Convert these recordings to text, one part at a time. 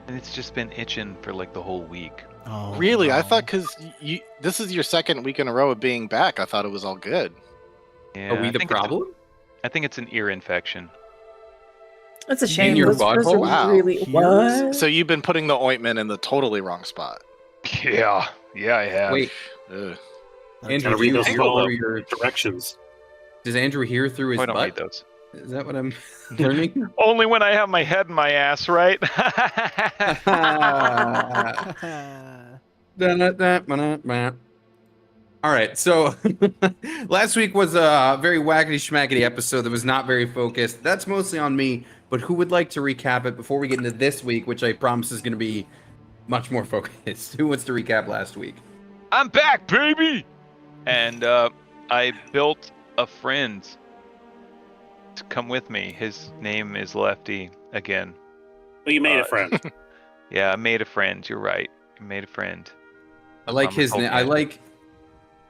And it's just been itching for like the whole week. Oh, Really? I no. thought because this is your second week in a row of being back, I thought it was all good. Yeah, Are we the problem? I think it's an ear infection. That's a shame. your Those are butthole? Wow. really Here's- what? So you've been putting the ointment in the totally wrong spot. Yeah, I have. Wait, Ugh. Andrew, Gotta read do you those hear follow-up through your... directions. Does Andrew hear through his I don't read butt? those. Is that what I'm learning? Only when I have my head in my ass, right? All right, so last week was a very wackety schmackety episode that was not very focused. That's mostly on me, but who would like to recap it before we get into this week, which I promise is going to be much more focused? Who wants to recap last week? I'm back, baby! And I built a friend to come with me. His name is Lefty again. Well, you made a friend. Yeah, I made a friend. You're right. I made a friend. I like I'm his name. hoping.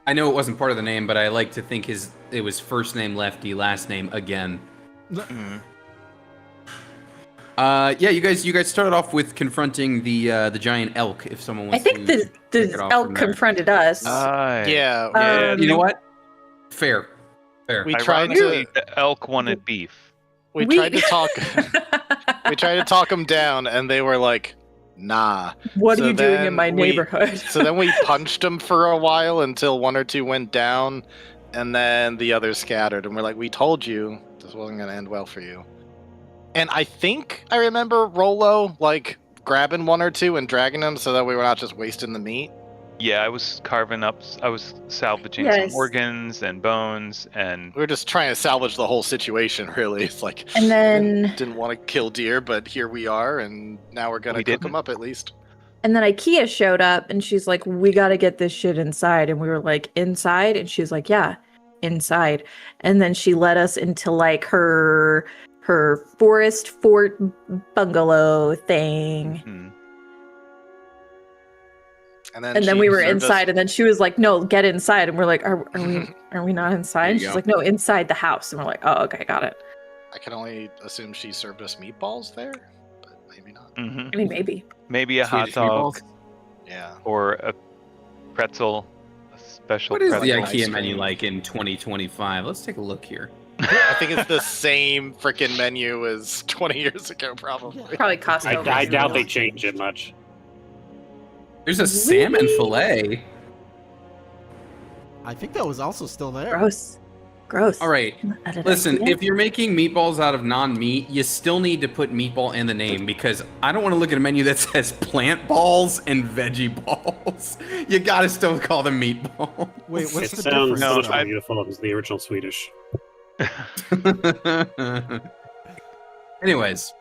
I know it wasn't part of the name, but I like to think it was first name Lefty, last name again. Mm. Yeah, you guys started off with confronting the giant elk. If someone I wants think to the kick it off elk from there. confronted us. Yeah. Yeah, Um, You know what? Fair. We tried Ironically, to the elk wanted beef. we tried to talk we tried to talk them down, and they were like, "Nah." What So are you doing in then my we- neighborhood? So then we punched them for a while until one or two went down, and then the others scattered, and we're like, "We told you this wasn't gonna end well for you." And I think I remember Rolo like grabbing one or two and dragging them so that we were not just wasting the meat. Yeah, I was I was salvaging Yes. some organs and bones, and We were just trying to salvage the whole situation. Really, it's like And then didn't want to kill deer, but here we are, and now we're gonna We cook didn't. them up at least. IKEA showed up and she's like, "We got to get this shit inside." And we were like, "Inside?" And she's like, "Yeah, inside." And then she led us into like her forest fort bungalow thing. hmm, And then, And then she we were served us- inside, and then she was like, "No, get inside." And we're like, "Are we not inside?" There And you she's go. like, "No, inside the house." And we're like, "Oh, okay, got it." I can only assume she served us meatballs there, but maybe not. hmm. I mean, maybe. Maybe a Swedish hot dog meatballs. Yeah. or a pretzel, a special What is pretzel. the ice IKEA cream. menu like in 2025? Let's take a look here. I think it's the same freaking menu as 20 years ago, probably. Probably Costco. I doubt they change it much. There's a salmon Really? fillet. I think that was also still there. Gross. Gross. All right. At an Listen, IKEA? if you're making meatballs out of non-meat, you still need to put meatball in the name because I don't want to look at a menu that says plant balls and veggie balls. You gotta still call them meatball. Wait, what's It the sounds difference? so much though? more beautiful as the original Swedish. Anyways,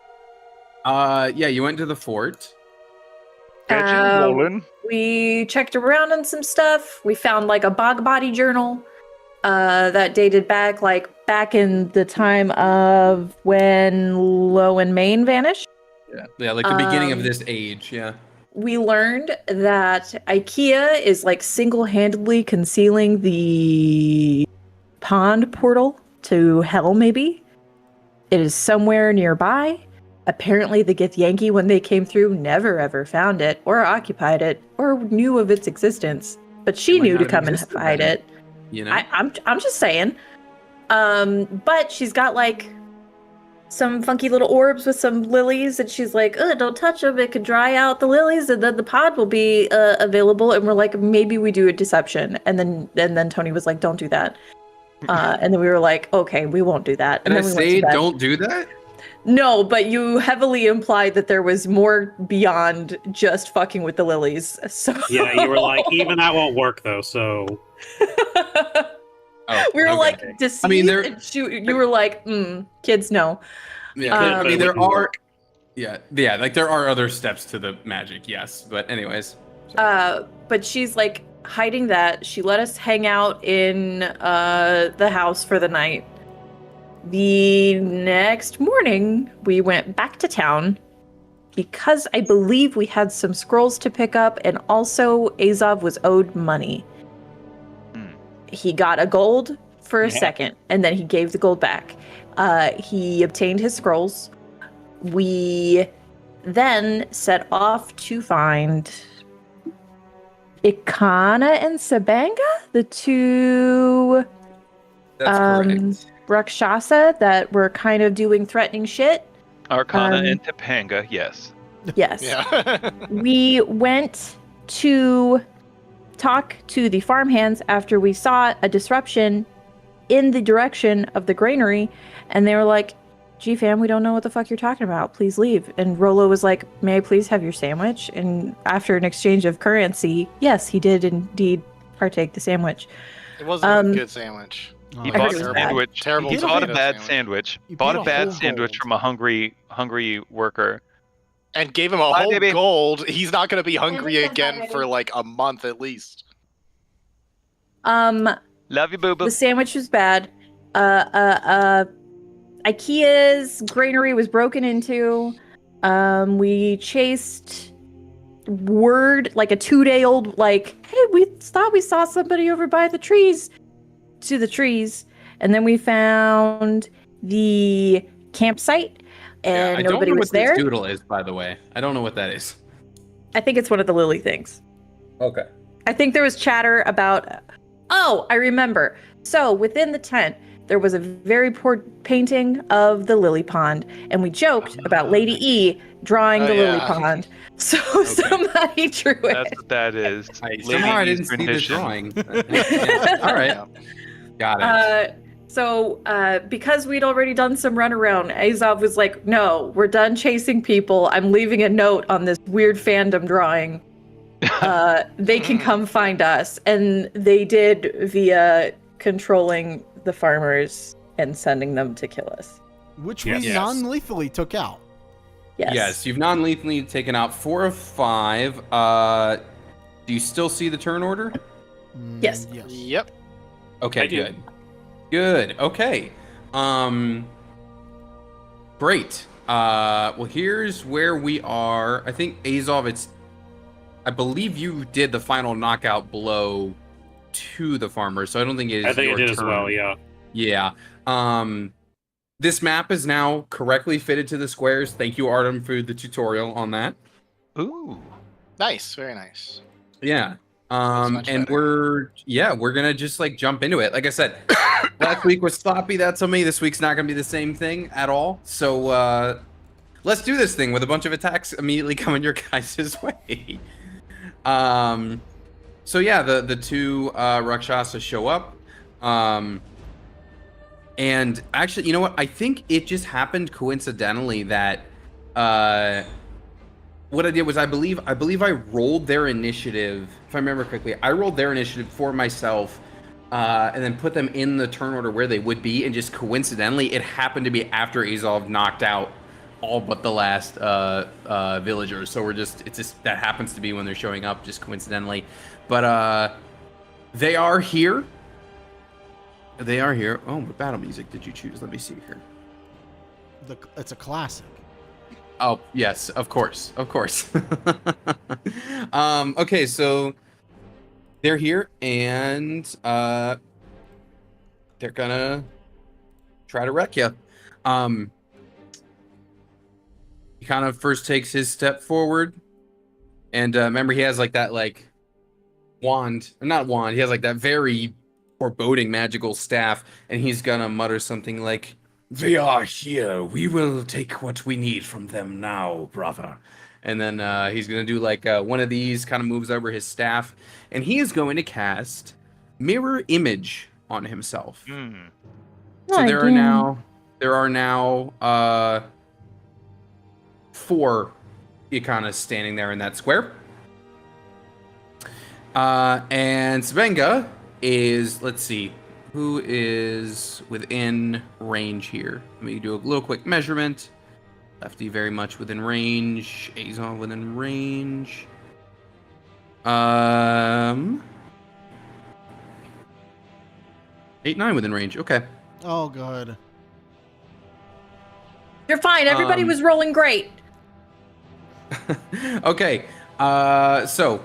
yeah, you went to the fort. We checked around on some stuff. We found like a bog body journal that dated back in the time of when Lowen Main vanished. Yeah, like the beginning of Um, this age. Yeah. We learned that IKEA is like single-handedly concealing the pond portal to hell, maybe. It is somewhere nearby. Apparently, the Githyanki, when they came through, never ever found it, or occupied it, or knew of its existence. But she It might knew not to have come and existed fight then. it. You know. I'm just saying. But she's got like some funky little orbs with some lilies, and she's like, "Ugh, don't touch them. It could dry out the lilies, and then the pod will be available." And we're like, "Maybe we do a deception." And then Tony was like, "Don't do that." And then we were like, "Okay, we won't do that." Did And I then we went say to bed. don't do that? No, but you heavily implied that there was more beyond just fucking with the lilies. So Yeah, you were like, even that won't work though. So Oh, we were okay. like deceived. I mean, there- and you were like, kids, no. Yeah, Um, I mean, there It wouldn't are. work. Yeah, like there are other steps to the magic, yes. But anyways. But she's like hiding that. She let us hang out in the house for the night. The next morning, we went back to town because I believe we had some scrolls to pick up, and also Azov was owed money. Hmm. He got a gold for a Yeah. second, and then he gave the gold back. He obtained his scrolls. We then set off to find Ikana and Sabanga, the two That's correct. Rakshasa that were kind of doing threatening shit. Arcana and Topanga, yes. Yes. Yeah. We went to talk to the farmhands after we saw a disruption in the direction of the granary, and they were like, "Gee, fam, we don't know what the fuck you're talking about. Please leave." And Rolo was like, "May I please have your sandwich?" And after an exchange of currency, yes, he did indeed partake the sandwich. It wasn't a good sandwich. He I heard bought it a was bad. sandwich. Terrible He bought a tomato bad sandwich. sandwich. You Bought paid a a bad whole sandwich gold. from a hungry worker. And gave him a Bye, whole baby. gold. He's not going to be hungry again for like a month at least. Love you, boo boo. The sandwich was bad. IKEA's granary was broken into. We chased word, like a 2-day-old, like, "Hey, we thought we saw somebody over by the trees," to the trees. And then we found the campsite, and I don't nobody know was what there. this doodle is, by the way. I don't know what that is. I think it's one of the lily things. Okay. I think there was chatter about. Oh, I remember. So within the tent, there was a very poor painting of the lily pond, and we joked about Lady E drawing Oh, the lily yeah. pond. So somebody drew it. That's what that is. Somehow I Lady didn't see the rendition. drawing. Yeah, all right. Got it. So because we'd already done some runaround, Azov was like, "No, we're done chasing people. I'm leaving a note on this weird fandom drawing. They can come find us." And they did via controlling the farmers and sending them to kill us. Which Yes. we Yes. non-lethally took out. Yes. You've non-lethally taken out 4 of 5. Do you still see the turn order? Yes. Yes. Yep. Okay, I do. good. Good. Okay. Great. Well, here's where we are. I think Azov, I believe you did the final knockout blow to the farmer, so I don't think it is I think your it did as turn. well, yeah. Yeah. This map is now correctly fitted to the squares. Thank you, Artem, for the tutorial on that. Ooh. Nice. Very nice. Yeah. That's much And better. we're gonna just like jump into it. Like I said, last week was sloppy. That's on me. This week's not gonna be the same thing at all. So let's do this thing with a bunch of attacks immediately coming your guys' way. So yeah, the two Rakshasa show up. And actually, you know what? I think it just happened coincidentally that what I did was I believe I rolled their initiative. If I remember correctly, I rolled their initiative for myself, and then put them in the turn order where they would be. And just coincidentally, it happened to be after Azov knocked out all but the last villagers. So it's just that happens to be when they're showing up, just coincidentally. But they are here. They are here. Oh, what battle music did you choose? Let me see here. It's a classic. Oh, yes, of course. Okay, so they're here and they're gonna try to wreck you. He kind of first takes his step forward, and remember he has like that wand, or not wand. He has like that very foreboding magical staff, and he's gonna mutter something like, "They are here. We will take what we need from them now, brother." And then he's going to do like one of these kind of moves over his staff. And he is going to cast Mirror Image on himself. Hmm. So there are now 4 Ikanas standing there in that square. And Svenga is, let's see, who is within range here? Let me do a little quick measurement. Lefty very much within range. Azov within range. 8-9 within range. Okay. Oh, God. You're fine. Everybody was rolling great. Okay. So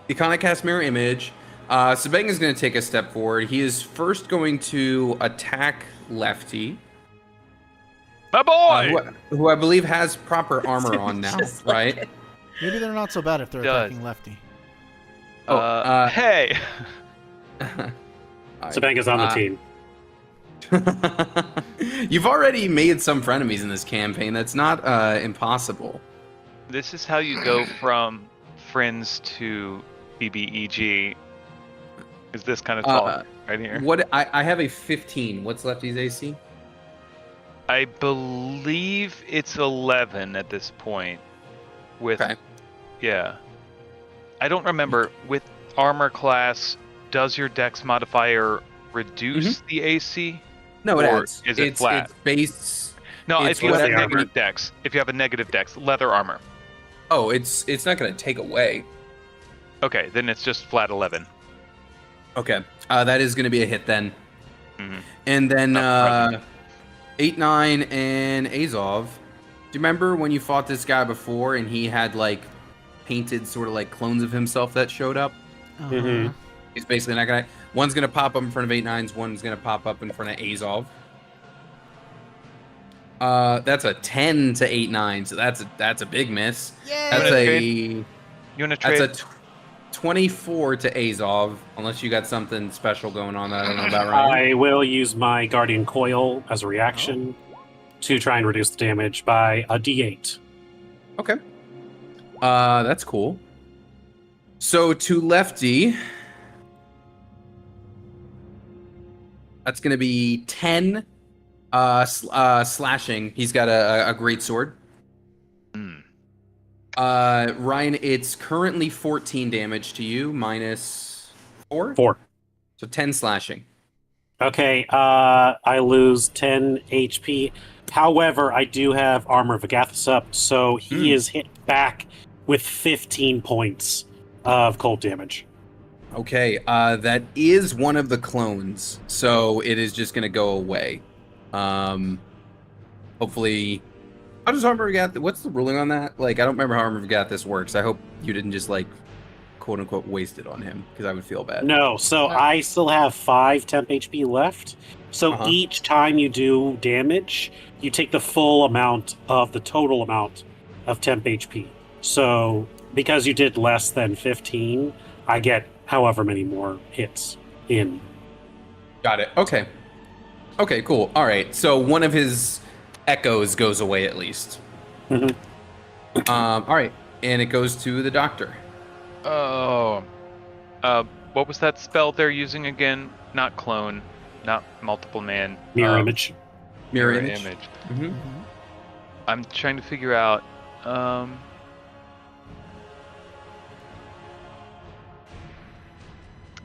Iconic cast Mirror Image. Sabeng is going to take a step forward. He is first going to attack Lefty. My boy. who I believe has proper armor on now, Just like right? it. Maybe they're not so bad if they're Does. attacking Lefty. Hey. Tobanga's on the team. You've already made some frenemies in this campaign. That's not impossible. This is how you go from friends to BBEG. Is this kind of talk right here? What I have a 15. What's Lefty's AC? I believe it's 11 at this point. With Okay. yeah, I don't remember. With armor class, does your Dex modifier reduce the AC? No, it Or adds. is it it's, flat? It's base. No, It's if you have whatever. negative Dex. If you have a negative Dex, leather armor. Oh, it's not going to take away. Okay, then it's just flat 11. Okay. That is going to be a hit then. Mhm. And then Not 8, 9, and Azov. Do you remember when you fought this guy before and he had like painted sort of like clones of himself that showed up? Mhm. He's basically not gonna. One's gonna pop up in front of 8, 9s. One's gonna pop up in front of Azov. That's a 10 to 8, 9. So that's a big miss. Yeah. That's wanna a You want to trade? that's a 24 to Azov. Unless you got something special going on that I don't know about, right? I will use my Guardian Coil as a reaction to try and reduce the damage by a D8. Okay. That's cool. So to Lefty, that's gonna be 10 slashing. He's got a great sword. Hmm. Ryan, it's currently 14 damage to you, minus 4? 4. So 10 slashing. Okay, I lose 10 HP. However, I do have Armor of Agathis up, so he is hit back with 15 points of cold damage. Okay, that is one of the clones, so it is just gonna go away. Hopefully, how does Armor of Agathis? What's the ruling on that? Like, I don't remember how Armor of Agathis works. I hope you didn't just like, quote unquote, waste it on him because I would feel bad. No, so I still have 5 temp HP left. So Uh-huh. each time you do damage, you take the full amount of the total amount of temp HP. So because you did less than 15, I get however many more hits in. Got it. Okay. Okay. Cool. All right. So one of his echoes goes away at least. Mhm. All right, and it goes to the doctor. Oh. What was that spell they're using again? Not clone, not multiple man. Mirror image. Mirror image. Mhm. I'm trying to figure out.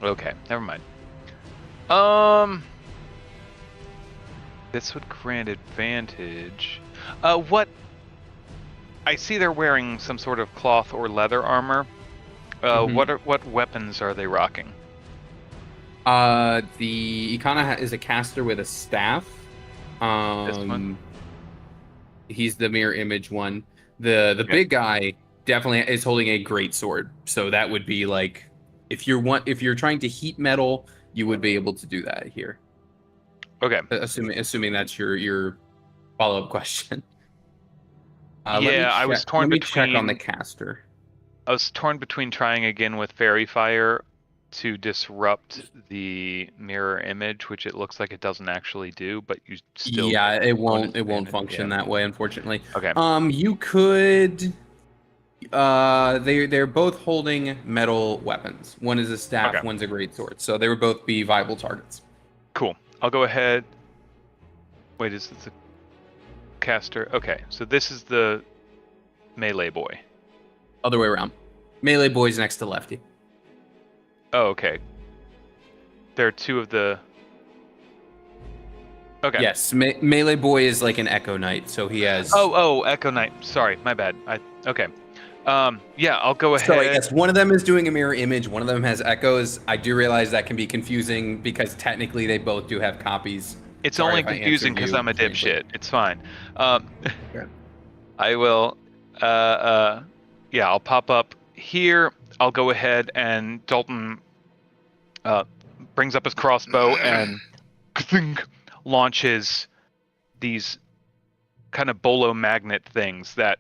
Okay, never mind. This would grant advantage. What? I see they're wearing some sort of cloth or leather armor. Mhm. What weapons are they rocking? He kind of is a caster with a staff. This one? He's the mirror image one. The Okay. big guy definitely is holding a great sword. So that would be like if you're trying to heat metal, you would be able to do that here. Okay. Assuming that's your follow-up question. Yeah, I was torn Let me check on the between- caster. I was torn between trying again with Fairy Fire to disrupt the mirror image, which it looks like it doesn't actually do, but you still Yeah, get it bonus won't damage, function yeah. that way, unfortunately. Okay. You could they're both holding metal weapons. One is a staff, Okay. one's a great sword. So they would both be viable targets. Cool. I'll go ahead. Wait, is this a caster? Okay, so this is the melee boy. Other way around. Melee boy's next to Lefty. Oh, okay. There are two of the. Okay. Yes, Melee boy is like an Echo Knight, so he has Oh, Echo Knight. Sorry, my bad. Okay. Yeah, I'll go ahead. So I guess one of them is doing a mirror image, one of them has echoes. I do realize that can be confusing because technically they both do have copies. It's Sorry only if I confusing answered because you I'm a vaguely. dipshit. It's fine. Okay. I will. Yeah, I'll pop up here. I'll go ahead and Dalton brings up his crossbow and launches these kind of bolo magnet things that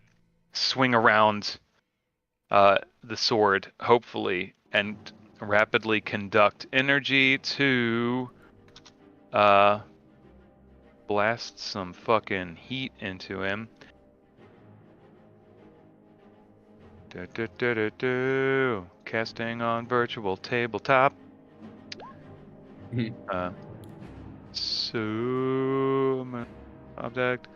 swing around the sword, hopefully, and rapidly conduct energy to blast some fucking heat into him. Casting on virtual tabletop. Mhm. So object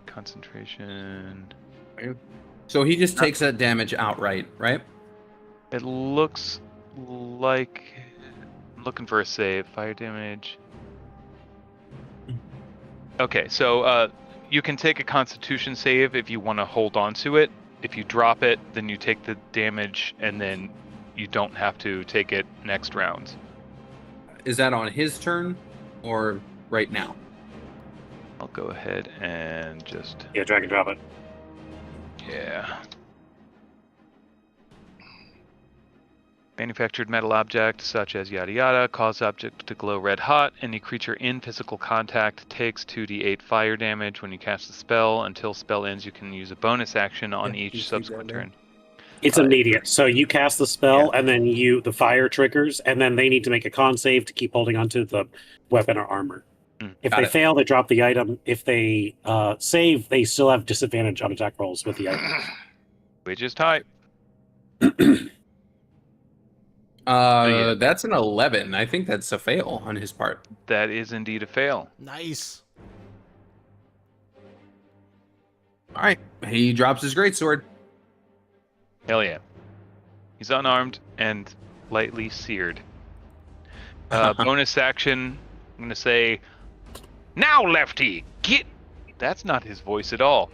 concentration. So he just takes that damage outright, right? It looks like I'm looking for a save. Fire damage. Okay, so you can take a Constitution save if you want to hold on to it. If you drop it, then you take the damage, and then you don't have to take it next round. Is that on his turn or right now? I'll go ahead and just Yeah, drag and drop it. yeah. Manufactured metal object, such as yada yada, cause object to glow red hot. Any creature in physical contact takes 2d8 fire damage when you cast the spell. Until spell ends, you can use a bonus action on Yeah, you each see subsequent that there. turn. It's immediate. So you cast the spell, and then the fire triggers, and then they need to make a con save to keep holding onto the weapon or armor. If Got they it. fail, they drop the item. If they save, they still have disadvantage on attack rolls with the item. Which is tight. Yeah. That's an 11. I think that's a fail on his part. That is indeed a fail. Nice. All right, he drops his greatsword. Hell yeah. He's unarmed and lightly seared. Bonus action, I'm going to say, now, Lefty, get... That's not his voice at all.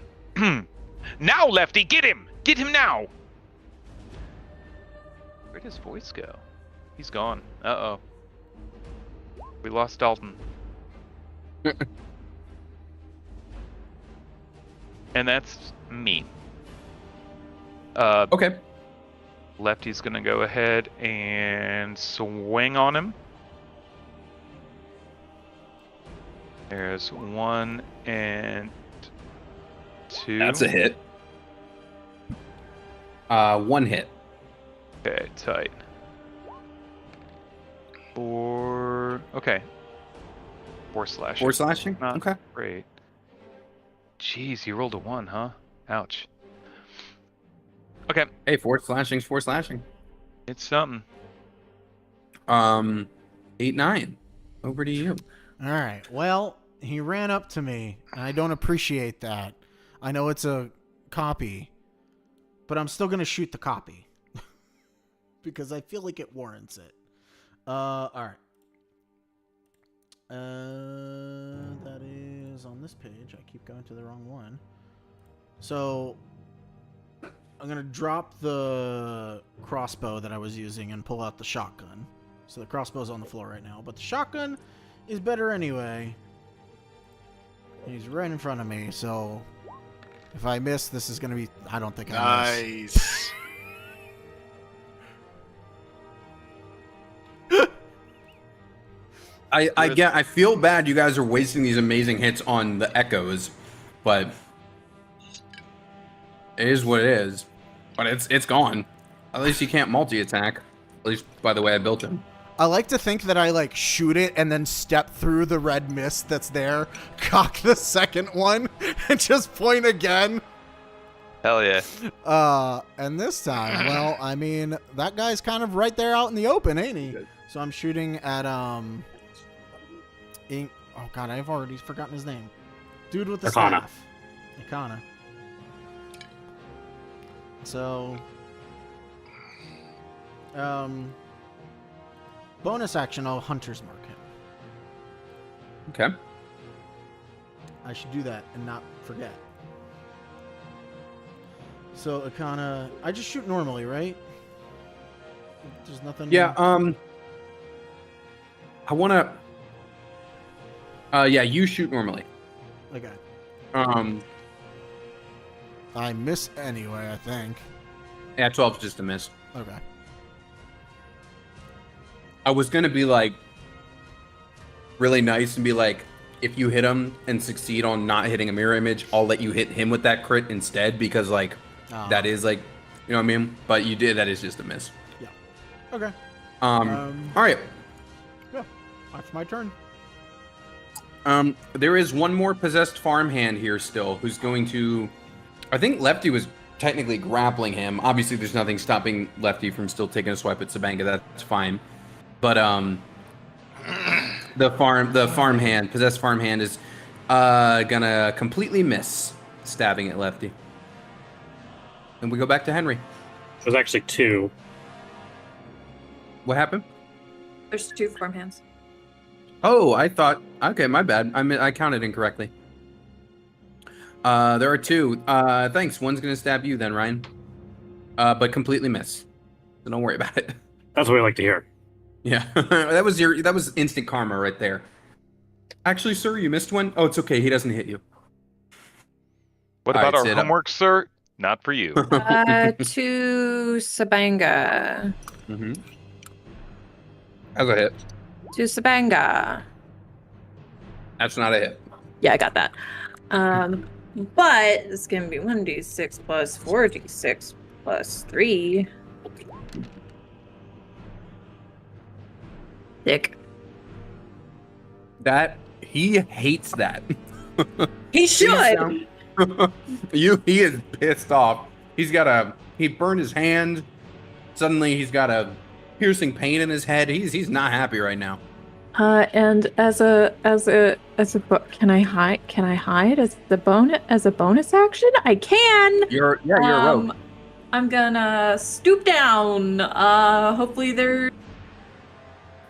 Now, Lefty, get him! Get him now! Where'd his voice go? He's gone. Uh-oh. We lost Dalton. And that's me. Okay. Lefty's gonna go ahead and swing on him. There's 1 and 2. That's a hit. 1 hit. Okay, tight. 4. Okay. 4 slashing. 4 slashing? Not Okay. great. Jeez, you rolled a 1, huh? Ouch. Okay, Hey, 4 slashing's 4 slashing. it's something. 8-9. Over to you. All right. Well, he ran up to me, and I don't appreciate that. I know it's a copy, but I'm still going to shoot the copy because I feel like it warrants it. All right. That is on this page. I keep going to the wrong one. So I'm going to drop the crossbow that I was using and pull out the shotgun. So the crossbow's on the floor right now, but the shotgun is better anyway. He's right in front of me, so if I miss, this is going to be... I don't think I miss. Nice. I feel bad you guys are wasting these amazing hits on the echoes, but it is what it is. But it's gone. At least you can't multi-attack. At least by the way I built him. I like to think that I like shoot it and then step through the red mist that's there, cock the second one, and just point again. Hell yeah. And this time, well, I mean, that guy's kind of right there out in the open, ain't he? So I'm shooting at oh god, I've already forgotten his name. Dude with the Arcana. staff. Arcana. So bonus action, I'll Hunter's Mark him. Okay. I should do that and not forget. So Arcana, I just shoot normally, right? There's nothing. Yeah, I wanna yeah, you shoot normally. Okay. Yeah, I miss anyway, I think. 12's just a miss. Okay. I was gonna be like really nice and be like, if you hit him and succeed on not hitting a mirror image, I'll let you hit him with that crit instead because like that is like, you know what I mean? But you did, that is just a miss. Yeah. Okay. All right. Yeah, that's my turn. There is one more possessed farmhand here still who's going to, I think Lefty was technically grappling him. Obviously there's nothing stopping Lefty from still taking a swipe at Sabanga, that's fine. But the farmhand, possessed farmhand is gonna completely miss stabbing at Lefty. And we go back to Henry. There's actually 2. What happened? There's 2 farmhands. Oh, I thought. Okay, my bad. I counted incorrectly. There are 2. Thanks. One's gonna stab you then, Ryan. But completely miss. So don't worry about it. That's what I like to hear. Yeah, that was instant karma right there. Actually, sir, you missed one. Oh, it's okay. He doesn't hit you. What All about right, our Sid, homework, sir? Not for you. To Sabanga. Mm-hmm. That's a hit. To Sabanga. That's not a hit. Yeah, I got that. But it's gonna be 1d6 plus 4d6 plus 3. Dick. That he hates that. He should. He is pissed off. He burned his hand. Suddenly he's got a piercing pain in his head. He's not happy right now. And can I hide as a bonus action? I can. You're a rogue. I'm gonna stoop down. Hopefully there's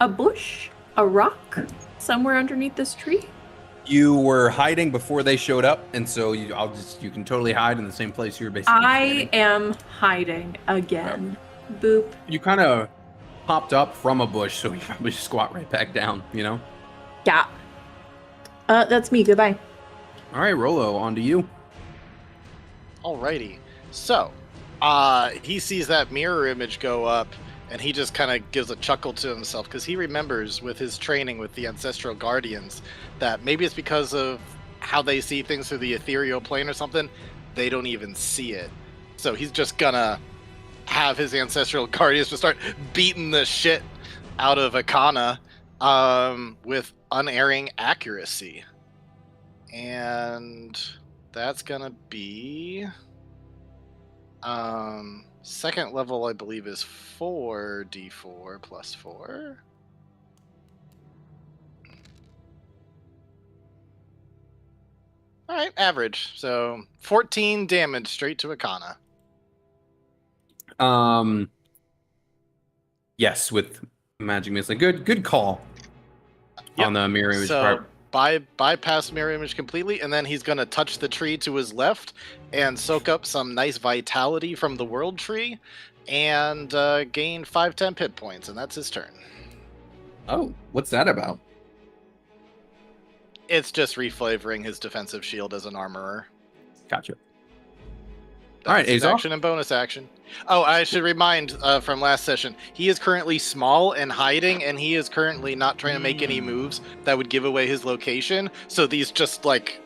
a bush, a rock somewhere underneath this tree. You were hiding before they showed up, and so you can totally hide in the same place you were basically. I am hiding again. Yep. Boop. You kind of popped up from a bush, so you probably squat right back down, you know? Yeah. That's me. Goodbye. All right, Rolo, on to you. Alrighty. So, he sees that mirror image go up, and he just kind of gives a chuckle to himself because he remembers with his training with the Ancestral Guardians that maybe it's because of how they see things through the ethereal plane or something, they don't even see it. So he's just gonna have his Ancestral Guardians just start beating the shit out of Akana with unerring accuracy. And that's gonna be second level, I believe, is 4d4 plus 4. All right, average. So 14 damage straight to Akana. Yes, with magic missile. Good call. Yep. On the mirror image part. Bypass mirror image completely, and then he's going to touch the tree to his left and soak up some nice vitality from the world tree and gain 5-10 hit points, and that's his turn. Oh, what's that about? It's just reflavoring his defensive shield as an armorer. Gotcha. All right, action and bonus action. Oh, I should remind from last session, he is currently small and hiding, and he is currently not trying to make any moves that would give away his location. So these just like,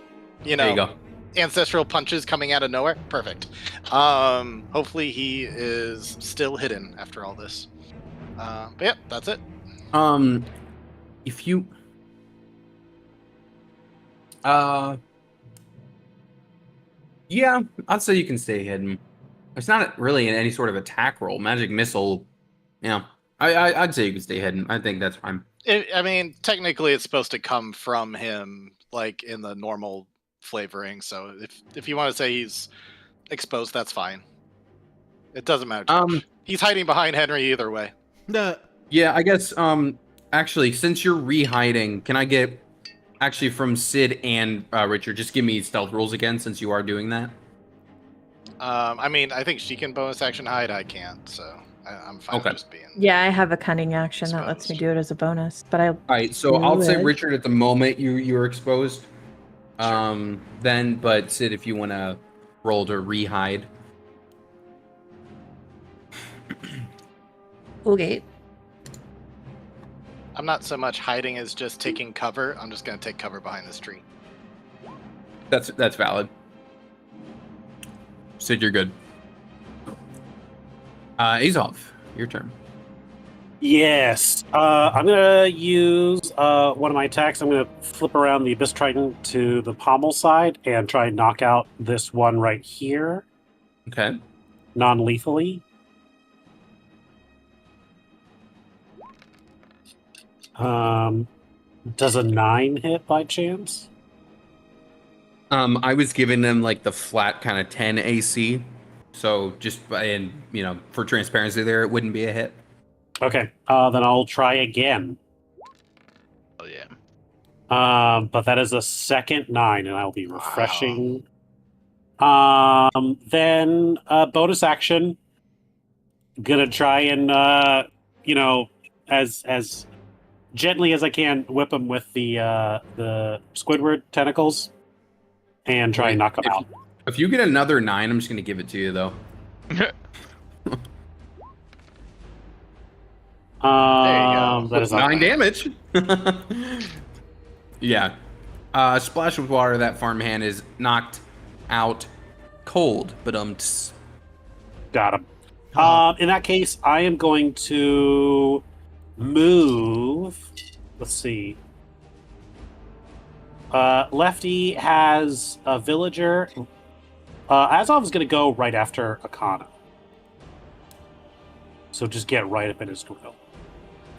there you go. Ancestral punches coming out of nowhere. Perfect. Hopefully he is still hidden after all this. But yeah, that's it. If you yeah, I'd say you can stay hidden. It's not really in any sort of attack roll. Magic missile, yeah. I'd say you can stay hidden. I think that's fine. I mean, technically, it's supposed to come from him, like in the normal flavoring. So if you want to say he's exposed, that's fine. It doesn't matter. He's hiding behind Henry either way. Yeah, I guess. Actually, since you're re-hiding, can I get actually from Sid and Richard? Just give me stealth rolls again, since you are doing that. I mean, I think she can bonus action hide. I can't, so I'm fine with just being. Yeah, I have a cunning action exposed. That lets me do it as a bonus, but All right, so I'll say Richard at the moment you're exposed. Sure. Then, but Sid, if you want to roll to re-hide. Okay. I'm not so much hiding as just taking cover. I'm just going to take cover behind this tree. That's valid. Sid, you're good. Azov, your turn. Yes. I'm gonna use one of my attacks. I'm gonna flip around the Abyss Triton to the pommel side and try and knock out this one right here, Okay. non-lethally. Does a 9 hit by chance? I was giving them like the flat kind of 10 AC, so just and for transparency, there it wouldn't be a hit. Okay. Then I'll try again. Oh yeah. But that is a second 9, and I'll be refreshing. Then bonus action. Gonna try and as gently as I can whip him with the Squidward tentacles, and try and knock him out. If you get another 9, I'm just gonna give it to you though. That is 9 damage. Yeah. Splash with water. That farmhand is knocked out cold, but Got him. In that case, I am going to move. Let's see. Lefty has a villager. Azov is going to go right after Akana. So just get right up in his grill.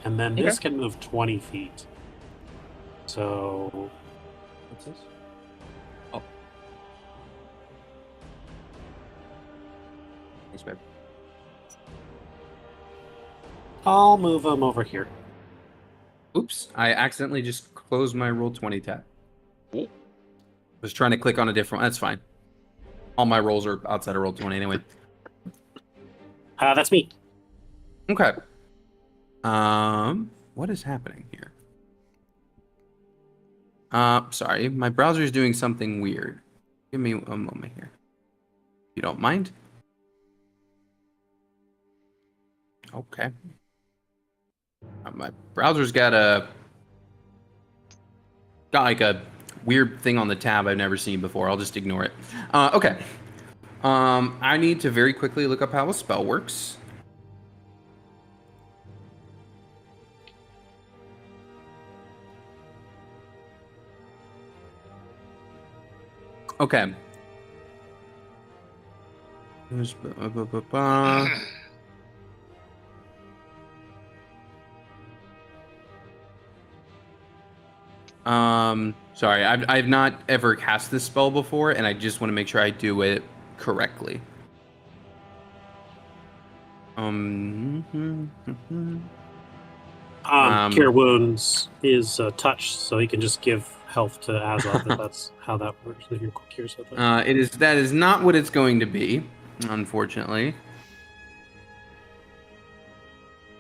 And then this can move 20 feet. So... What's this? Oh. Thanks, babe. I'll move him over here. Oops, I accidentally just closed my Roll20 tab. Was trying to click on a different one. That's fine. All my rolls are outside of Roll20 anyway. That's me. Okay. What is happening here? Sorry, my browser is doing something weird. Give me a moment here. You don't mind? Okay. My browser's got like a weird thing on the tab I've never seen before. I'll just ignore it. Okay. I need to very quickly look up how a spell works. Okay. Sorry, I've not ever cast this spell before, and I just want to make sure I do it correctly. Cure Wounds is touch, so he can just give health to Azov if that's how that works. If you're curious about that. That is not what it's going to be, unfortunately.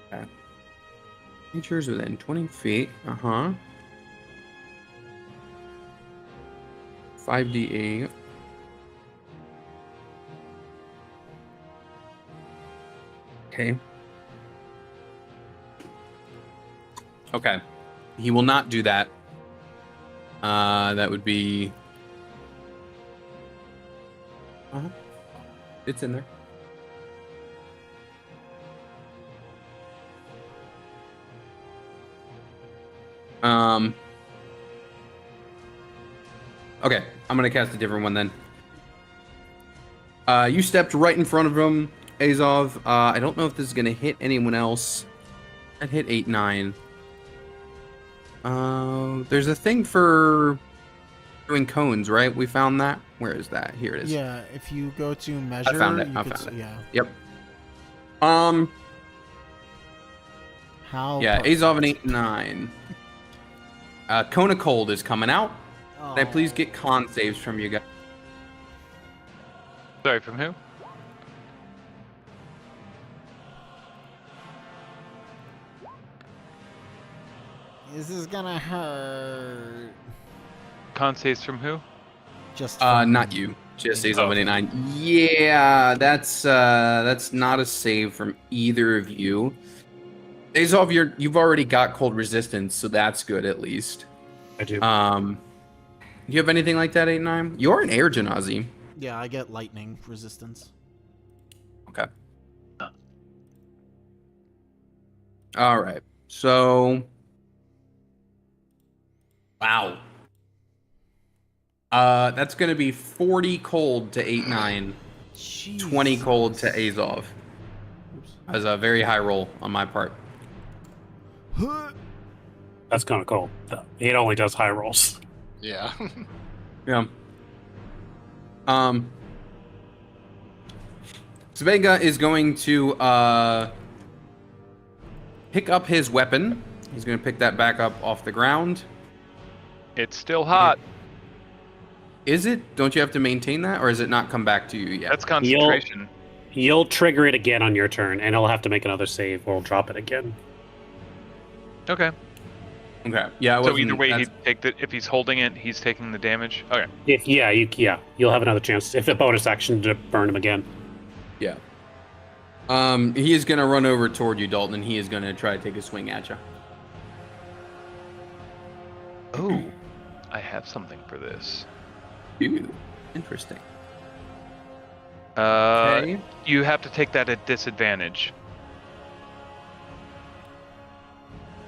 Okay. Creatures within 20 feet. 5d8. Okay. Okay. He will not do that. That would be... It's in there. Okay, I'm gonna cast a different one then. You stepped right in front of him, Azov. I don't know if this is gonna hit anyone else. I'd hit 8-9. There's a thing for doing cones, right? We found that. Where is that? Here it is. Yeah, if you go to measure, I found it. you I could found it. Yeah. Yep. How? Yeah, perfect. Azov an 8-9. Cone of Cold is coming out. Oh. Can I please get con saves from you guys? Sorry, from who? This is gonna hurt. Con saves from who? Just Not you. Just Azov an 8-9. Yeah, that's not a save from either of you. Azov, you've already got cold resistance, so that's good at least. I do. You have anything like that, 8-9? You're an air Janazi. Yeah, I get lightning resistance. Okay. All right. So, wow. That's going to be 40 cold to 8-9, 20 cold to Azov. Oops. That was a very high roll on my part. That's kind of cool. It only does high rolls. Yeah. Yeah. Svega is going to pick up his weapon. He's going to pick that back up off the ground. It's still hot. Is it? Don't you have to maintain that, or has it not come back to you yet? That's concentration. You'll trigger it again on your turn, and he'll have to make another save or drop it again. Okay. Okay. Yeah. So either way, he'd take the. If he's holding it, he's taking the damage. Okay. You'll have another chance if a bonus action to burn him again. Yeah. He is going to run over toward you, Dalton, and he is going to try to take a swing at you. Oh, I have something for this. Ooh, interesting. Okay. You have to take that at disadvantage.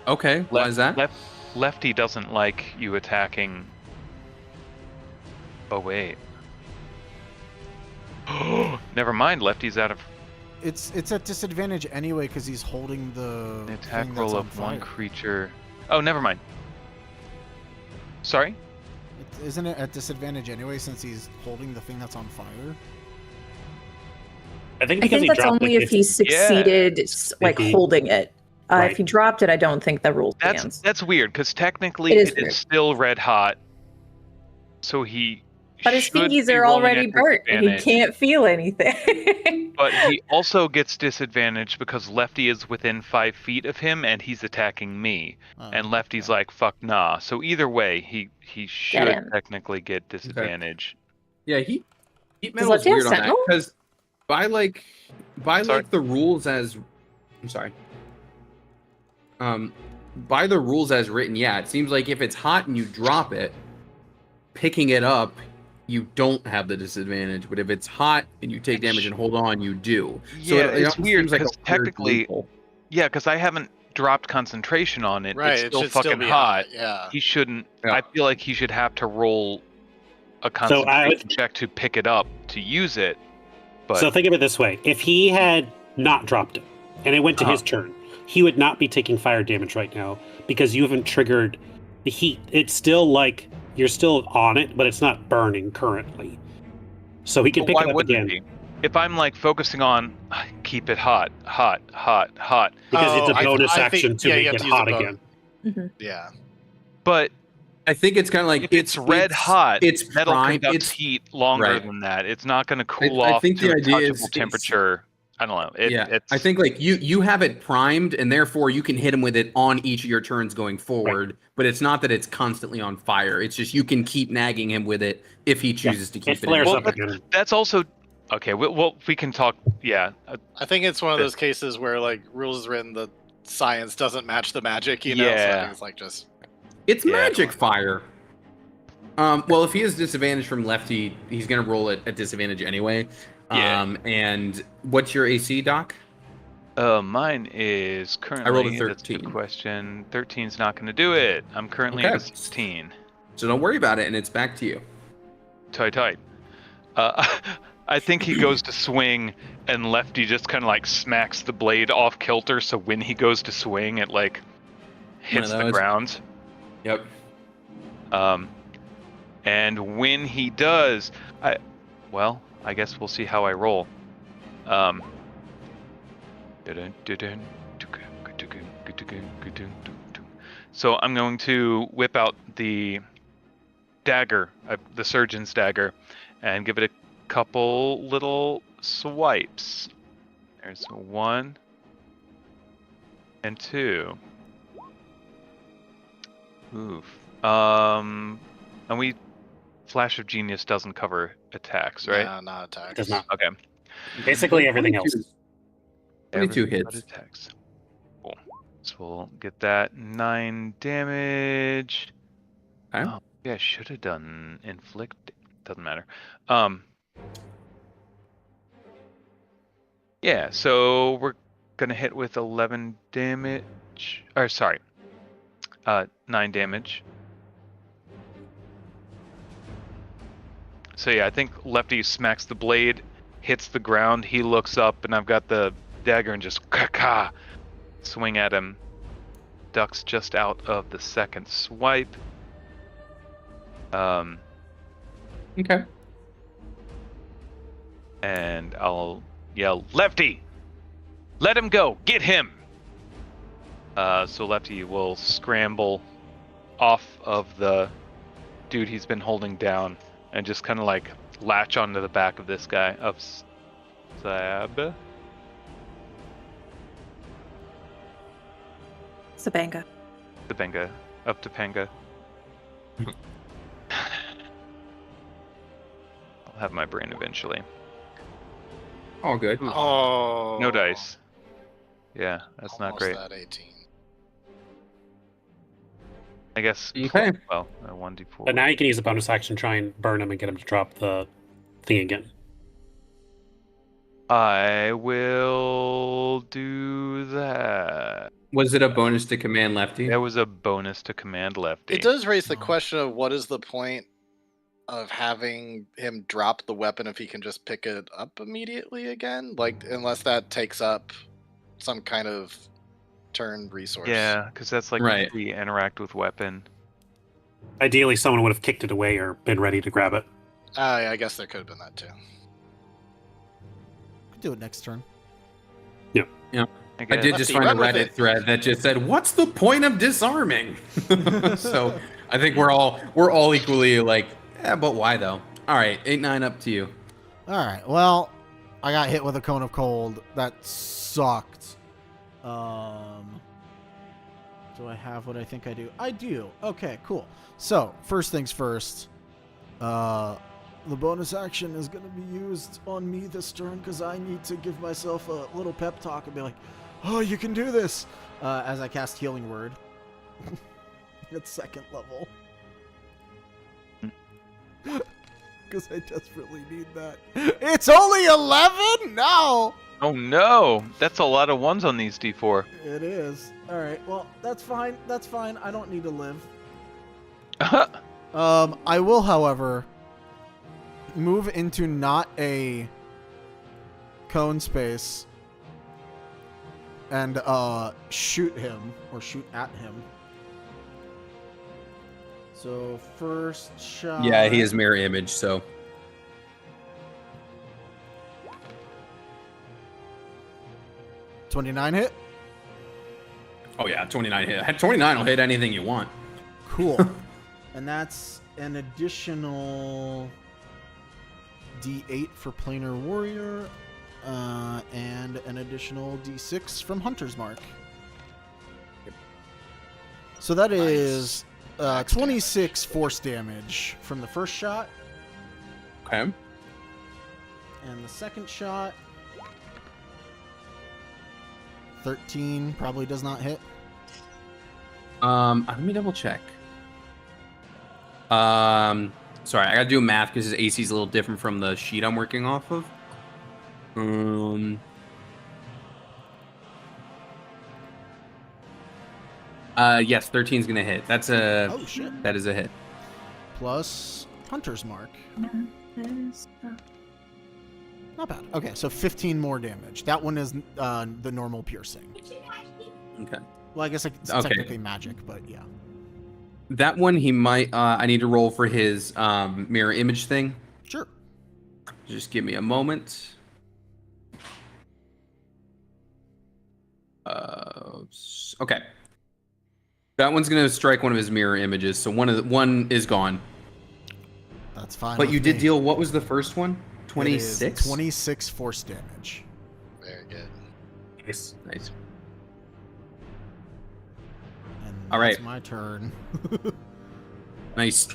Okay. Why is that? Lefty doesn't like you attacking. Oh wait. Never mind. Lefty's out of It's at disadvantage anyway because he's holding the an attack thing roll that's on of one fire. creature. Oh, never mind. Sorry. Isn't it at disadvantage anyway since he's holding the thing that's on fire? I think I because think he that's dropped only it, if he succeeded, like, he- holding it. Right. If he dropped it, I don't think the rule stands. That's weird because technically It is it weird. is still red hot. So he. But his should fingies be are rolling already at burnt, and he disadvantage. can't feel anything. But he also gets disadvantage because Lefty is within 5 feet of him and he's attacking me. And Lefty's like, fuck nah. So either way, he should him. technically get disadvantage. Yeah, heat Does metal is Lefty have weird on that Sentinel? because by Sorry? like the rules as I'm sorry. By the rules as written, yeah, it seems like if it's hot and you drop it, picking it up, you don't have the disadvantage. But if it's hot and you take damage and hold on, you do. So Yeah, it it's almost weird seems like a because weird technically, loophole. yeah, because I haven't dropped concentration on it. Right. It's It still should fucking still be hot. Yeah. He shouldn't. Yeah. I feel like he should have to roll a So I concentration check to pick it up to use it. But So think of it this way: if he had not dropped it, and it went to his turn, he would not be taking fire damage right now because you haven't triggered the heat. It's still like you're still on it, but it's not burning currently. So he can but pick why it up wouldn't again he? If I'm like focusing on keep it hot, hot, hot, hot, because it's Oh, a I- bonus I think- action to yeah, you make have it to use a hot bonus. again. Yeah. but I think it's kind of like if it's red hot, It's metal prime. conducts It's heat longer right. than that. It's not going to cool I off think to the a idea touchable is- temperature. I don't know. It's, I think like you have it primed, and therefore you can hit him with it on each of your turns going forward. But it's not that it's constantly on fire. It's just you can keep nagging him with it if he chooses to It keep it. flares Well, up again. that's also okay. We can talk. Yeah, I think it's one of those cases where like rules is written, the science doesn't match the magic. You know. So I Yeah. think it's like just. It's Yeah. magic fire. Well, if he has disadvantage from Lefty, he's gonna roll it at disadvantage anyway. Yeah. And what's your AC, Doc? mine is currently. rolled a That's a good 13. question. 13's not going to do it. I'm currently at a Okay. 16. So don't worry about it, and it's back to you. Tight. I think he goes to swing, and Lefty just kind of like smacks the blade off kilter. So when he goes to swing, it like hits the those. ground. Yep. And when he does, I guess we'll see how I roll. So I'm going to whip out the dagger, the surgeon's dagger, and give it a couple little swipes. There's 1 and 2. Oof. And Flash of Genius doesn't cover attacks, right? No, not attacks. Does not. Okay. Basically everything else. 22 Everything hits. but attacks. Cool. So we'll get that 9 damage. Okay. Oh, yeah, I should have done inflict. Doesn't matter. Yeah, so we're gonna hit with 11 damage. Or sorry, 9 damage. So yeah, I think Lefty smacks the blade, hits the ground. He looks up, and I've got the dagger and just ka swing at him. Ducks just out of the second swipe. Okay. And I'll yell, Lefty! Let him go! Get him! So Lefty will scramble off of the dude he's been holding down and just kind of like latch onto the back of this guy, of Sab. Sabanga. Topanga. Of Topanga. I'll have my brain eventually. All good. Oh. No dice. Yeah, that's not Almost great. That 18. I guess. Okay. Well, a 1d4. But now you can use a bonus action, try and burn him and get him to drop the thing again. I will do that. Was it a bonus to command Lefty? That was a bonus to command Lefty. It does raise the question of what is the point of having him drop the weapon if he can just pick it up immediately again? Like, unless that takes up some kind of turn resource. Yeah, because that's like Right. we interact with weapon. Ideally, someone would have kicked it away or been ready to grab it. Yeah, I guess there could have been that too. Could do it next turn. I did just Lefty, find a run with Reddit it. thread that just said, "What's the point of disarming?" So I think we're all equally like, yeah, but why though? All right, 8-9 up to you. All right. Well, I got hit with a cone of cold. That sucked. Do I have what I think I do? I do. Okay, cool. So, first things first. The bonus action is going to be used on me this turn because I need to give myself a little pep talk and be like, oh, you can do this, as I cast Healing Word at second level. Because I desperately need that. It's only 11? No! Oh no! That's a lot of ones on these d4. It is. Alright, well, that's fine. That's fine. I don't need to live. I will, however, move into not a cone space and shoot him or shoot at him. So first shot. Yeah, he is mirror image, so 29 hit. oh yeah, 29 hit. 29 will hit anything you want. Cool. And that's an additional D8 for Planar Warrior, and an additional D6 from Hunter's Mark. So that is 26 force damage from the first shot, Okay. and the second shot, 13 probably does not hit. Let me double check. Sorry, I gotta do math because his AC is a little different from the sheet I'm working off of. Yes, 13 is gonna hit. That's a Oh shit. that is a hit. Plus Hunter's Mark. Not bad. Okay, so 15 more damage. That one is the normal piercing. Okay. Well, I guess it's Okay. technically magic, but yeah. That one he might. I need to roll for his mirror image thing. Sure. Just give me a moment. Okay. That one's gonna strike one of his mirror images, so one is gone. That's fine. But with you did me. deal. What was the first one? It is 26. 26 force damage. Very good. Nice. Nice. And All that's right. my turn. Nice.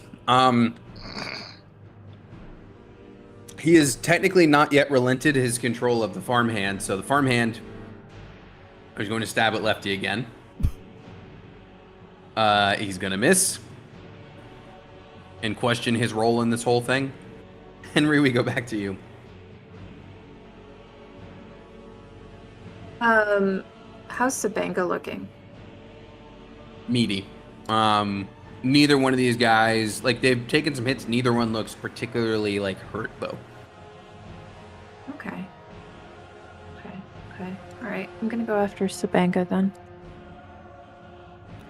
He is technically not yet relented his control of the farmhand, so the farmhand is going to stab at Lefty again. He's gonna miss and question his role in this whole thing. Henry, we go back to you. How's Sabanga looking? Meaty. Neither one of these guys, like, they've taken some hits. Neither one looks particularly, like, hurt, though. Okay. All right. I'm gonna go after Sabanga then.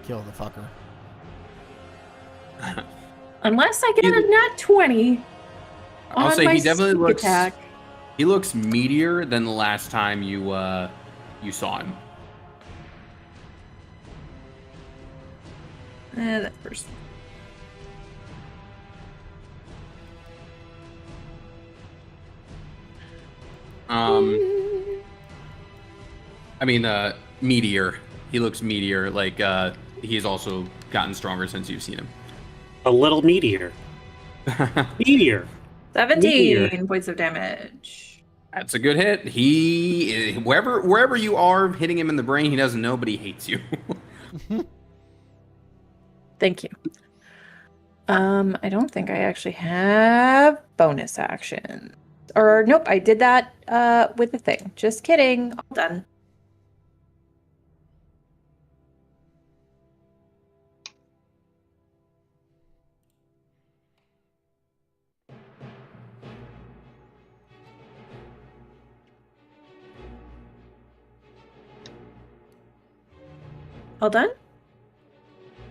Kill the fucker. Unless I get a nat 20 I'll on say my he definitely sneak looks. attack. He looks meatier than the last time you saw him. That first. I mean, meatier. He looks meatier. Like, he's also gotten stronger since you've seen him. A little meteor. Meteor. 17 points of damage. That's a good hit. He, wherever you are, hitting him in the brain, he doesn't know, but he hates you. Thank you. I don't think I actually have bonus action. Or nope, I did that with the thing. Just kidding. All done. All done?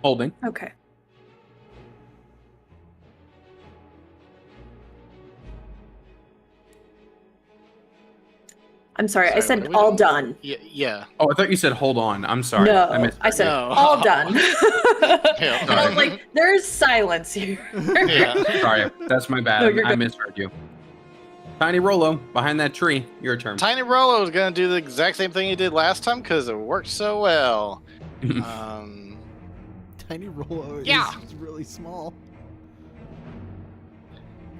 Holding. Okay. I'm sorry, I Sorry, what said are we all doing? done. Yeah. Oh, I thought you said hold on. I'm sorry. No, I missed I said No. all done. Yeah. And I was like, there's silence here. Yeah. Sorry, that's my bad. No, you're I good. misheard you. Tiny Rolo, behind that tree. Your turn. Tiny Rolo is gonna do the exact same thing he did last time because it worked so well. Tiny Rolo Yeah. is really small.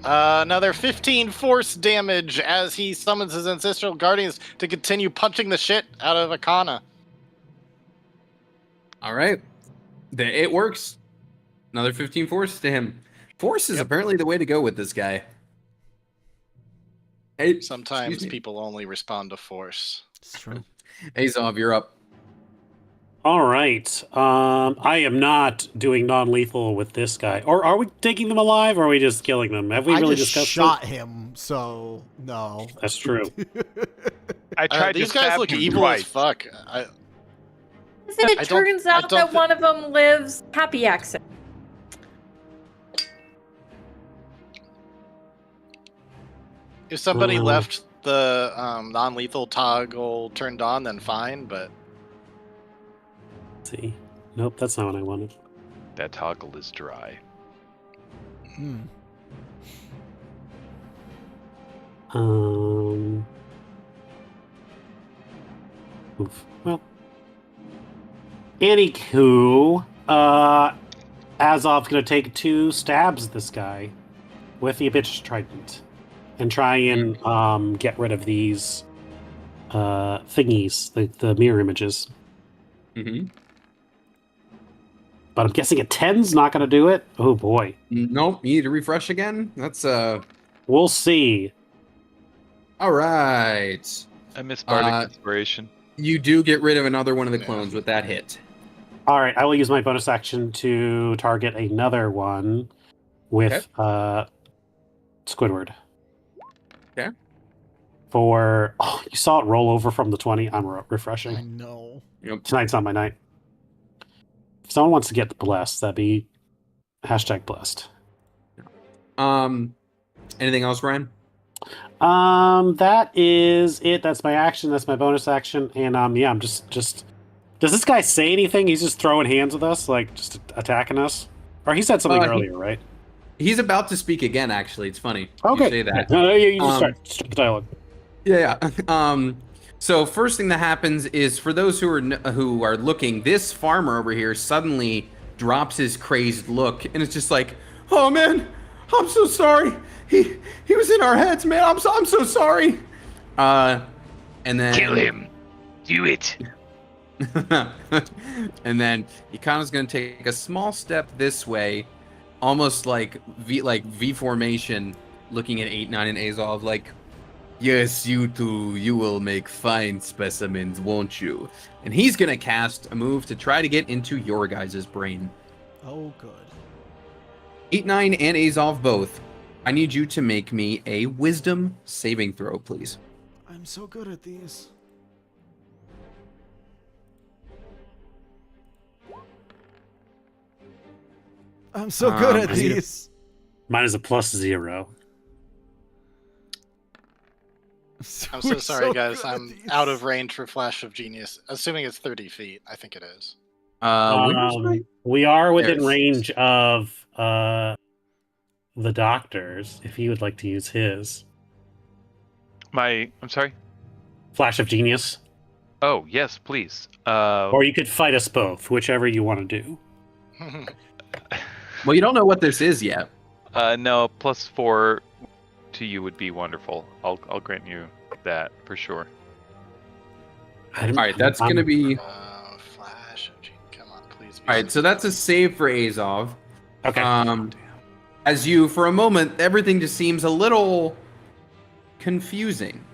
Another 15 force damage as he summons his ancestral guardians to continue punching the shit out of Akana. All right. It works. Another 15 force to him. Force is apparently the way to go with this guy. Hey, Sometimes excuse me. people only respond to force. It's true. Hey, Zov, you're up. All right. I am not doing non-lethal with this guy. Or are we taking them alive, or are we just killing them? Have we I really just discussed shot him, so no. it? That's true. I tried to These guys stab look him evil twice. as fuck. It I don't- turns I out don't that thi- one of them lives happy accident. If somebody Ooh. left the non-lethal toggle turned on, then fine. But Let's see. Nope, that's not what I wanted. That toggle is dry. Hmm. Oof. Well. Anywho, Azov's gonna take 2 stabs at this guy with the Abyss Trident and try and get rid of these thingies, the mirror images. Mm-hmm. But I'm guessing a 10's not gonna do it. Oh boy. Nope, you need to refresh again. That's We'll see. all right. I miss Bardic Uh, Inspiration. You do get rid of another one of the clones with that hit. All right, I will use my bonus action to target another one with Squidward. Okay. For you saw it roll over from the 20. I'm refreshing. I know. Yep. Tonight's not my night. If someone wants to get blessed, that'd be #blessed. Anything else, Ryan? That is it. That's my action. That's my bonus action. And yeah, I'm just. Does this guy say anything? He's just throwing hands with us, like just attacking us. Or he said something earlier, right? He's about to speak again. Actually, it's funny. Okay. You say that. No, you just Um, start the dialogue. Yeah. So first thing that happens is for those who are looking, this farmer over here suddenly drops his crazed look, and it's just like, "Oh man, I'm so sorry. He was in our heads, man. I'm so sorry." And then Kill him. Do it. And then Ikana's going to take a small step this way, almost like V formation, looking at 8, 9, and Azov like, yes, you two, you will make fine specimens, won't you? And he's going to cast a move to try to get into your guys' brain. Oh, good. 8, 9, and Azov both. I need you to make me a wisdom saving throw, please. I'm so good at these. I'm so good at I need a- these. Mine is a +0. I'm We're so sorry, guys. good at I'm these. out of range for Flash of Genius. Assuming it's 30 feet. I think it is. Where's my- We are within There's- range of the doctors. If he would like to use his I'm sorry. Flash of Genius, Oh yes, please. or you could fight us both, whichever you want to do. Well, you don't know what this is yet. No, +4 to you would be wonderful. I'll grant you that for sure. All right, that's going to be... Flash of Genius. Come on, please. All right, so that's a save for Azov. Okay. As you, for a moment, everything just seems a little confusing.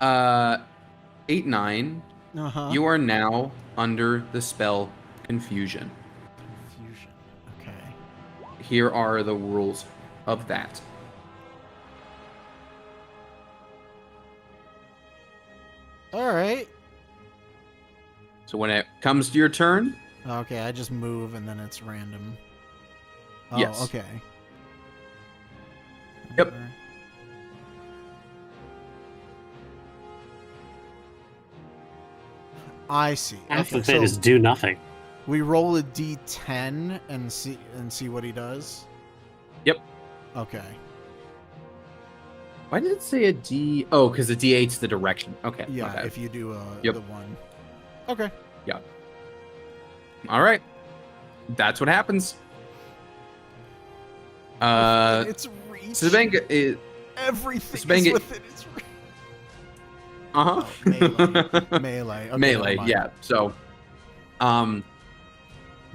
8, 9, Uh-huh. you are now under the spell Confusion. Confusion. Okay. Here are the rules of that. All right. So when it comes to your turn, Okay, I just move and then it's random. Oh, Yes. okay. Yep. I see. Half Okay, of it is do nothing. we roll a d10 and see what he does. Yep. Okay. why did it say a D? Oh, because the D8's the direction. Okay. my Yeah, bad. if you do Yep. the one. Okay. All right. That's what happens. It's reach. Sabenga is... Everything Sabenga- is within its reach. Uh-huh. Melee. Melee. Okay, Melee, never mind. yeah. So,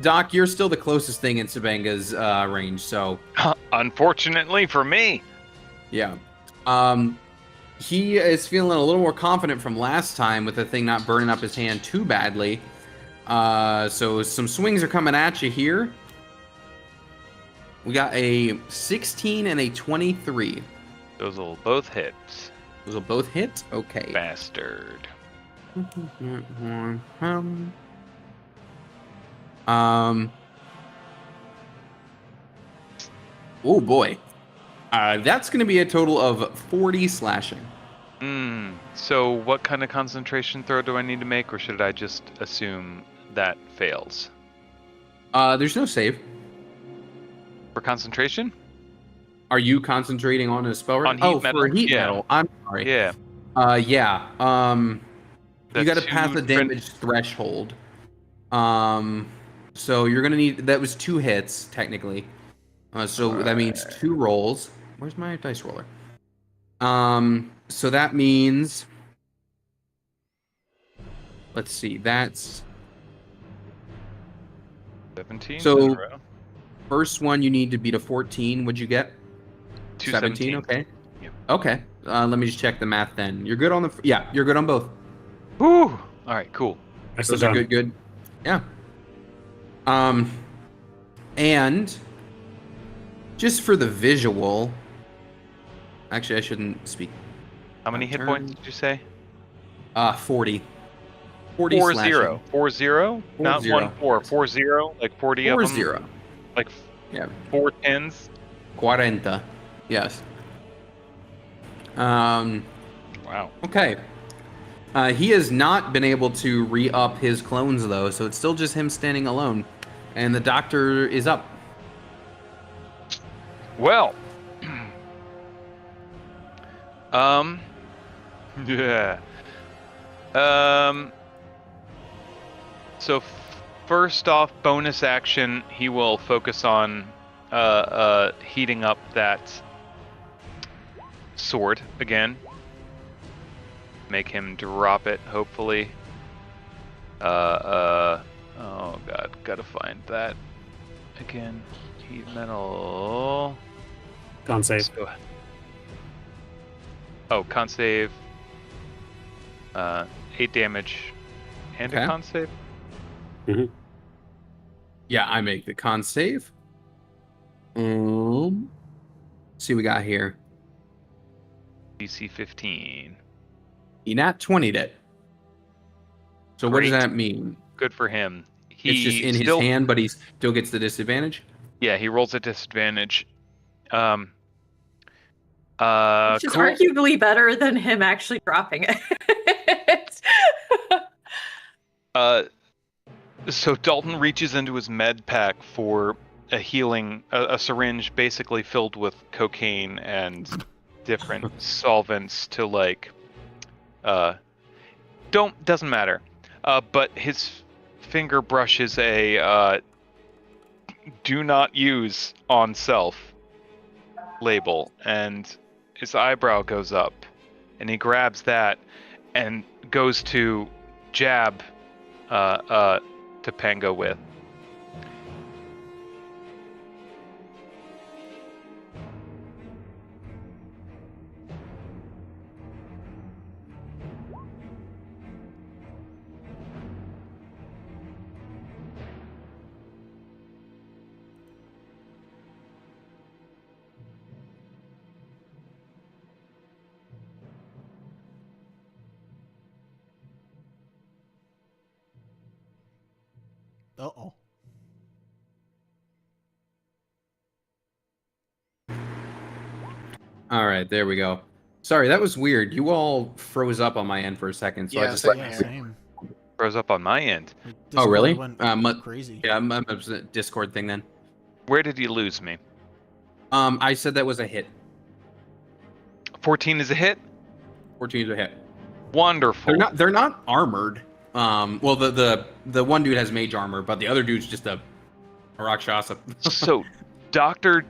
Doc, you're still the closest thing in Sabenga's range, so Unfortunately for me. yeah. He is feeling a little more confident from last time with the thing not burning up his hand too badly. So some swings are coming at you here. We got a 16 and a 23. Those will both hit. Those will both hit? Okay. Bastard. Oh boy. That's going to be a total of 40 slashing. So what kind of concentration throw do I need to make, or should I just assume that fails? There's no save. For concentration? Are you concentrating on a spell? On heat oh, metal? for heat Yeah. metal. I'm sorry. Yeah. Yeah. You That's got to pass two the different- damage threshold. So you're gonna need. That was 2 hits technically. So that means 2 rolls. Where's my dice roller? So that means. Let's see. That's 17? So- in a row? first one. You need to beat a 14. What'd you get? 217. Okay. Yep. Okay. Let me just check the math then. You're good on the. Yeah, you're good on both. Whew. All right, cool. Nicely Those are done. good. Yeah. And just for the visual, actually, I shouldn't speak. How many My hit turn. points did you say? 40. 40 4 slashing. 0. 4 0? Not 0. 1 4. 4 0? Like 40 of 4 them? 0. Like Yeah. 4 10s? 40. Yes. Wow. Okay. He has not been able to re-up his clones though, so it's still just him standing alone, and the doctor is up. Well. Yeah. So first off, bonus action, he will focus on heating up that sword again. make him drop it, hopefully. Oh god, gotta find that again. Heat metal. Con save. Oh, con save. 8 damage and Okay. a con save. Yeah, I make the con save. See what we got here. DC 15. He nat 20'd it. So what does Great. that mean? Good for him. It's just in still, his hand, but he still gets the disadvantage? Yeah, he rolls a disadvantage. Which is Cool. arguably better than him actually dropping it. So Dalton reaches into his med pack for a healing, a syringe basically filled with cocaine and different solvents to doesn't matter. But his finger brushes a do not use on self label, and his eyebrow goes up, and he grabs that and goes to jab Topanga with. Uh-oh. All right, there we go. Sorry, that was weird. You all froze up on my end for a second, so I Yeah, just same Yeah, here. same. Throws up on my end. Like, Oh, really? Discord went crazy. Yeah, it was a Discord thing then. Where did you lose me? I said that was a hit. 14 is a hit. 14 is a hit. Wonderful. They're not armored. Well, the one dude has mage armor, but the other dude's just a Rakshasa. So, Dr.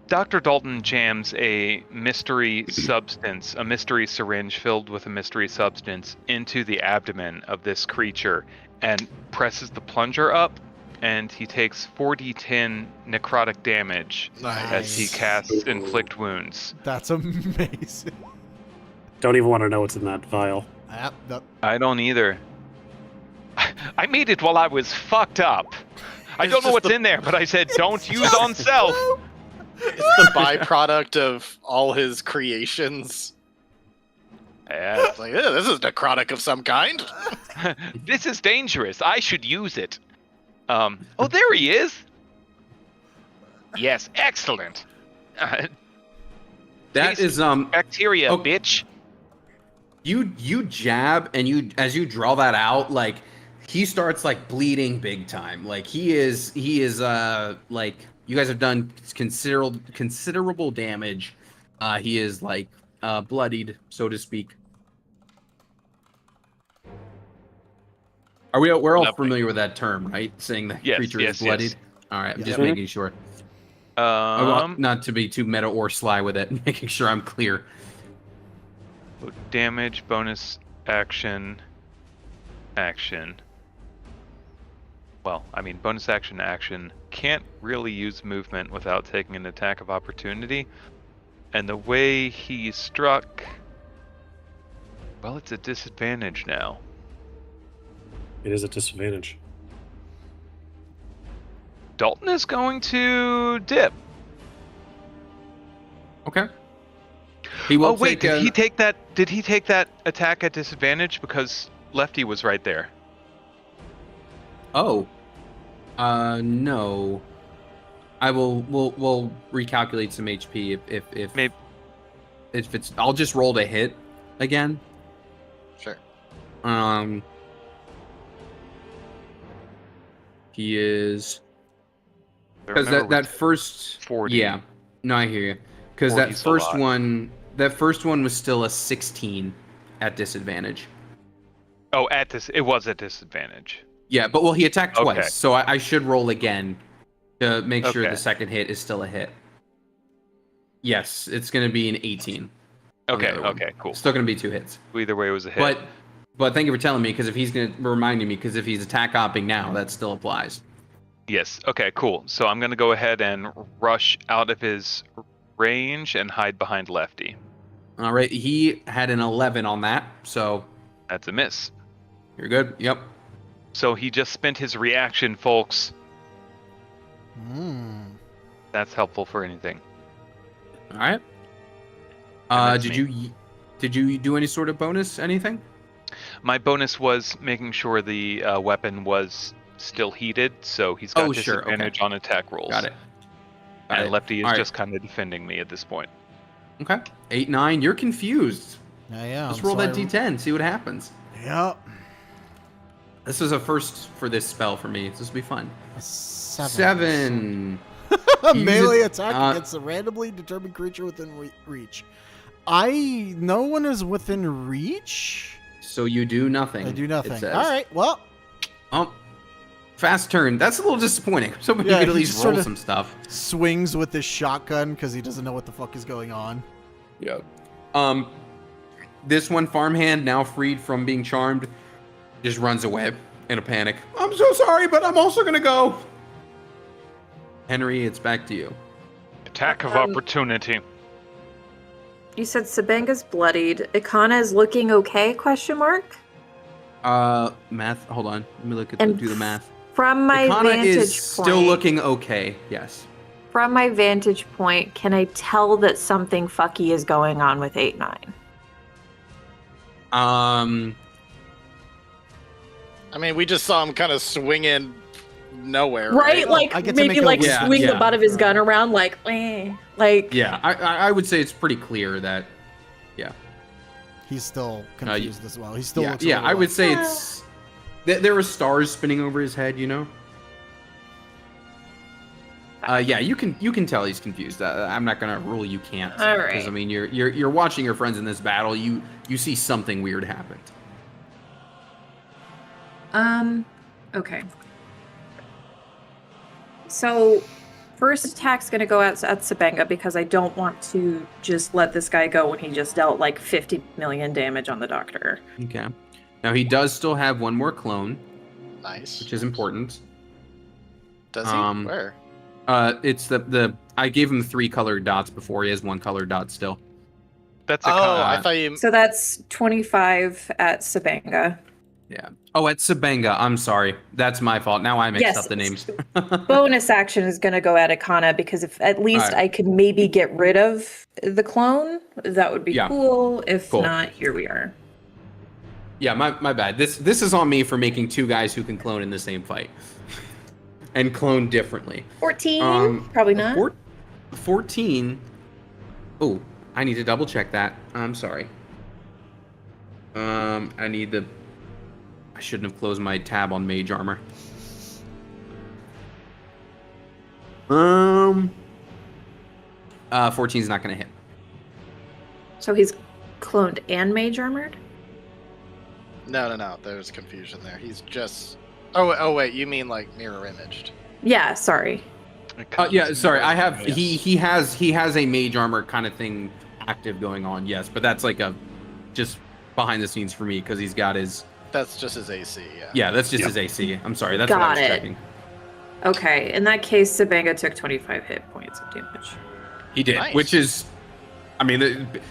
Dalton jams a mystery substance, a mystery syringe filled with a mystery substance into the abdomen of this creature and presses the plunger up, and he takes 4d10 necrotic damage as he casts inflict wounds. That's amazing. Don't even want to know what's in that vial. I don't either. I made it while I was fucked up. I It's don't know just what's the- in there, but I said don't use on self. It's the byproduct of all his creations. Yeah. It's like, this is necrotic of some kind. This is dangerous. I should use it. Oh, there he is. Yes, excellent. That is Bacteria, Oh. bitch. you jab, and as you draw that out, like he starts like bleeding big time. Like he is like you guys have done considerable damage. He is like bloodied, so to speak. We're all Lovely. familiar with that term, right? Saying the Yes, creature yes, is bloodied. yes. All right, I'm Yeah. just making sure. Not to be too meta or sly with it, making sure I'm clear. Damage, bonus action. Well, I mean, bonus action. Can't really use movement without taking an attack of opportunity. And the way he struck, well, it's a disadvantage now. It is a disadvantage. Dalton is going to dip. Okay. He will Oh wait, take did he take that? Did he take that attack at disadvantage because Lefty was right there? Oh. No. We'll recalculate some HP if Maybe. if it's I'll just roll to hit again. Sure. He is because Remember, that first 40. Yeah. No, I hear you. Because that 40's a first lot. one was still a 16 at disadvantage. Oh, it was at disadvantage. Yeah, but well, he attacked twice, Okay. so I should roll again to make sure Okay. the second hit is still a hit. Yes, it's going to be an 18. on the Okay, other one. okay, cool. Still going to be 2 hits. Either way, it was a hit. But thank you for telling me, because if he's going to reminding me, because if he's attack hopping now, that still applies. Yes. Okay, cool. So I'm going to go ahead and rush out of his range and hide behind Lefty. All right, he had an 11 on that, so That's a miss. you're good. Yep. So he just spent his reaction, folks. That's helpful for anything. All right. that's Did you do any sort of bonus anything? My bonus was making sure the weapon was still heated, so he's got sure, okay. disadvantage on attack rolls. Got it. And Lefty is All right. just kind of defending me at this point. Okay. 8, 9. You're confused. Yeah. Just roll that D10. See what happens. Yep. This is a first for this spell for me. This will be fun. 7. 7. A Use melee it- attack against a randomly determined creature within reach. No one is within reach. So you do nothing. I do it nothing. says. All right. Well, Fast turn. That's a little disappointing. So you Yeah, could at he least just roll sorta- some stuff. swings with his shotgun because he doesn't know what the fuck is going on. Yeah. This one, farmhand, now freed from being charmed, just runs away in a panic. I'm so sorry, but I'm also gonna go. Henry, it's back to you. Attack of opportunity. You said Sabanga's bloodied. Ikana is looking okay? Question mark. Math. Hold on. Let me And do the math. From my Ikana vantage is point, still looking okay. Yes. From my vantage point, can I tell that something fucky is going on with 8-9? I mean, we just saw him kind of swinging nowhere. Right? I get to Maybe make a like wish. swing the Yeah. butt of his gun around like, like Yeah. I would say it's pretty clear that. Yeah. He's still confused as well. He still Yeah. looks. Yeah. a little I would like- say it's. There were stars spinning over his head. You know. Yeah, you can tell he's confused. I'm not gonna rule you can't. All Because right. I mean, you're watching your friends in this battle. You see something weird happened. Okay. So, first attack's gonna go at Sabanga because I don't want to just let this guy go when he just dealt like 50 million damage on the doctor. Okay. Now he does still have one more clone, Nice. which is important. Does he? Where? It's the I gave him 3 colored dots before. He has 1 colored dot still. That's Oh, Ikana. I thought you. So that's 25 at Sabanga. Yeah. Oh, at Sabenga. I'm sorry. That's my fault. Now I mixed up the names. Bonus action is going to go at Ikana because if at least Alright. I can maybe get rid of the clone, that would be Yeah. cool. If Cool. not, here we are. Yeah, my bad. This is on me for making 2 guys who can clone in the same fight. And clone differently. 14? Probably not. 14. Oh, I need to double check that. I'm sorry. I shouldn't have closed my tab on mage armor. 14 is not going to hit. So he's cloned and mage armored? No. There's confusion there. He's just. Oh, wait. You mean like mirror imaged? Yeah, sorry. Yeah, sorry. I have Yes. he has a mage armor kind of thing active going on. Yes, but that's like a just behind the scenes for me because he's got his. That's just his AC. Yeah. Yeah, that's just his AC. I'm sorry. That's what I Got was it. checking. Okay, in that case, Sabanga took 25 hit points of damage. He did, Nice. which is, I mean,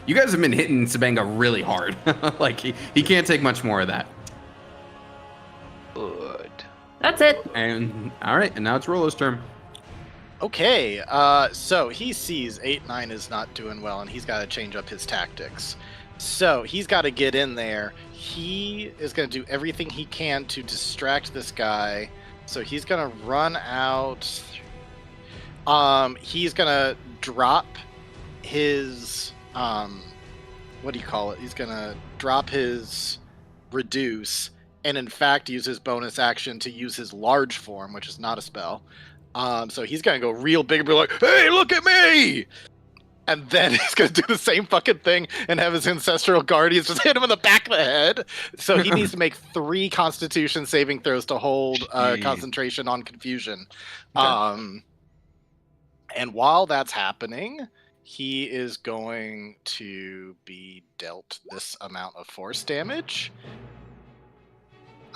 you guys have been hitting Sabanga really hard. Like he can't take much more of that. Good. That's it. And all right, and now it's Rolo's turn. Okay. So he sees 8-9 is not doing well, and he's got to change up his tactics. So he's got to get in there. He is going to do everything he can to distract this guy. So he's going to run out. He's going to drop his what do you call it? He's going to drop his reduce, and in fact use his bonus action to use his large form, which is not a spell. So he's going to go real big and be like, "Hey, look at me!" And then he's going to do the same fucking thing and have his ancestral guardians just hit him in the back of the head. So he needs to make 3 Constitution saving throws to hold Jeez. concentration on confusion. And while that's happening, he is going to be dealt this amount of force damage.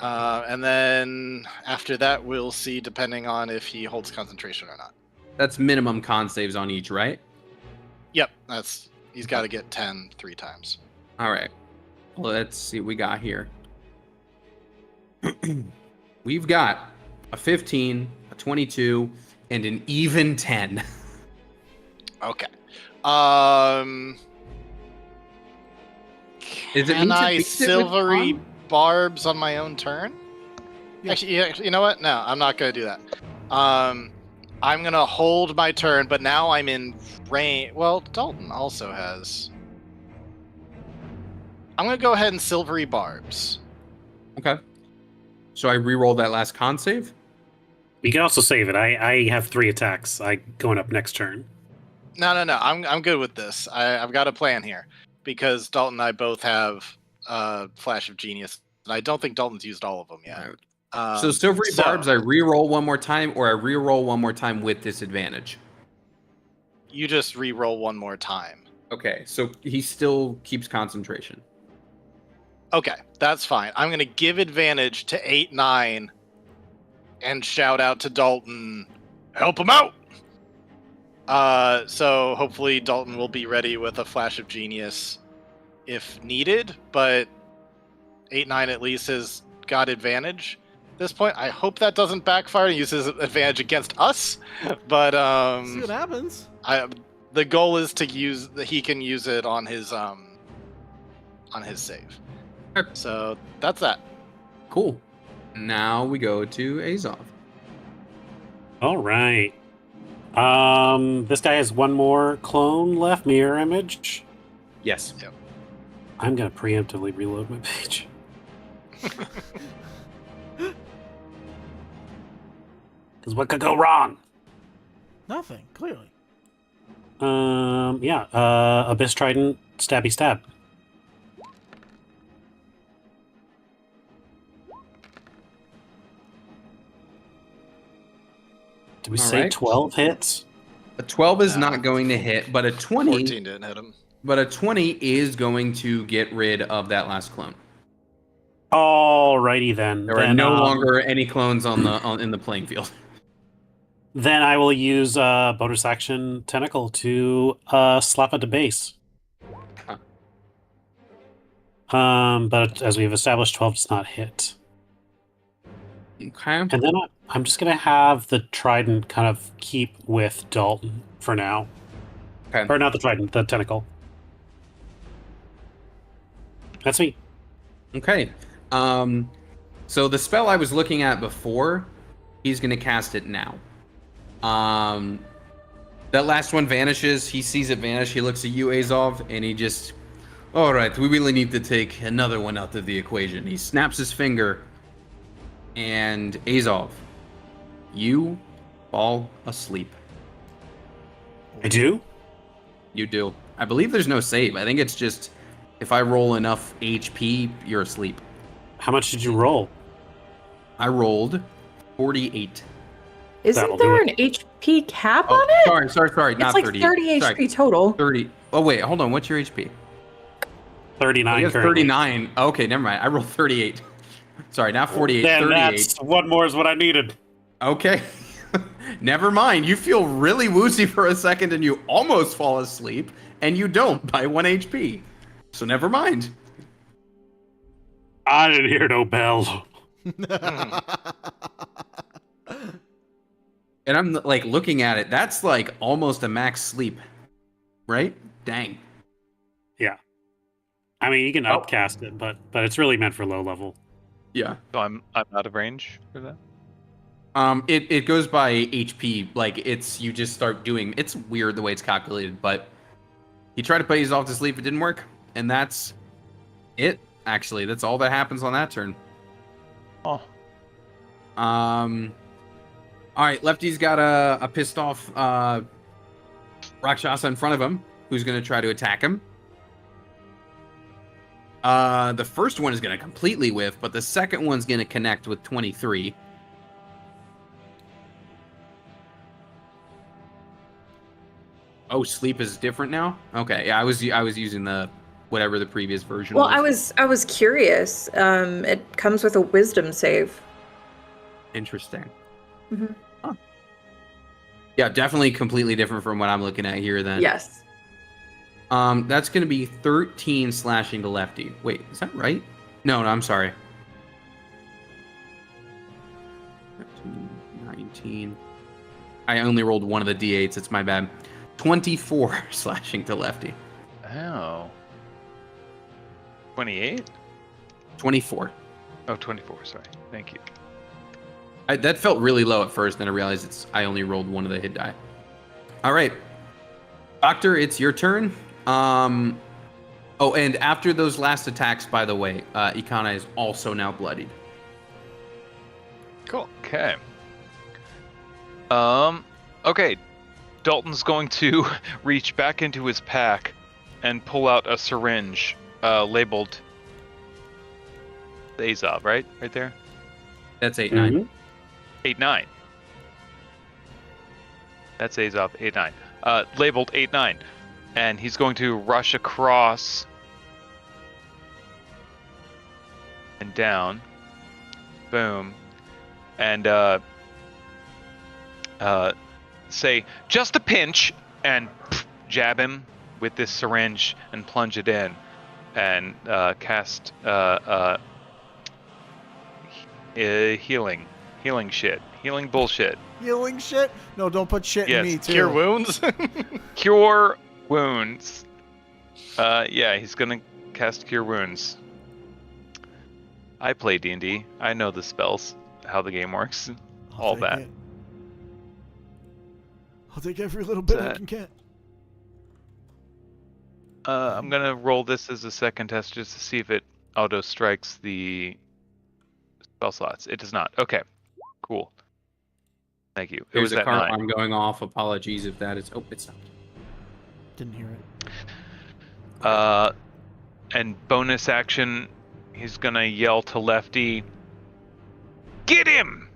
And then after that, we'll see, depending on if he holds concentration or not. That's minimum con saves on each, right? Yep, he's got to get 10 3 times. All right. Let's see what we got here. We've got a 15, a 22, and an even 10. Okay. Is it Can mean to I beat it with silvery con? barbs on my own turn? Yeah. Actually, you know what? No, I'm not going to do that. I'm going to hold my turn, but now I'm in range. Well, Dalton also has. I'm going to go ahead and silvery barbs. Okay. So I re-roll that last con save? You can also save it. I have 3 attacks. Going up next turn. No. I'm good with this. I've got a plan here because Dalton and I both have Flash of Genius, and I don't think Dalton's used all of them yet. So silvery barbs, I re-roll one more time, or I re-roll one more time with disadvantage. You just re-roll one more time. Okay, so he still keeps concentration. Okay, that's fine. I'm going to give advantage to 8-9 and shout out to Dalton, help him out! So hopefully Dalton will be ready with a Flash of Genius if needed, but 8-9 at least has got advantage at this point. I hope that doesn't backfire and uses advantage against us, but See what happens. the goal is to use he can use it on his save. Okay. So that's that. Cool. Now we go to Azov. All right. This guy has one more clone left, mirror image. Yes. I'm gonna preemptively reload my page. Because what could go wrong? Nothing, clearly. Abyss Trident, stabby stab. Did we All say right. 12 hits? A 12 is No. not going to hit, but a 20 14 didn't hit him. but a 20 is going to get rid of that last clone. Alrighty then. There are no longer any clones in the playing field. Then I will use bonus action tentacle to slap at the base. But as we've established, 12 does not hit. Okay. And then I'm just gonna have the trident kind of keep with Dalton for now. Okay. Or not the trident, the tentacle. That's me. Okay. So the spell I was looking at before, he's going to cast it now. That last one vanishes. He sees it vanish. He looks at you, Azov, and he just, all right, we really need to take another one out of the equation. He snaps his finger, and Azov, you fall asleep. I do? You do. I believe there's no save. I think it's just if I roll enough HP, you're asleep. How much did you roll? I rolled 48. Isn't That'll there do an HP cap on it? Sorry, It's not like 30. 30 Sorry, HP total. 30. Oh, wait, hold on. What's your HP? 39 You have currently. 39. Okay, never mind. I rolled 38. Sorry, not 48, Then 38. that's one more is what I needed. Okay. Never mind. You feel really woozy for a second and you almost fall asleep, and you don't by 1 HP. So never mind. I didn't hear no bell. And I'm like looking at it. That's like almost a max sleep, right? Dang. I mean, you can upcast it, but it's really meant for low level. Yeah. So I'm out of range for that. It goes by HP. Like it's you just start doing. It's weird the way it's calculated, but you try to put these off to sleep. It didn't work, and that's it. Actually, that's all that happens on that turn. Oh, All right, Lefty's got a pissed off Rakshasa in front of him, who's going to try to attack him. The first one is going to completely whiff, but the second one's going to connect with 23. Oh, sleep is different now. Okay, yeah, I was using the whatever the previous version. Well, was. I was curious. It comes with a wisdom save. Interesting. Mhm. Huh. Yeah, definitely completely different from what I'm looking at here. Then. Yes. That's gonna be 13 slashing to Lefty. Wait, is that right? No, I'm sorry. 13, 19. I only rolled one of the d8s. It's my bad. 24 slashing to Lefty. Oh. 28? 24. Oh, 24. Sorry. Thank you. That felt really low at first, then I realized I only rolled one of the hit die. All right, Doctor, it's your turn. Oh, and after those last attacks, by the way, Ikana is also now bloodied. Cool. Okay. Okay. Dalton's going to reach back into his pack and pull out a syringe labeled Azov, right? Right there? That's 8-9. 8-9. That's Azov, 8-9. Labeled 8-9. And he's going to rush across and down. Boom. And say, just a pinch, and jab him with this syringe and plunge it in. And cast healing shit. Healing bullshit. Healing shit? No, don't put shit Yes. in me too. Cure wounds. Cure wounds. Yeah, he's gonna cast Cure Wounds. I play D&D. I know the spells, how the game works, all take that. it. I'll take every little bit I That- can get. I'm gonna roll this as a second test just to see if it auto strikes the spell slots. It does not. Okay, cool. Thank you. It There's was a at car 9. alarm going off. Apologies if that is. Oh, it stopped. Didn't hear it. And bonus action, he's gonna yell to Lefty, "Get him!"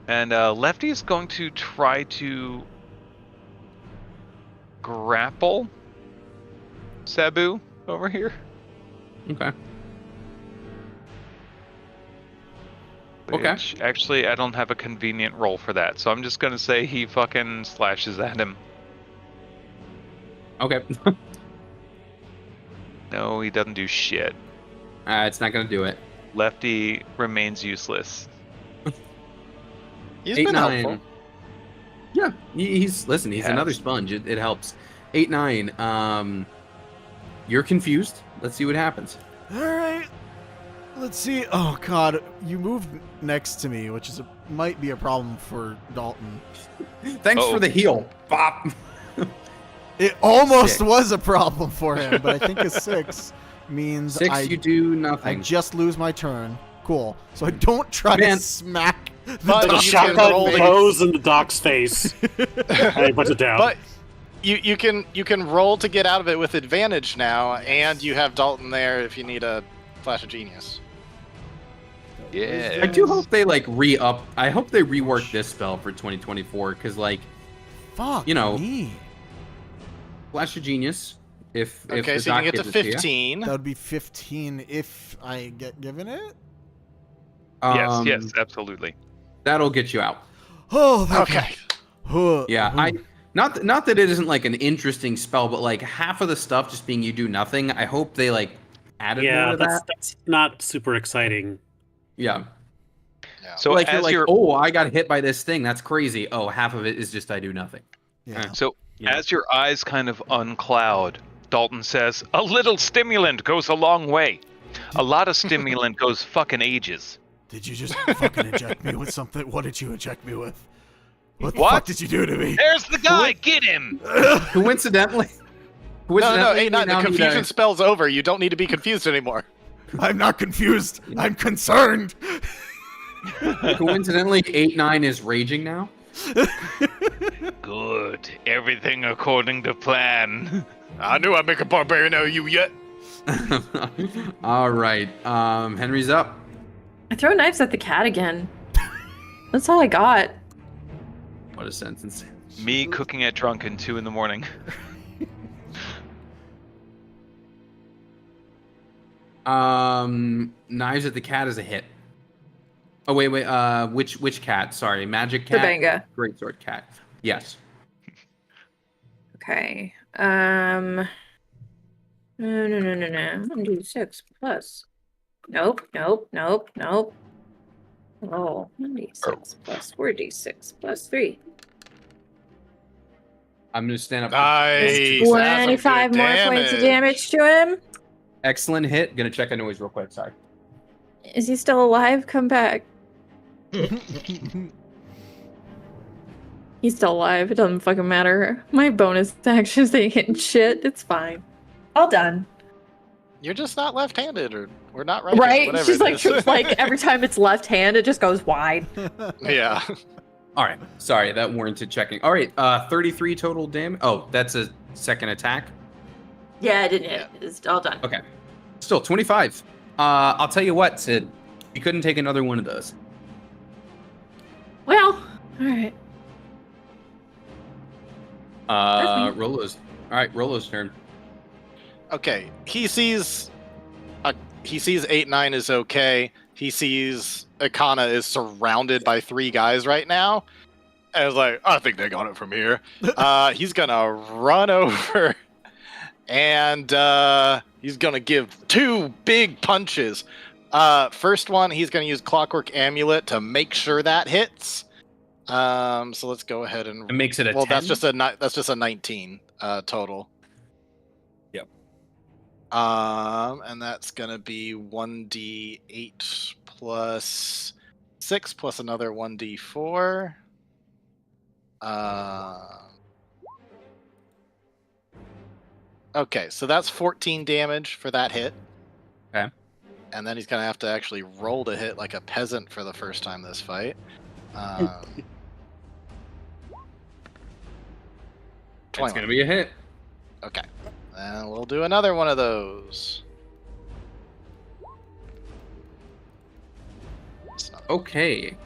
And Lefty is going to try to grapple Sabu over here. Okay. Okay. Which, actually, I don't have a convenient roll for that, so I'm just gonna say he fucking slashes at him. Okay. No, he doesn't do shit. It's not gonna do it. Lefty remains useless. He's been 8-9. helpful. Yeah, he's listen. He's Yes. another sponge. It helps. 8-9. You're confused. Let's see what happens. All right. Let's see. Oh God, you moved next to me, which might be a problem for Dalton. Thanks Uh-oh. for the heal. Bop. It almost Sick. was a problem for him, but I think a 6 means 6, you do I nothing. just lose my turn. Cool. So I don't try Man. to smack the But The you dog. can roll shotgun the- blows in the doc's face. I put it down. But you can roll to get out of it with advantage now, and you have Dalton there if you need a flash of genius. Yeah. I do hope they like re-up. I hope they rework this spell for 2024 because like Fuck you know, me. Flash of Genius. If Okay, the so you can doc get to gives it you. 15. That would be 15 if I get given it. Yes, absolutely. That'll get you out. Oh, Okay. Yeah, I not that it isn't like an interesting spell, but like half of the stuff just being you do nothing. I hope they like added more yeah, to that's, that. that's not super exciting. Yeah, Yeah. So like as you're like, you're oh, I got hit by this thing. That's crazy. Oh, half of it is just I do nothing. Yeah. So Yeah. as your eyes kind of uncloud, Dalton says, "A little stimulant goes a long way. A lot of stimulant goes fucking ages." Did you just fucking inject me with something? What did you inject me with? What the What? fuck did you do to me? There's the guy. Get him. Coincidentally, No, 8-9. the now need confusion a- spell's over. You don't need to be confused anymore. I'm not confused. I'm concerned. Coincidentally, 8-9 is raging now. Good. Everything according to plan. I knew I'd make a barbarian out of you yet. All right, Henry's up. I throw knives at the cat again. That's all I got. What a sentence. Me cooking at drunken 2 in the morning. Knives at the cat is a hit. Oh wait. Which cat? Sorry, magic cat. Tobanga. Greatsword cat. Yes. Okay. No. 1d6 plus. Nope. Oh, 1d6 plus 4d6 plus 3. I'm gonna stand up. Nice. That's That's some 25 good more points of damage to him. Excellent hit. Gonna check a noise real quick. Sorry. Is he still alive? Come back. He's still alive. It doesn't fucking matter. My bonus actions ain't hitting shit. It's fine. All done. You're just not left-handed, or we're not right. Right? Whatever She's it like, is. it's like every time it's left hand, it just goes wide. Yeah. All right. Sorry, that warranted checking. All right. 33 total damage. Oh, that's a second attack. Yeah, I didn't hit. It's all done. Okay. Still 25. I'll tell you what, Sid. You couldn't take another one of those. Well, all right. That's me. Rolo's. All right, Rolo's turn. Okay. He sees 8-9 is okay. He sees Akana is surrounded by 3 guys right now. And is like, I think they got it from here. He's gonna run over and he's gonna give 2 big punches. First one, he's gonna use Clockwork Amulet to make sure that hits. So let's go ahead and It makes it a 10. that's just a 19 total. Yep. And that's gonna be 1d8 plus 6 plus another 1d4. Okay, so that's 14 damage for that hit. Okay. And then he's gonna have to actually roll to hit like a peasant for the first time this fight. It's 21. gonna be a hit. Okay. And we'll do another one of those. Okay.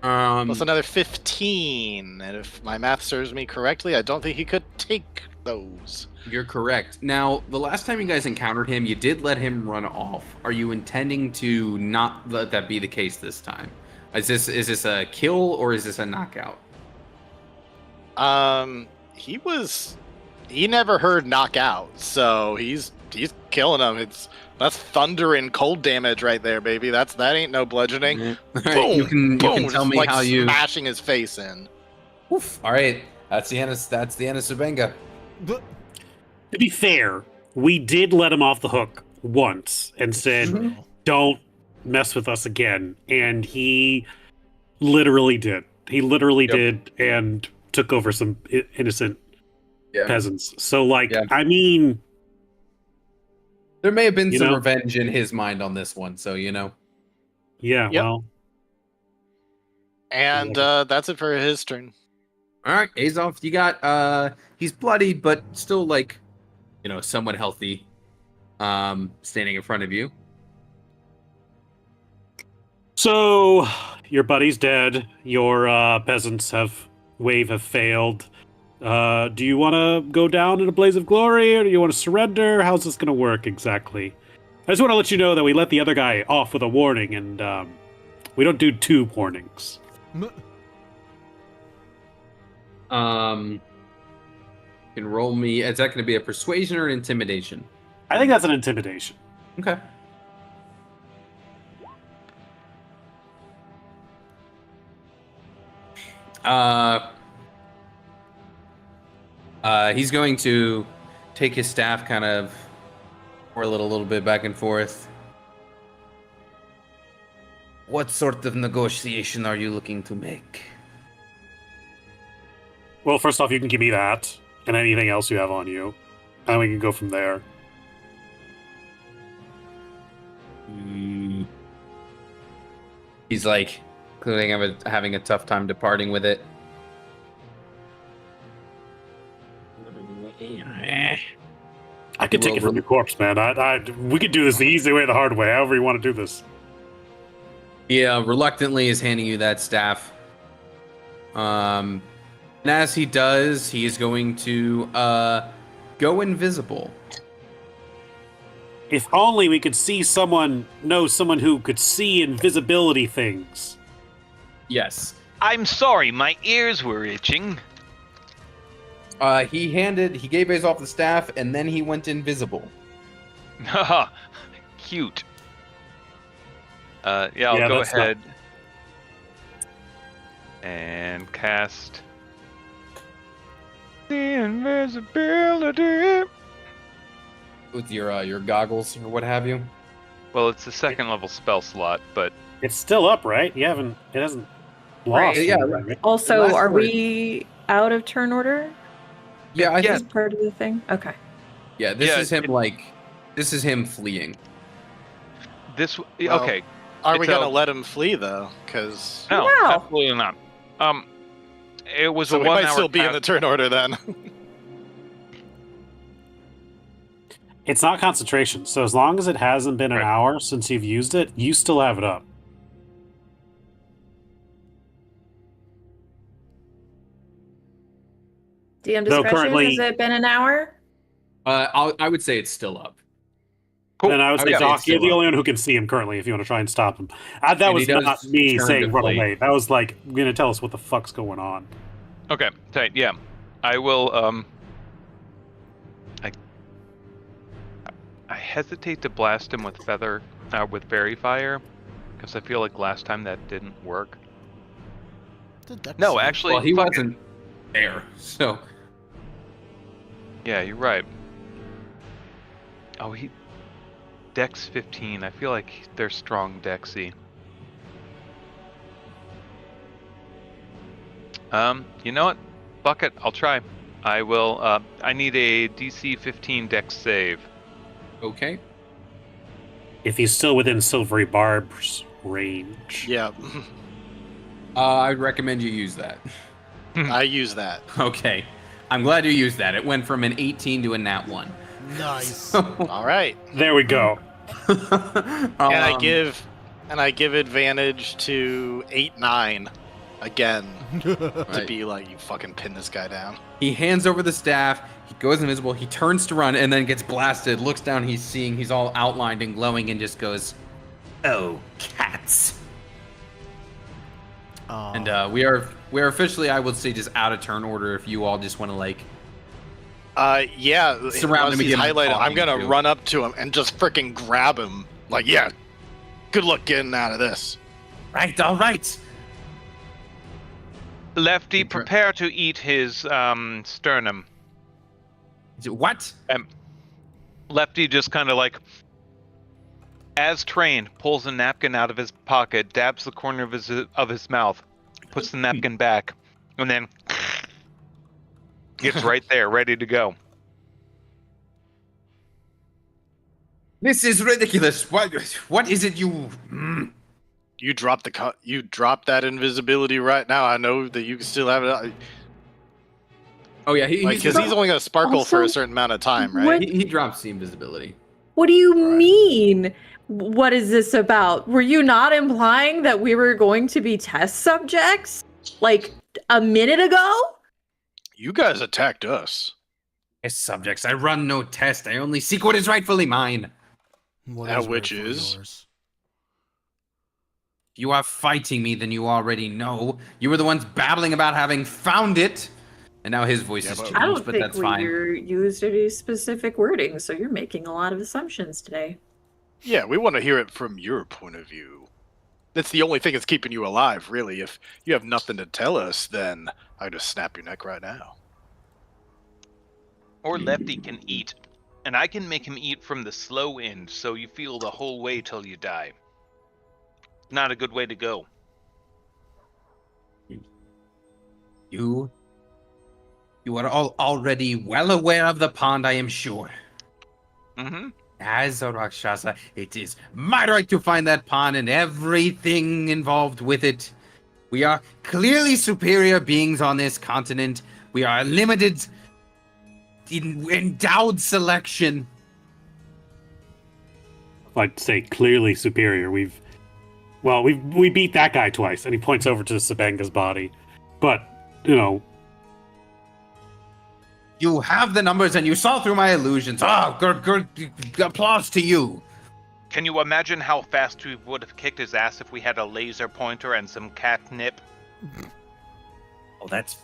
Plus another 15. And if my math serves me correctly, I don't think he could take those. You're correct. Now, the last time you guys encountered him, you did let him run off. Are you intending to not let that be the case this time? Is this a kill or is this a knockout? He never heard knockout, so he's killing him. That's thunder and cold damage right there, baby. That ain't no bludgeoning. All right, Boom, you can boom, tell just me like how you. smashing his face in. Oof. All right, that's the end of Sabenga. To be fair, we did let him off the hook once and said, don't mess with us again. And he literally did. He literally did and took over some innocent peasants. So, I mean... There may have been You some know? revenge in his mind on this one, so you know. Yeah, Yep. well... And that's it for his turn. All right, Azov, you got he's bloody but still somewhat healthy, standing in front of you. So, your buddy's dead. Your peasants have failed. Do you want to go down in a blaze of glory, or do you want to surrender? How's this going to work exactly? I just want to let you know that we let the other guy off with a warning, and we don't do 2 warnings. You can roll me. Is that going to be a persuasion or an intimidation? I think that's an intimidation. Okay. He's going to take his staff, kind of whirl it a little bit back and forth. What sort of negotiation are you looking to make? Well, first off, you can give me that, and anything else you have on you, and we can go from there. He's clearly having a tough time departing with it. I could take it from your corpse, man. We could do this the easy way, the hard way, however you want to do this. Yeah, reluctantly is handing you that staff. And as he does, he is going to go invisible. If only we could know someone who could see invisibility things. Yes. I'm sorry, my ears were itching. He gave Azoth the staff, and then he went invisible. Haha, cute. I'll go that's ahead and cast the invisibility. With your goggles or what have you. Well, it's a second level spell slot, but It's still up, right? It hasn't lost. Right. Yeah, anything, right? Also, last are word- we out of turn order? Yeah, I Yeah. Is think. part of the thing? Okay. Yeah, this Yeah, is him. This is him fleeing. this Well, okay. Are we So- gonna let him flee though? Because No, No. absolutely not. It was so a we 1 might hour still be in task. the turn order then. It's not concentration, so as long as it hasn't been an Right. hour since you've used it, you still have it up. DM Though discretion, currently- has it been an hour? I would say it's still up. Cool. Then I would say, Okay, Doc, it's you're still the up. only one who can see him currently if you want to try and stop him. That And was he does not me turn saying to run flee. away. That was like, going to tell us what the fuck's going on. Okay, tight. Yeah, I will. I hesitate to blast him with with Fairy Fire, because I feel like last time that didn't work. No, actually, Well, he fuck it. wasn't there, so Yeah, you're right. Oh, Dex 15. I feel like they're strong Dexy. You know what? Fuck it. I'll try. I will. I need a DC 15 Dex save. okay. If he's still within Silvery Barb's range. Yeah, I'd recommend you use that. I use that. Okay. I'm glad you used that. It went from an 18 to a nat 1. Nice. All right, There we go. and I give advantage to 8-9 again to Right. be like, you fucking pin this guy down. He hands over the staff. He goes invisible. He turns to run and then gets blasted. Looks down. He's all outlined and glowing and just goes, "Oh, cats!" And we are officially, I would say, just out of turn order. If you all just want to Yeah, Surround once him he's again and highlighted, talk I'm him gonna to. run up to him and just freaking grab him. Like, yeah, good luck getting out of this. right, all right. Lefty, Good try. prepare to eat his sternum. What? Lefty just kind of like, as trained, pulls a napkin out of his pocket, dabs the corner of his mouth, puts the napkin back, and then gets right there, ready to go. This is ridiculous. What is it you? You drop you drop that invisibility right now. I know that you can still have it. Oh yeah, Like, because he's only gonna sparkle for a Also, certain amount of time, right? what- he drops the invisibility. What do you Right. mean? What is this about? Were you not implying that we were going to be test subjects like a minute ago? You guys attacked us. As subjects, I run no test. I only seek what is rightfully mine. What That is which rightfully is? yours? If you are fighting me, then you already know. You were the ones babbling about having found it. And now his voice Yeah, has but- changed, I don't but think that's we fine. used any specific wording, so you're making a lot of assumptions today. Yeah, we want to hear it from your point of view. That's the only thing that's keeping you alive, really. If you have nothing to tell us, then I just snap your neck right now. Or Lefty can eat, and I can make him eat from the slow end, so you feel the whole way till you die. Not a good way to go. You are all already well aware of the pond, I am sure. Mm-hmm. As a Rakshasa, it is my right to find that pond and everything involved with it. We are clearly superior beings on this continent. We are a limited, endowed selection. I'd say clearly superior. We beat that guy twice, and he points over to Sabenga's body. But, You have the numbers and you saw through my illusions. Oh, good applause to you. Can you imagine how fast we would have kicked his ass if we had a laser pointer and some catnip? Oh, that's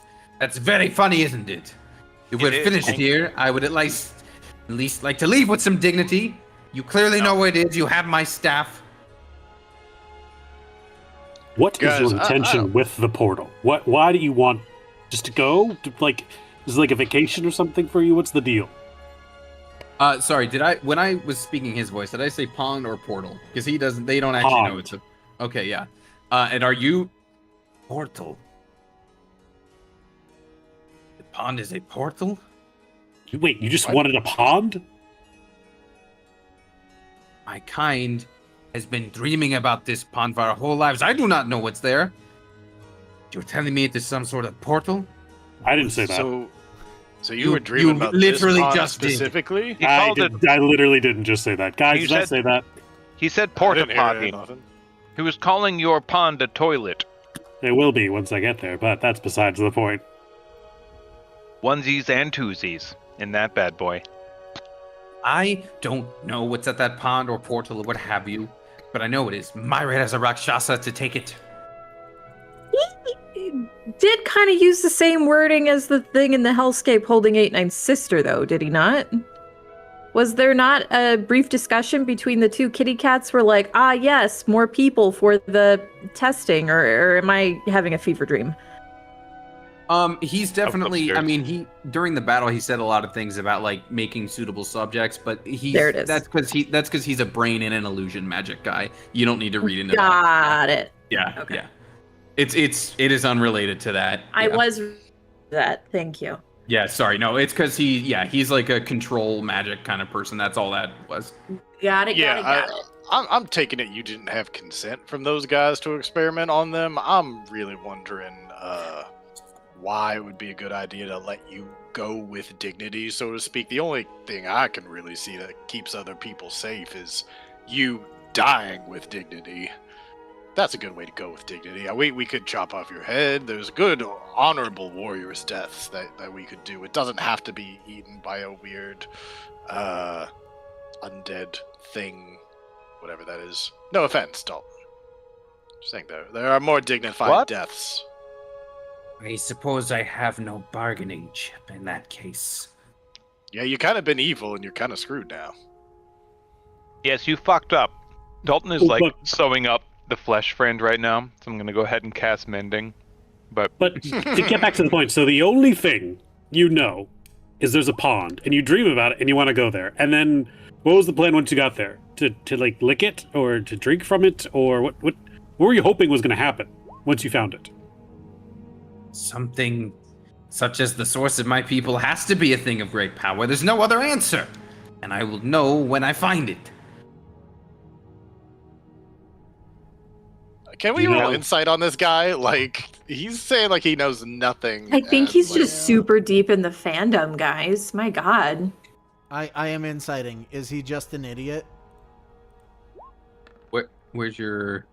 very funny, isn't it? If we're is. finished here, I would at least like to leave with some dignity. You clearly know what it is. You have my staff. What is Guys, your I intention don't- with the portal? Why do you want just to go? Is it like a vacation or something for you? What's the deal? Sorry, when I was speaking his voice, did I say pond or portal? Because they don't actually know Pond. it's a. Okay, yeah. And are you portal? The pond is a portal? Wait, you just What? wanted a pond? My kind has been dreaming about this pond for our whole lives. I do not know what's there. You're telling me it is some sort of portal? I didn't say that. So you You- were dreaming you about literally this pond just did. specifically? He called it. I literally didn't just say that. Guys, You did I said- say that? He said I porta didn't hear potty. nothing. He was calling your pond a toilet. It will be once I get there, but that's besides the point. Onesies and twosies in that bad boy. I don't know what's at that pond or portal or what have you, but I know it is my right as a Rakshasa to take it. He did kind of use the same wording as the thing in the hellscape holding 8-9's sister, though, did he not? Was there not a brief discussion between the two kitty cats where like, yes, more people for the testing, or am I having a fever dream? He's definitely. I upstairs. mean, during the battle he said a lot of things about like making suitable subjects, but There it is. That's because he's a brain and an illusion magic guy. You don't need to read into that. Got it. Yeah, Okay. yeah. It is unrelated to that. I Yeah. was that. Thank you. Yeah, sorry. No, it's because he's like a control magic kind of person. That's all that was. Got it. Yeah, got it. I'm taking it you didn't have consent from those guys to experiment on them. I'm really wondering why it would be a good idea to let you go with dignity, so to speak. The only thing I can really see that keeps other people safe is you dying with dignity. That's a good way to go with dignity. We could chop off your head. There's good, honorable warriors' deaths that we could do. It doesn't have to be eaten by a weird, undead thing, whatever that is. No offense, Dalton. Just saying there are more dignified What? deaths. I suppose I have no bargaining chip in that case. Yeah, you kind of been evil and you're kind of screwed now. Yes, you fucked up. Dalton is Oh, like but- sewing up the flesh friend right now, so I'm gonna go ahead and cast mending. But But to get back to the point, so the only thing you know is there's a pond, and you dream about it, and you want to go there. And then, what was the plan once you got there? To like lick it, or to drink from it, or what were you hoping was going to happen once you found it? Something such as the source of my people has to be a thing of great power. There's no other answer. And I will know when I find it. Can we You roll know- insight on this guy? Like, he's saying like he knows nothing. I think and, he's like, just super deep in the fandom, guys. My God. I am inciting. Is he just an idiot? Where's your...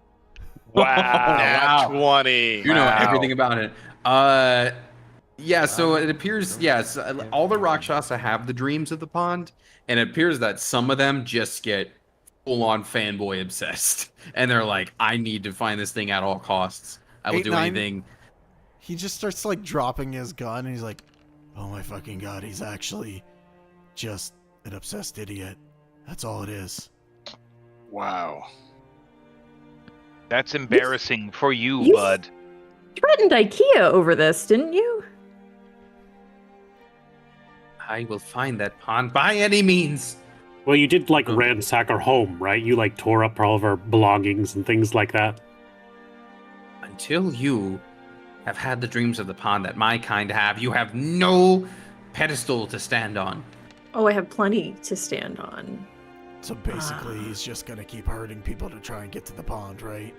Nat 20. You know Wow. everything about it. Yeah, so it appears, yes, all the Rakshasa have the dreams of the pond, and it appears that some of them just get full-on fanboy obsessed. And they're like, I need to find this thing at all costs. I will do 8-9. anything. He just starts like dropping his gun and he's like, oh my fucking god, he's actually just an obsessed idiot. That's all it is. Wow. that's embarrassing for you, You- bud. Threatened IKEA over this, didn't you? I will find that pond by any means. Well, you did like Okay. ransack our home, right? You like tore up all of our belongings and things like that. Until you have had the dreams of the pond that my kind have, you have no pedestal to stand on. Oh, I have plenty to stand on. So basically, he's just gonna keep hurting people to try and get to the pond, right?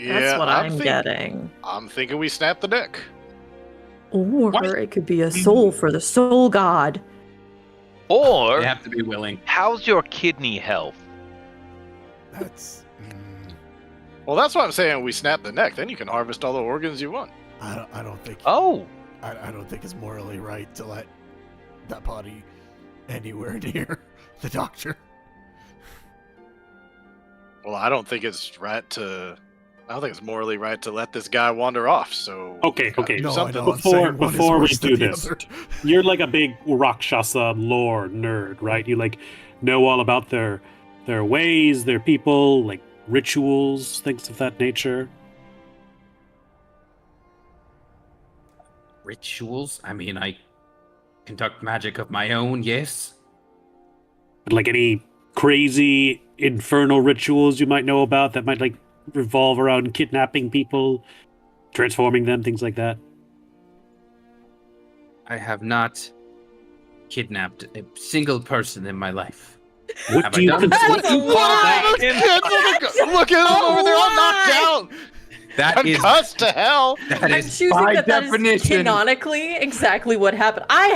That's what I'm think- getting. I'm thinking we snap the neck. Or What? it could be a soul for the soul god. Or They have to be willing. how's your kidney health? That's. Well, that's why I'm saying we snap the neck. Then you can harvest all the organs you want. I don't think. Oh, I don't think it's morally right to let that body anywhere near the doctor. Well, I don't think it's morally right to let this guy wander off. So Okay, we gotta okay. do No, I something. know. I'm saying one is Before we worse than do the this, other. you're like a big Rakshasa lore nerd, right? You like know all about their ways, their people, like rituals, things of that nature. Rituals? I mean, I conduct magic of my own, yes. Like any crazy infernal rituals you might know about that might like revolve around kidnapping people, transforming them, things like that. I have not kidnapped a single person in my life. What Have do I you done cons- that? what do you call that? Look at them over there, all knocked out, That is concussed to hell. that I'm is choosing by that is definition. canonically exactly what happened. I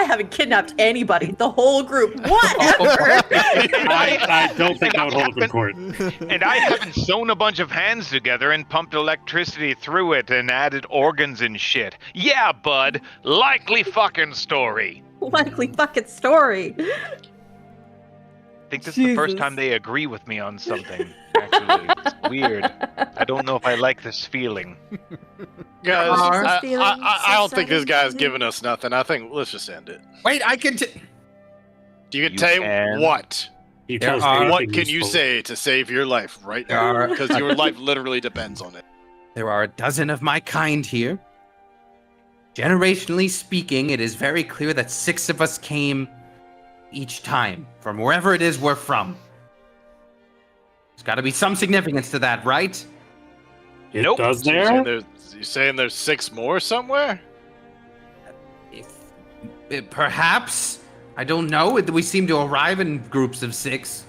haven't kidnapped anybody. The whole group. Whatever. I don't think that would hold up in court. And I haven't sewn a bunch of hands together and pumped electricity through it and added organs and shit. Yeah, bud. Likely fucking story. Likely fucking story. I think this is the first Jesus. time they agree with me on something. Actually, it's weird. I don't know if I like this feeling. Guys, Are- I don't think this guy's giving us nothing. I think let's just end it. Wait, I can. You can You tell can. what? You There tell us are- anything What can you useful. say to save your life right There now? are- Because your life literally depends on it. There are a dozen of my kind here. Generationally speaking, it is very clear that 6 of us came each time from wherever it is we're from. There's got to be some significance to that, right? It Nope. does So there? you saying there's 6 more somewhere? Perhaps. I don't know. We seem to arrive in groups of 6.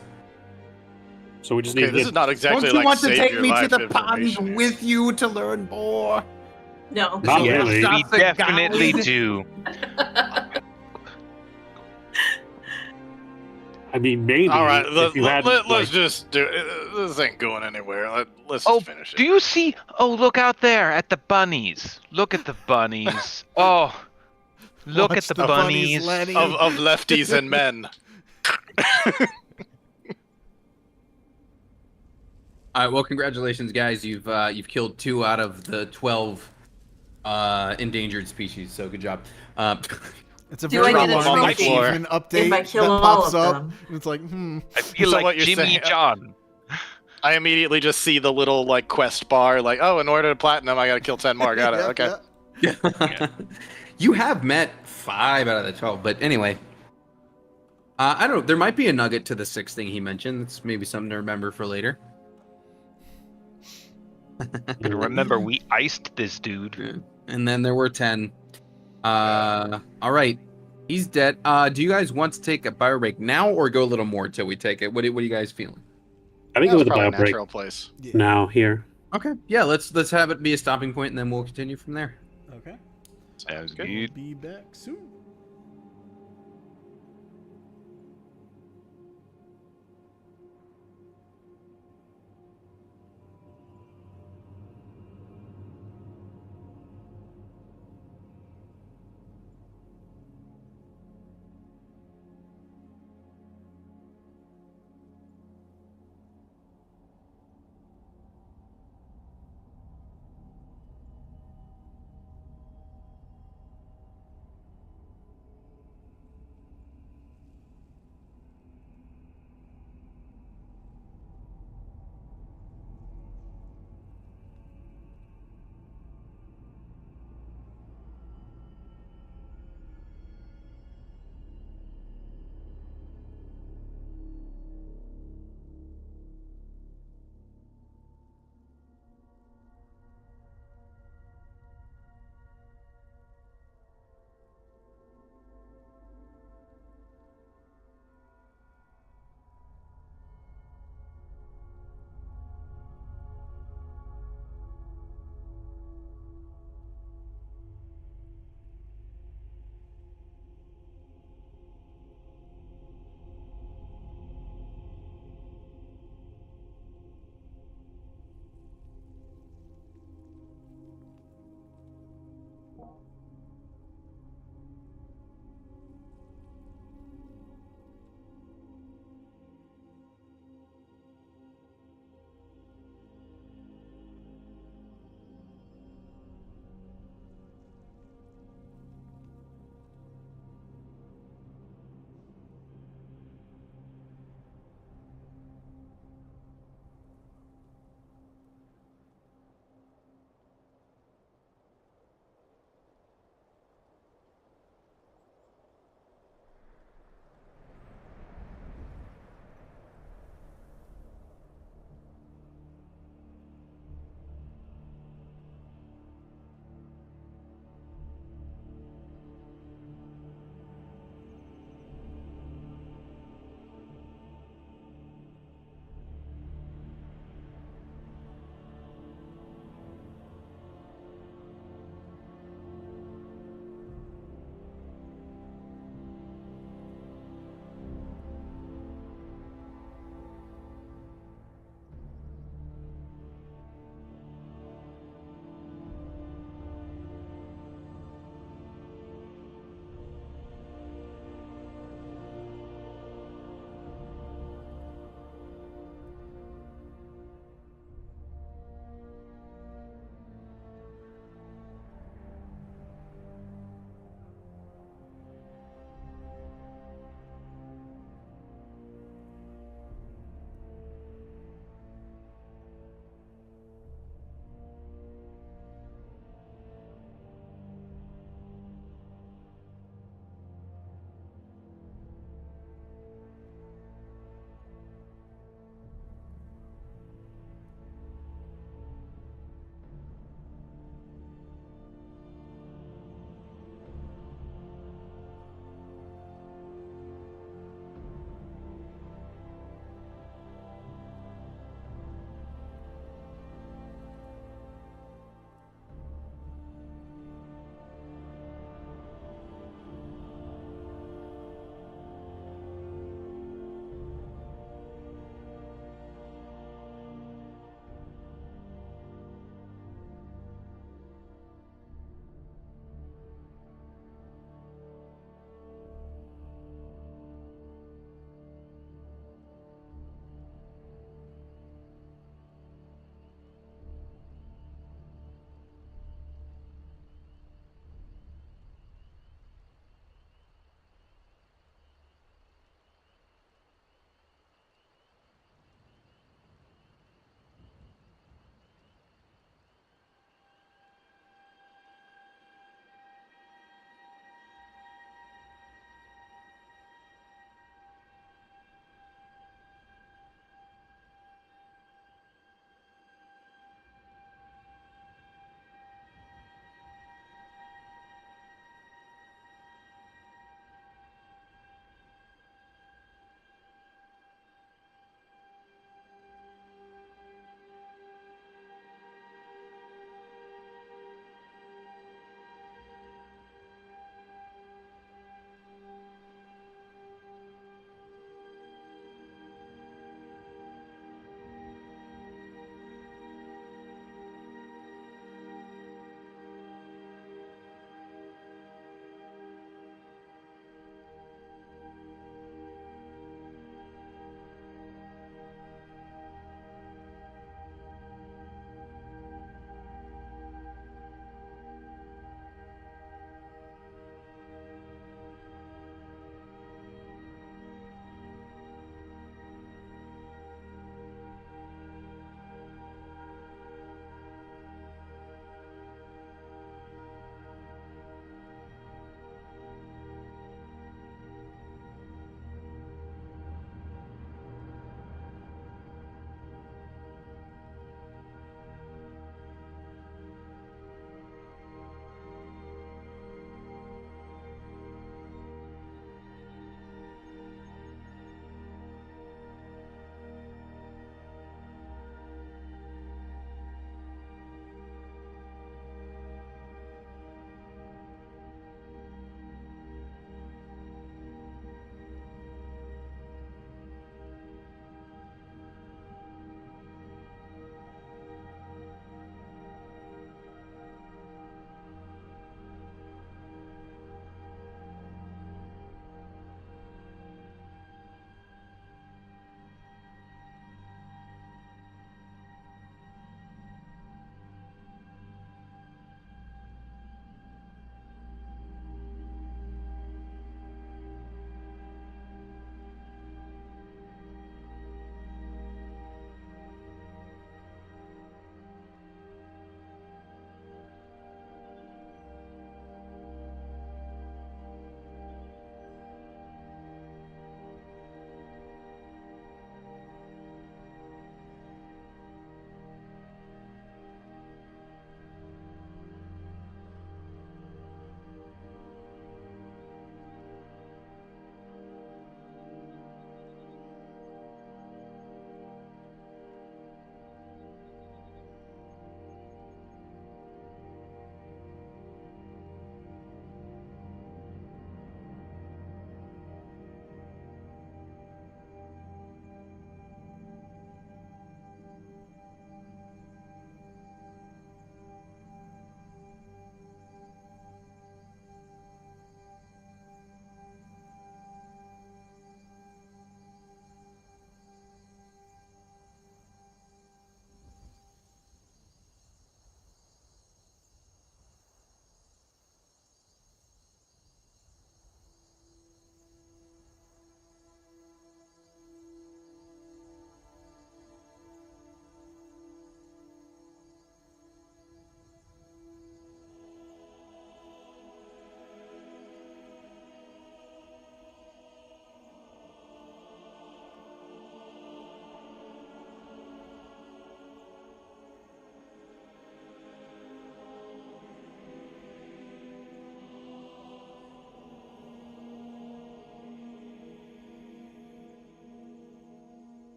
So we just Okay, need to this get is not exactly don't you like want to save take your me to life the pond information here. with you to learn more? No. Not Yeah, really. stop We the definitely guide. do. I mean, maybe. All right, if you had, let's like- just do it. This ain't going anywhere. Let's Oh, just finish it. do you see? Oh, look out there at the bunnies. Look at the bunnies. Oh, look Watch at the the bunnies, bunnies. Lenny. of lefties and men. All right. Well, congratulations, guys. You've killed 2 out of the 12 endangered species. So good job. It's a Do very I get a alarming trophy achievement update if I that kill all pops of up, them? and it's like, I Is feel that like what you're Jimmy saying? John. I immediately just see the little like quest bar, like, oh, in order to platinum, I gotta kill 10 more. Got it. Yeah, Okay. yeah. You have met 5 out of the 12, but anyway. I don't know. There might be a nugget to the 6th thing he mentioned. It's maybe something to remember for later. Gonna remember we iced this dude. And then there were 10. All right. He's dead. Do you guys want to take a bio break now or go a little more until we take it? What are you guys feeling? I think That it was was a probably bio a break natural place. now here. Okay. Yeah, let's have it be a stopping point and then we'll continue from there. Okay. Sounds good. good. Be back soon.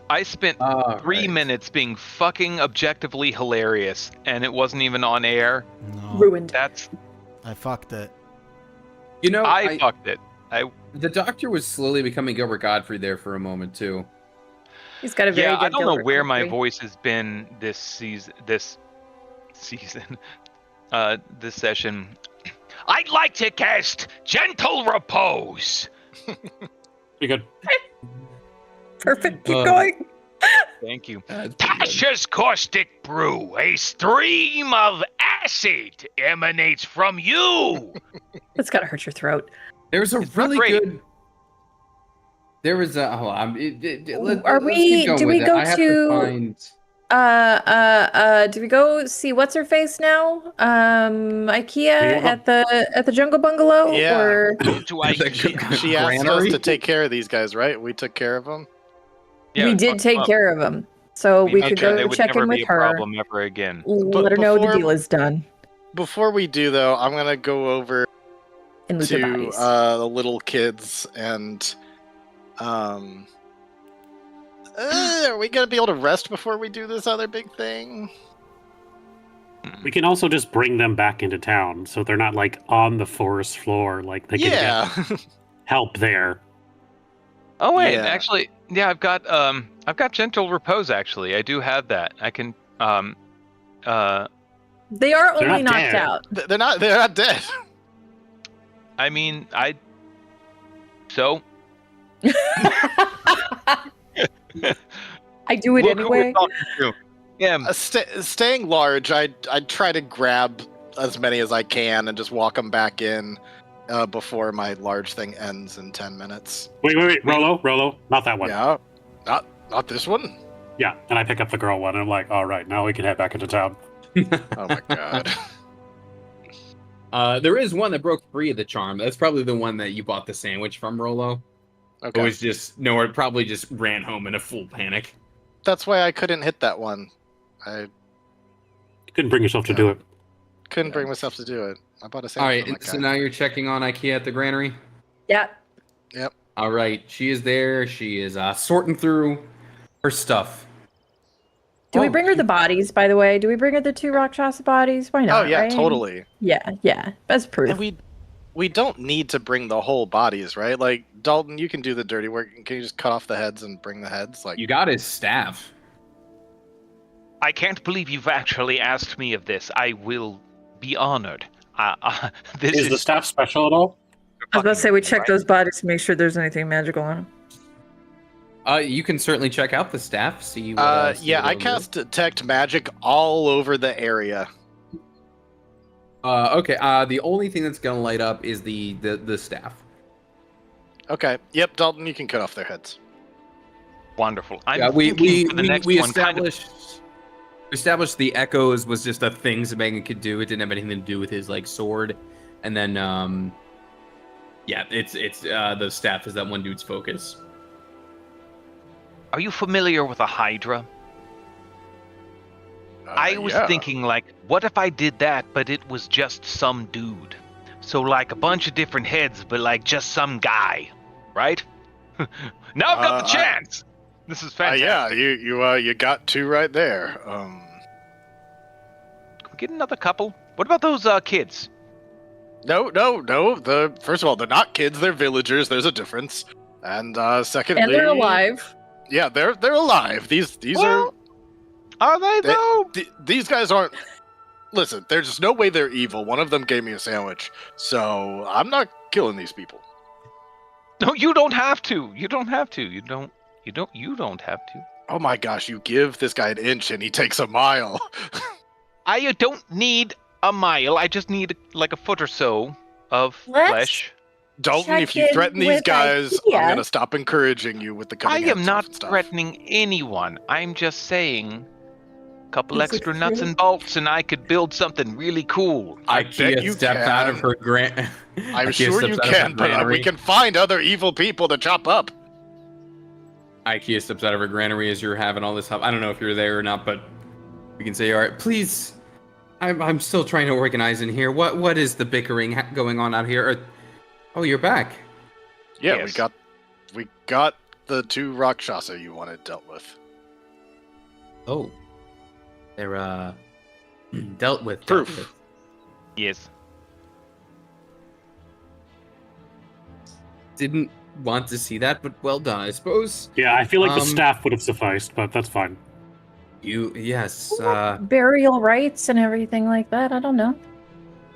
I spent 3 minutes being fucking objectively hilarious, and it wasn't even on air. No, Ruined. That's I fucked it. You know, I fucked it. the Doctor was slowly becoming Gilbert Godfrey there for a moment too. He's got a very Yeah, good I don't know Gilbert where my Godfrey. voice has been this season. This session. I'd like to cast Gentle Repose. Pretty good. Perfect. Keep Uh, going. Thank you. That's pretty good. Tasha's Caustic Brew, a stream of acid emanates from you. That's gotta hurt your throat. There's a It's not really great. good. There was a. Hold on. Are we- do we go I have to- find. Do we go see what's her face now? IKEA Yeah. at the Jungle Bungalow, Yeah. or Do I? She asked us to take care of these guys, right? We took care of them. Yeah, we did fuck take them up. care of them, so we made could sure go they would check never in be with a her. problem ever again. Let her know the before- deal is done Before we do, though, I'm gonna go over and lose the to bodies. the little kids and are we gonna be able to rest before we do this other big thing? We can also just bring them back into town, so they're not like on the forest floor. Like they can Yeah. get help there. Oh wait, Yeah. actually, yeah, I've got Gentle Repose. Actually, I do have that. I can They are They're only not knocked dead. out. They're not dead. I mean, So I do it look who we're anyway. talking to. Yeah, Staying large, I'd try to grab as many as I can and just walk them back in before my large thing ends in 10 minutes. Wait, Rolo, not that one. Yeah, not this one. Yeah, and I pick up the girl one, and I'm like, all right, now we can head back into town. Oh my god. There is one that broke free of the charm. That's probably the one that you bought the sandwich from, Rolo. It Okay, was just it probably just ran home in a full panic. that's why I couldn't hit that one. I You couldn't bring yourself to do it. couldn't bring myself to do it. I bought a All sandwich. right, from and that so guy. now you're checking on IKEA at the granary. Yeah. All right, she is there. She is sorting through her stuff. Do we Oh, bring her the bodies, by the way? Do we bring her the 2 Rakshasa bodies? Why Oh not? yeah, right? totally. Yeah. That's proof. And we don't need to bring the whole bodies, right? Like Dalton, you can do the dirty work. Can you just cut off the heads and bring the heads? Like You got his staff. I can't believe you've actually asked me of this. I will be honored. This Is the staff special at all? I was about to say we check right? those bodies to make sure there's anything magical on them. You can certainly check out the staff. See. What, yeah, I cast detect magic all over the area. Okay. The only thing that's gonna light up is the staff. Okay. Yep, Dalton, you can cut off their heads. Wonderful. I'm Yeah, we thinking for the next one, kind of- established the echoes was just a thing Sabangan could do. It didn't have anything to do with his like sword. And then yeah, it's the staff is that one dude's focus. Are you familiar with a Hydra? I was Yeah. thinking, like, what if I did that, but it was just some dude? So, like, a bunch of different heads, but, like, just some guy, right? Now I've got the chance! This is fantastic. yeah, you got 2 right there. Can we get another couple? What about those kids? No. First of all, they're not kids. They're villagers. There's a difference. And secondly, And they're alive. Yeah, they're alive. These Well, are they, They- though? these guys aren't. Listen, there's just no way they're evil. One of them gave me a sandwich, so I'm not killing these people. No, you don't have to. You don't have to. You don't have to. Oh my gosh, you give this guy an inch and he takes a mile. I don't need a mile. I just need, like, a foot or so of Let's flesh. Dalton, Check if you in threaten these with guys, IKEA. I'm gonna stop encouraging you with the I cutting am heads not off and stuff. threatening anyone. I'm just saying, a couple Is it extra nuts true? and bolts, and I could build something really cool. I bet IKEA you stepped out of can. her grant. I'm sure you can, but we can find other evil people to chop up. IKEA steps out of her granary as you're having all this help. I don't know if you're there or not, but we can say, all right, please. I'm still trying to organize in here. What is the bickering going on out here? Oh, you're back. Yeah, Yes. we got the 2 Rakshasa you wanted dealt with. Oh, they're dealt with. Proof. Dealt with. Yes. Didn't want to see that, but well done, I suppose. Yeah, I feel like the Um, staff would have sufficed, but that's fine. Yes. Burial rites and everything like that. I don't know.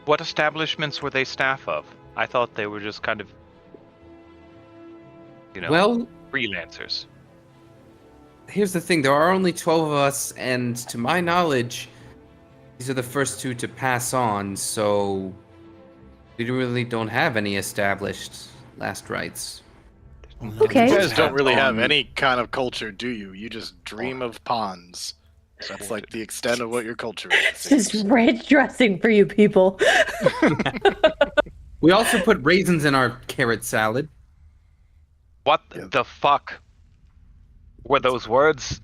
What establishments were they staff of? I thought they were just kind of, Well, freelancers. here's the thing: there are only 12 of us, and to my knowledge, these are the first two to pass on. So we really don't have any established last rites. Okay. You guys don't really have any kind of culture, do you? You just dream of ponds. So that's like the extent of what your culture is. It's just ranch dressing for you people. We also put raisins in our carrot salad. What Yeah. the fuck were those words?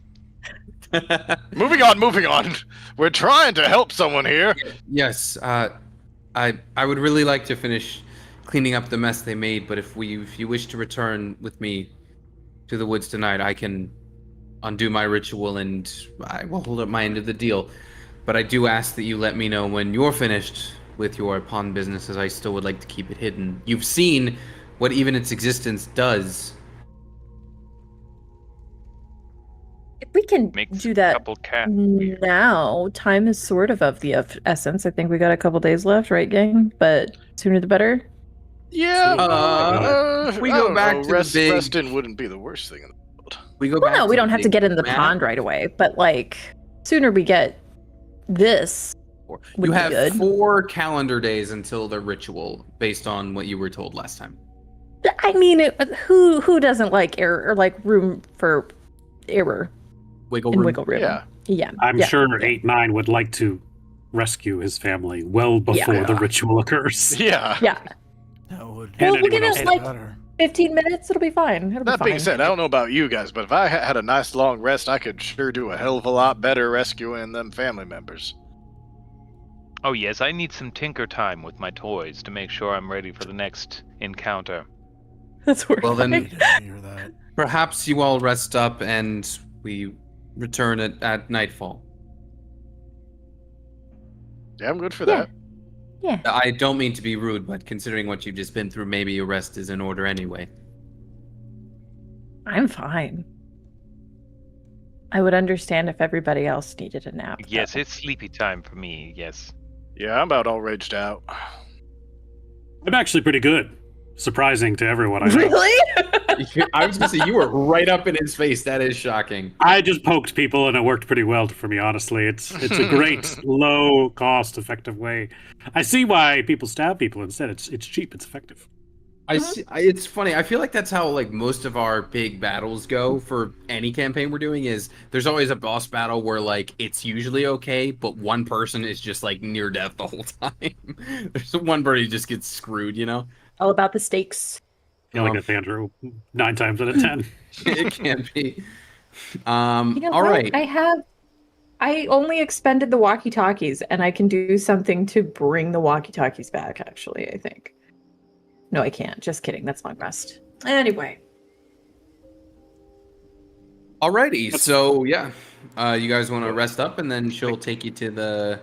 Moving on. We're trying to help someone here. Yes, I would really like to finish cleaning up the mess they made, but if you wish to return with me to the woods tonight, I can undo my ritual and I will hold up my end of the deal. But I do ask that you let me know when you're finished with your pawn business, as I still would like to keep it hidden. You've seen what even its existence does. If we can Makes do a that couple cat. now, time is sort of the essence. I think we got a couple days left, right, gang? But sooner the better. Yeah. We I go don't back know. to the big- Restin wouldn't be the worst thing in the world. We go Well, back no, we the don't have to big get into the map. pond right away. But like, sooner we get this. would You be have good. 4 calendar days until the ritual, based on what you were told last time. I mean, who doesn't like error or like room for error Wiggle and room. wiggle room? Yeah. Yeah. I'm yeah, sure yeah. 8-9 would like to rescue his family well before Yeah. the ritual occurs. Yeah. Yeah. That would And Well, we'll give anyone us else. like better. 15 minutes. It'll be fine. It'll That be being fine. said, I don't know about you guys, but if I had a nice long rest, I could sure do a hell of a lot better rescuing them family members. Oh yes, I need some tinker time with my toys to make sure I'm ready for the next encounter. That's where Well, then- I didn't hear that. Perhaps you all rest up and we return at nightfall. Yeah, I'm good for Yeah. that. Yeah. I don't mean to be rude, but considering what you've just been through, maybe a rest is in order anyway. I'm fine. I would understand if everybody else needed a nap. Yes, though. it's sleepy time for me. Yes. Yeah, I'm about all raged out. I'm actually pretty good. Surprising to everyone I know. Really? I was gonna say you were right up in his face. That is shocking. I just poked people and it worked pretty well for me, honestly. It's a great, low cost, effective way. I see why people stab people instead. It's cheap, it's effective. It's funny. I feel like that's how like most of our big battles go for any campaign we're doing. Is there's always a boss battle where like it's usually okay, but one person is just like near death the whole time. There's one person who just gets screwed, you know. All about the stakes. Like it's Andrew 9 times out of 10. It can be. You know All what? right. I only expended the walkie-talkies, and I can do something to bring the walkie-talkies back. Actually, I think. No, I can't. Just kidding. That's long rest. Anyway. Alrighty. So yeah, you guys want to rest up, and then she'll take you to the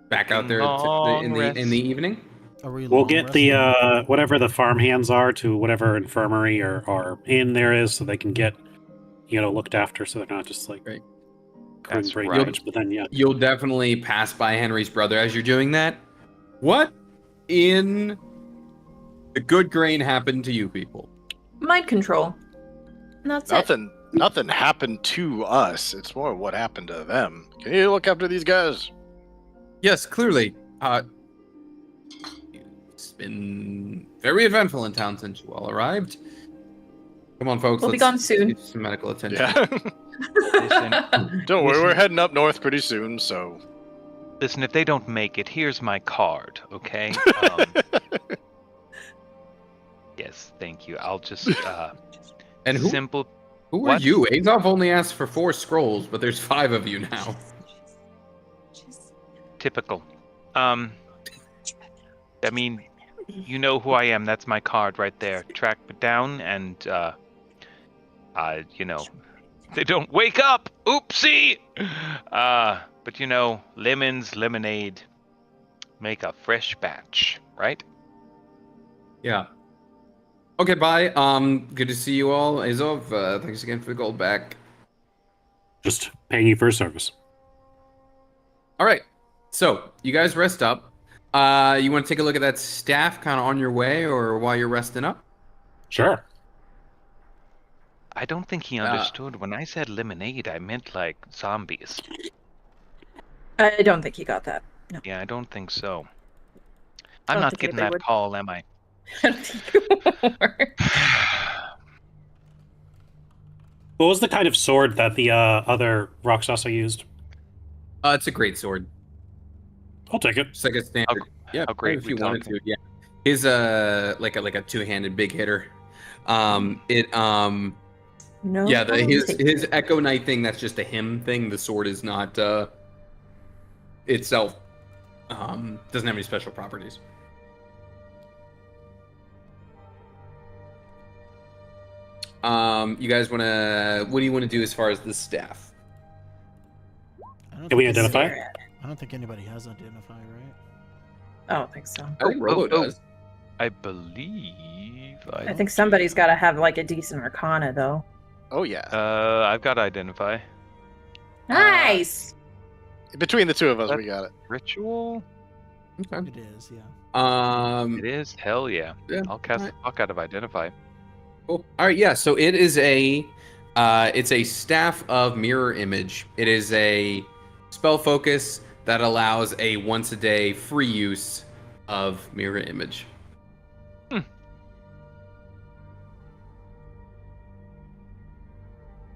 back out there in the evening. Are we We'll long get the resting? whatever the farm hands are to whatever infirmary or inn there is, so they can get looked after, so they're not just like Right. doing That's brain right. damage. But then You'll definitely pass by Henry's brother as you're doing that. What in the good grain happened to you people? Mind control. And that's Nothing happened to us. It's more what happened to them. Can you look after these guys? Yes, clearly. It's been very eventful in town since you all arrived. Come on, folks. We'll be let's gone soon. get some medical attention. Yeah. Listen, Don't worry, we're heading up north pretty soon, so. listen. If they don't make it, here's my card. Okay. Yes, thank you. I'll just And who simple. are what? you? Azov only asked for 4 scrolls, but there's 5 of you now. Typical. I mean, you know who I am. That's my card right there. Track me down and, They don't wake up. Oopsie. But you know, lemons, lemonade, make a fresh batch, right? Yeah. Okay, bye. Good to see you all. Azov, thanks again for the gold back. Just paying you for a service. All right. So, you guys rest up. You want to take a look at that staff kind of on your way or while you're resting up? Sure. I don't think he understood. When I said lemonade, I meant like zombies. I don't think he got that. No. Yeah, I don't think so. I I'm don't not think getting anybody that would. call, am I? I don't think you were. What was the kind of sword that the other Rakshasa used? It's a great sword. I'll take it. It's like a standard. Yeah, how great if we you wanted talking? to. Yeah. His like a two-handed big hitter. No. Yeah, I'll his take it. his Echo Knight thing, that's just a him thing. The sword is not itself doesn't have any special properties. You guys what do you want to do as far as the staff? Can we think- identify? Stare at it. I don't think anybody has identify, right? I don't think so. I think Rolo does. I believe. I think somebody's got to have like a decent Arcana though. Oh yeah. I've got identify. Nice. Between the two of us, we got it. Ritual. Okay. It is, yeah. It is. Hell yeah. Yeah, I'll cast alright. the fuck out of identify. Cool. All right, yeah. So it is it's a staff of mirror image. It is a spell focus that allows a once a day free use of mirror image.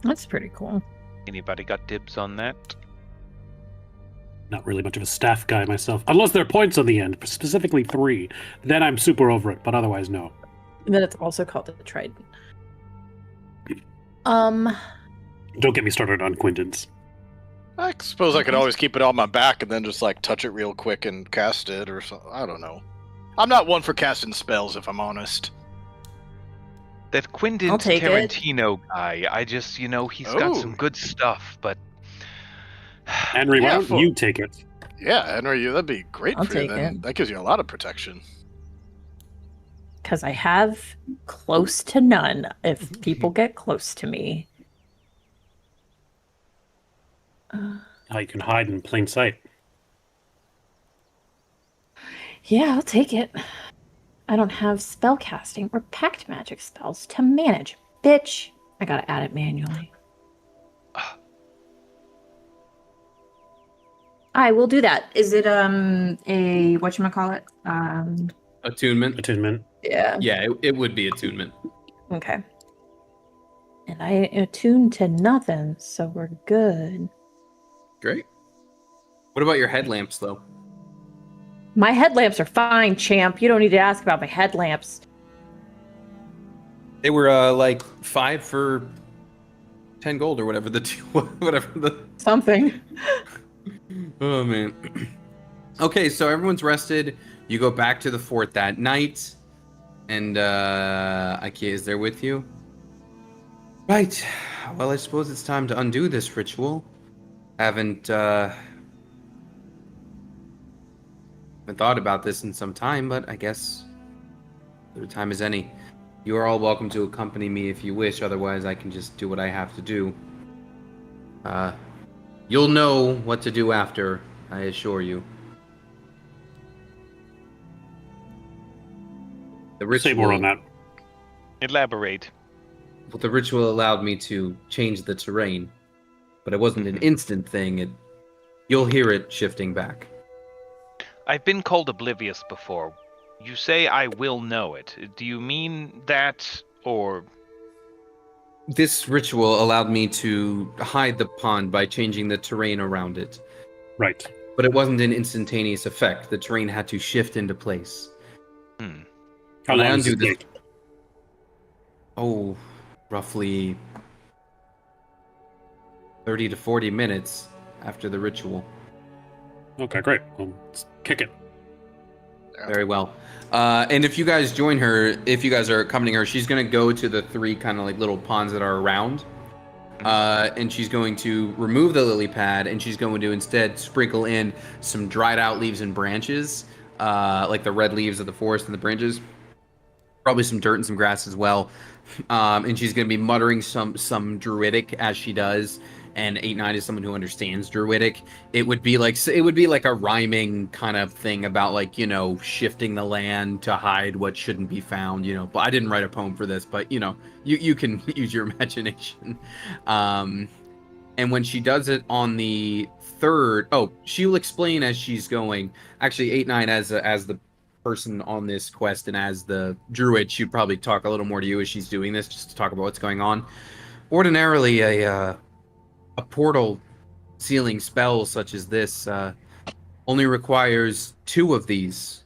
That's pretty cool. Anybody got dibs on that? Not really much of a staff guy myself. Unless there are points on the end, specifically 3. Then I'm super over it, but otherwise, no. And then it's also called the Trident. Don't get me started on Quintons. I suppose I could always keep it on my back and then just like touch it real quick and cast it or something. I don't know. I'm not one for casting spells, if I'm honest. That Quentin I'll take it. Tarantino guy. I just, he's got some Oh. good stuff, but Henry, why Yeah, don't you take it? Yeah, Henry, that'd be great I'll for you. take Then it. that gives you a lot of protection. Because I have close to none if people get close to me. How you can hide in plain sight. Yeah, I'll take it. I don't have spellcasting or pact magic spells to manage. Bitch. I gotta add it manually. I will do that. Is it a whatchamacallit? Attunement. Attunement. Yeah. Yeah, it would be attunement. Okay. And I attuned to nothing, so we're good. Great. What about your headlamps, though? My headlamps are fine, champ. You don't need to ask about my headlamps. They were like 5 for 10 gold or whatever whatever the. Something. Oh man. Okay, so everyone's rested. You go back to the fort that night, and Ikea is there with you. Right. Well, I suppose it's time to undo this ritual. Haven't thought about this in some time, but I guess the time is any. You are all welcome to accompany me if you wish. Otherwise, I can just do what I have to do. You'll know what to do after, I assure you. The ritual, Say more on that. elaborate. Well, the ritual allowed me to change the terrain, but it wasn't an instant thing. You'll hear it shifting back. I've been called oblivious before. You say I will know it. Do you mean that, or... This ritual allowed me to hide the pond by changing the terrain around it, Right. but it wasn't an instantaneous effect. The terrain had to shift into place. How When I long does undo it this- take? Oh, roughly 30 to 40 minutes after the ritual. Okay, great. Well, let's kick it. Very well. And if you guys join her, if you guys are accompanying her, she's going to go to the 3 kind of like little ponds that are around. And she's going to remove the lily pad, and she's going to instead sprinkle in some dried out leaves and branches, like the red leaves of the forest and the branches. Probably some dirt and some grass as well. And she's going to be muttering some druidic as she does. And 8-9 is someone who understands druidic. It would be like a rhyming kind of thing about, like, you know, shifting the land to hide what shouldn't be found, you know. But I didn't write a poem for this, but, you know, you can use your imagination. And when she does it on the third, she'll explain as she's going. Actually, 8-9 as the person on this quest and as the druid, she'd probably talk a little more to you as she's doing this, just to talk about what's going on. Ordinarily, a portal sealing spell such as this only requires 2 of these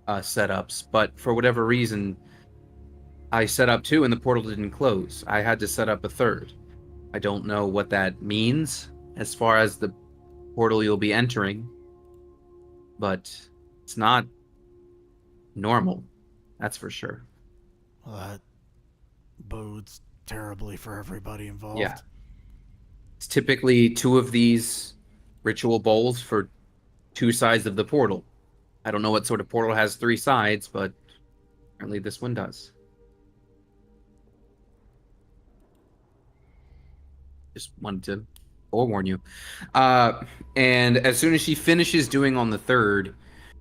setups, but for whatever reason, I set up 2 and the portal didn't close. I had to set up a 3rd. I don't know what that means as far as the portal you'll be entering, but it's not normal, that's for sure. Well, that bodes terribly for everybody involved. Yeah. It's typically 2 of these ritual bowls for 2 sides of the portal. I don't know what sort of portal has 3 sides, but apparently this one does. Just wanted to forewarn you. And as soon as she finishes doing on the 3rd,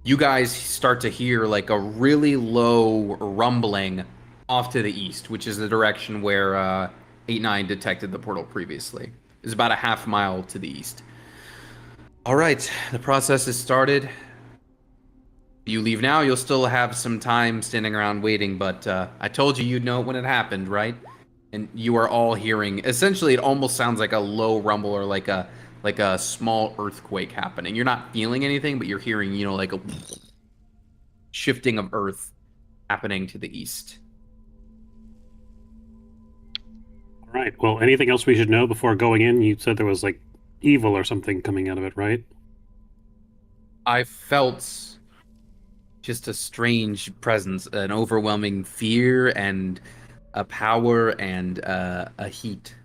you guys start to hear like a really low rumbling off to the east, which is the direction where 8-9 detected the portal previously. It's about a half mile to the east. All right, the process is started. You leave now, you'll still have some time standing around waiting, but I told you you'd know it when it happened, right? And you are all hearing, essentially it almost sounds like a low rumble or like a small earthquake happening. You're not feeling anything, but you're hearing, you know, like a shifting of earth happening to the east. All right. Well, anything else we should know before going in? You said there was like evil or something coming out of it, right? I felt just a strange presence, an overwhelming fear and a power and a heat.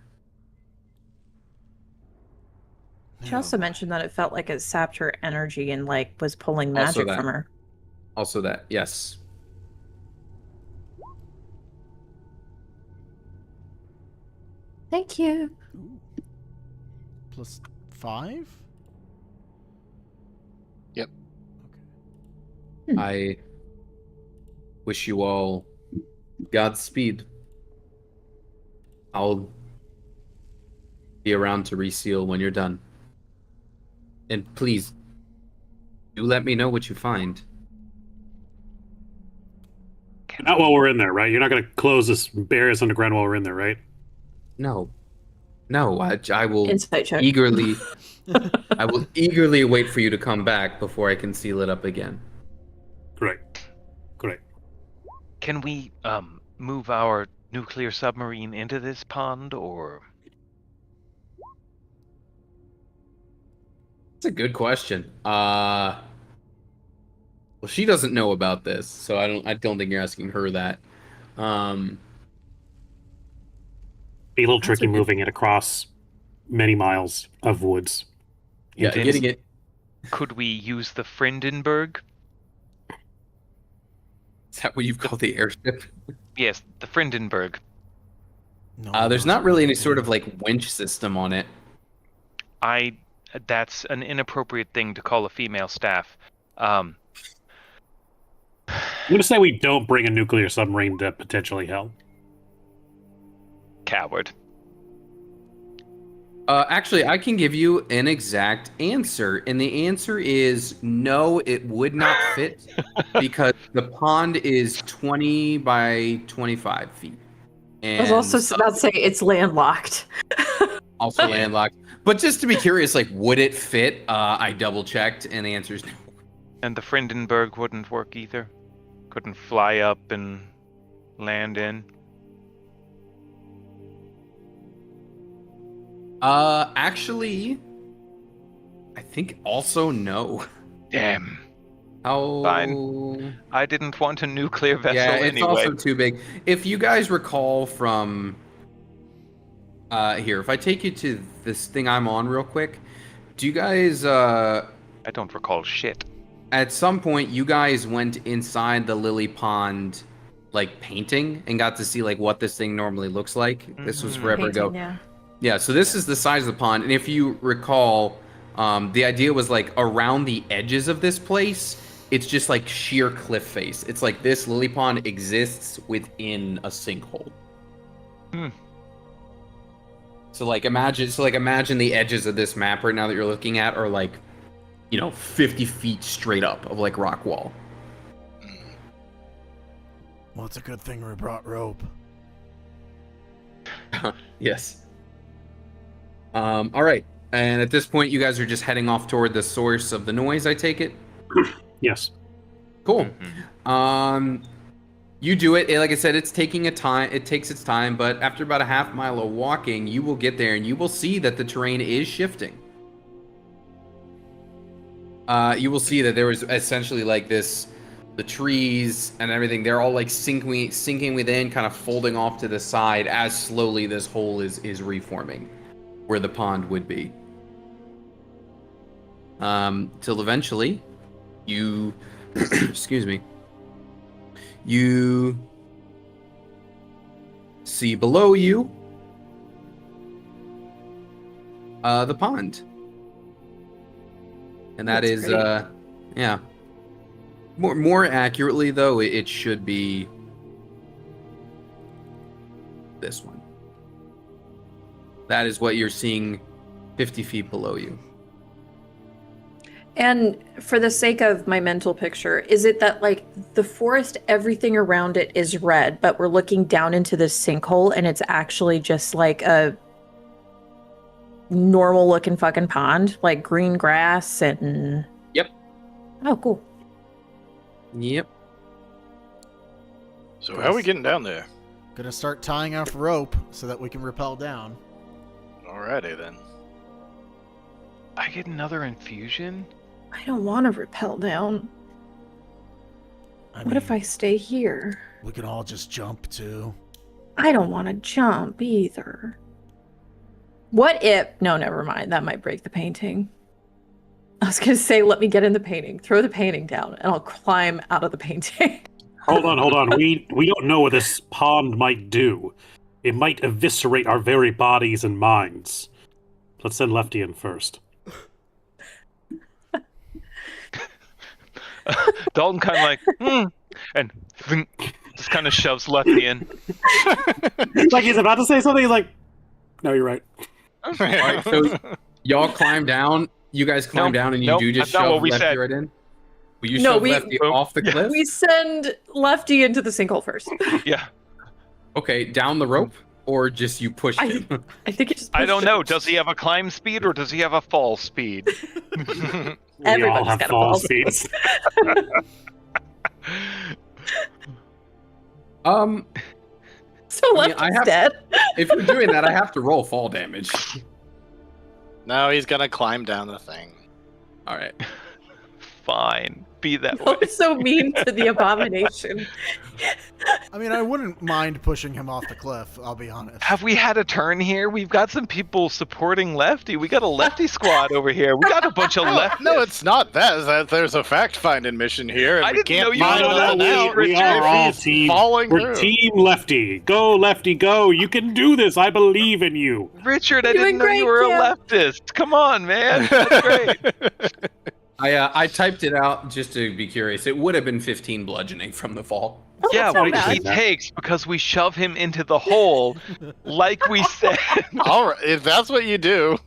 She also mentioned that it felt like it sapped her energy and like was pulling magic from her. Also that, yes. Thank you. Ooh. +5? Yep. Okay. I wish you all Godspeed. I'll be around to reseal when you're done. And please, do let me know what you find. Not while we're in there, right? You're not going to close this barriers underground while we're in there, right? No, I will Insight check. eagerly. I will eagerly wait for you to come back before I can seal it up again. Great. Can we move our nuclear submarine into this pond, or? That's a good question. Well, she doesn't know about this, so I don't think you're asking her that. Be a little That's tricky a good- moving it across many miles of woods. Yeah, It getting is- it. Could we use the Frindenberg? Is that what you've called the airship? Yes, the Frindenberg. No, There's not really any sort of like winch system on it. That's an inappropriate thing to call a female staff. I'm going to say we don't bring a nuclear submarine to potentially hell. Coward. Actually, I can give you an exact answer, and the answer is no, it would not fit because the pond is 20 by 25 feet. I was also about to say it's landlocked. also landlocked. But just to be curious, like, would it fit? I double checked, and the answer is no. And the Frindenberg wouldn't work either. Couldn't fly up and land in. Actually, I think also no. Damn. How? Fine. I didn't want a nuclear vessel Yeah, it's anyway. also too big. If you guys recall from Here, if I take you to this thing I'm on real quick, do you guys, I don't recall shit. at some point, you guys went inside the lily pond, like, painting and got to see, like, what this thing normally looks like? This was forever ago. Painting, yeah. Yeah, so this is the size of the pond, and if you recall, the idea was, like, around the edges of this place, it's just, like, sheer cliff face. It's like this lily pond exists within a sinkhole. So imagine the edges of this map right now that you're looking at are, like, 50 feet straight up of, like, rock wall. Well, it's a good thing we brought rope. Yes. All right. And at this point, you guys are just heading off toward the source of the noise, I take it? Yes. Cool. You do it. Like I said, it takes its time, but after about a half mile of walking, you will get there and you will see that the terrain is shifting. You will see that there is essentially like this, the trees and everything, they're all like sinking within, kind of folding off to the side as slowly this hole is reforming where the pond would be. Till eventually you, excuse me, you see below you the pond. And that That's is, great. yeah. More accurately, though, it should be this one. That is what you're seeing 50 feet below you. And for the sake of my mental picture, is it that like the forest, everything around it is red, but we're looking down into this sinkhole and it's actually just like a normal looking fucking pond, like green grass and... Yep. Oh, cool. Yep. So how are we getting down there? Gonna start tying off rope so that we can rappel down. Alrighty then. I get another infusion? I don't want to rappel down. What if I stay here? We can all just jump too. I don't want to jump either. What if... No, never mind. That might break the painting. I was going to say, let me get in the painting. Throw the painting down, and I'll climb out of the painting. Hold on. We don't know what this pond might do. It might eviscerate our very bodies and minds. Let's send Lefty in first. Dalton kind of like, and just kind of shoves Lefty in. Like he's about to say something, he's like, no, you're right. All right, so y'all climb down. You guys climb Nope, down, and you nope, do just that's not shove what we Lefty said. right in? Will you No, shove we- Lefty off the cliff? We send Lefty into the sinkhole first. Yeah. Okay, down the rope? Or just you push him? I think it just... I don't pushed know. it. Does he have a climb speed or does he have a fall speed? We all Everybody's have got a fall fall speeds. So I mean, Lefty's I have- dead. If you're doing that, I have to roll fall damage. No, he's gonna climb down the thing. All right. Fine. Be that way. That was so mean to the abomination. I mean, I wouldn't mind pushing him off the cliff, I'll be honest. Have we had a turn here? We've got some people supporting Lefty. We got a Lefty squad over here. We got a bunch of lefties. No, it's not that. It's that there's a fact-finding mission here, and I we didn't can't know you find were that allowed out to we if are all he's team. falling We're through. team Lefty. Go, Lefty, go. You can do this. I believe in you. Richard, I Doing didn't know you were great, a leftist. Come on, man. That's great. I typed it out just to be curious. It would have been 15 bludgeoning from the fall. Yeah, That's not what he bad. takes because we shove him into the hole, like we said. All right, if that's what you do.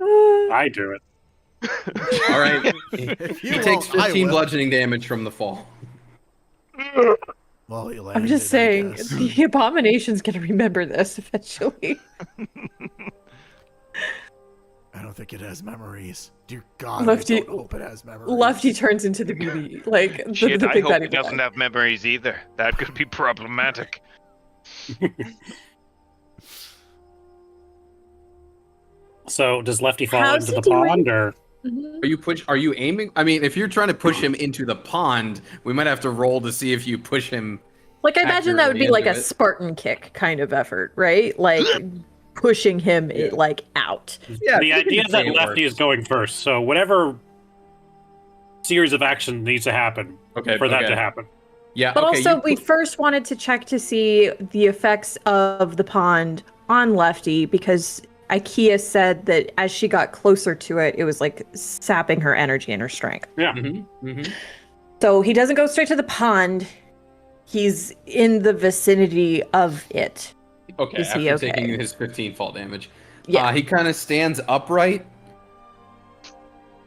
I do it. All right. If He you takes won't, I 15 will. bludgeoning damage from the fall. Well, he I'm landed, just I saying, guess. the abomination's gonna remember this eventually. I don't think it has memories. Dear God, Lefty- I don't hope it has memories. Lefty turns into the beauty, like the, Shit, the I big hope bad he evil doesn't guy. have memories either. That could be problematic. So does Lefty fall How's into he the doing? pond, or Mhm. Are you aiming? I mean, if you're trying to push him into the pond, we might have to roll to see if you push him. Like I imagine that would be accurately like a into it. Spartan kick kind of effort, right? Like pushing him Yeah. like out. Yeah, The you can idea is say that it Lefty works. is going first, so whatever series of action needs to happen Okay, for that okay. to happen. Yeah, But okay, also, you we put- first wanted to check to see the effects of the pond on Lefty because IKEA said that as she got closer to it, it was like sapping her energy and her strength. Mhm, mhm. So he doesn't go straight to the pond. He's in the vicinity of it. Okay, Is he after okay? taking his 15 fall damage. Yeah. He kind of stands upright,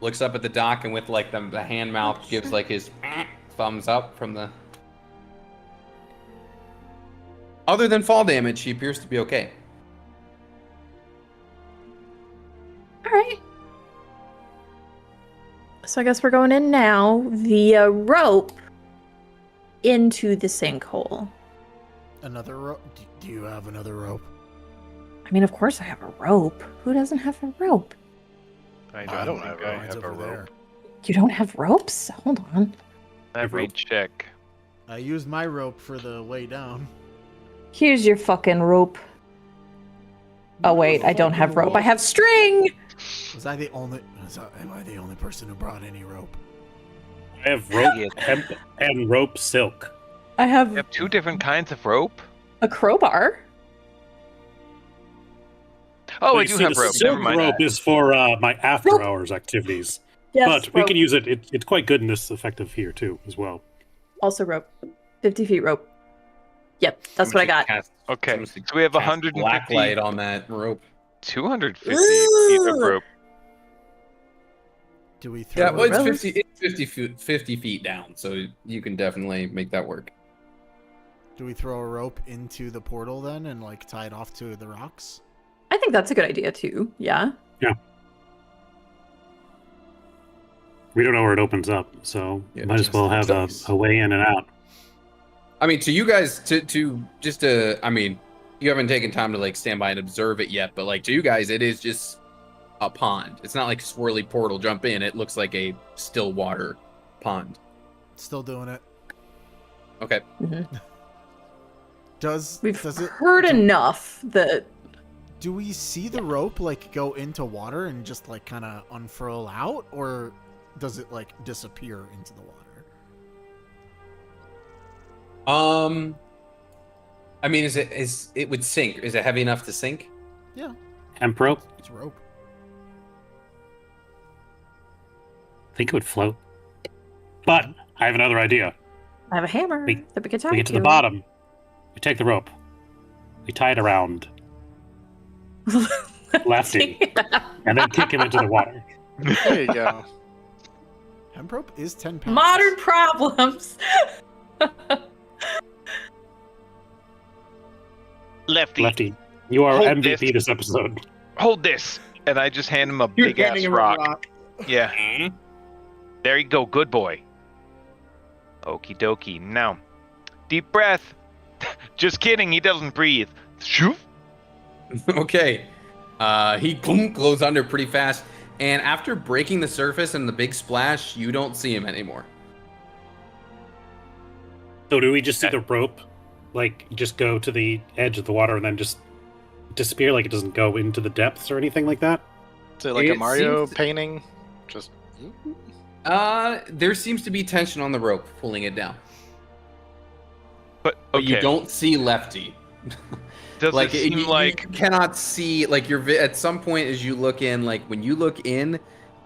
looks up at the dock, and with like the hand mouth gives like his thumbs up from the. Other than fall damage, he appears to be okay. All right. So I guess we're going in now via rope into the sinkhole. Another rope? Do you have another rope? I mean, of course I have a rope. Who doesn't have a rope? I don't have think I Mine's have a over there. rope. You don't have ropes? Hold on. Every check. I used my rope for the way down. Here's your fucking rope. Oh wait, I don't have rope. I have string. Was I the only? Am I the only person who brought any rope? I have rope, Yeah. hemp, and rope silk. I have You have two different kinds of rope. a crowbar. Oh, But I you do see, have the rope. silk Never mind. rope is for my after Rope. hours activities. Yes, But we rope. can use it. It's quite good and this effective here too, as well. Also rope. 50 feet rope. Yep, that's what I got. Okay, so we have black 150, light on that rope. 250 feet of rope. Do we throw? Yeah, well, it's Rose? 50 feet down, so you can definitely make that work. Do we throw a rope into the portal then and like tie it off to the rocks? I think that's a good idea too. Yeah. We don't know where it opens up, so Yeah, might as just well have nice. a way in and out. I mean, to you guys, I mean, you haven't taken time to like stand by and observe it yet, but like to you guys, it is just a pond. It's not like swirly portal jump in. It looks like a still water pond. Still doing it. Okay. Does We've it heard enough that do we see the rope like go into water and just like kind of unfurl out, or does it like disappear into the water? I mean, is it would sink? Is it heavy enough to sink? Yeah, Hemp rope? it's rope. I think it would float. But I have another idea. I have a hammer We- that we could tie We it get to the bottom. We take the rope. We tie it around Lefty, and then kick him into the water. There you go. Hemp rope is 10 pounds. Modern problems. Lefty, Lefty, you are Hold MVP this. this episode. hold this, and I just hand him a big ass rock. Yeah, there you go, good boy. Okie dokie. Now, deep breath. Just kidding, he doesn't breathe. Shoo. Okay. He goes under pretty fast, and after breaking the surface and the big splash, you don't see him anymore. So do we just see the rope, like, just go to the edge of the water and then just disappear? Like it doesn't go into the depths or anything like that? Is it like a It Mario seems- painting? Just There seems to be tension on the rope pulling it down, But but okay, you don't see Lefty. does Like it seem you like cannot see like at some point as you look in, like when you look in,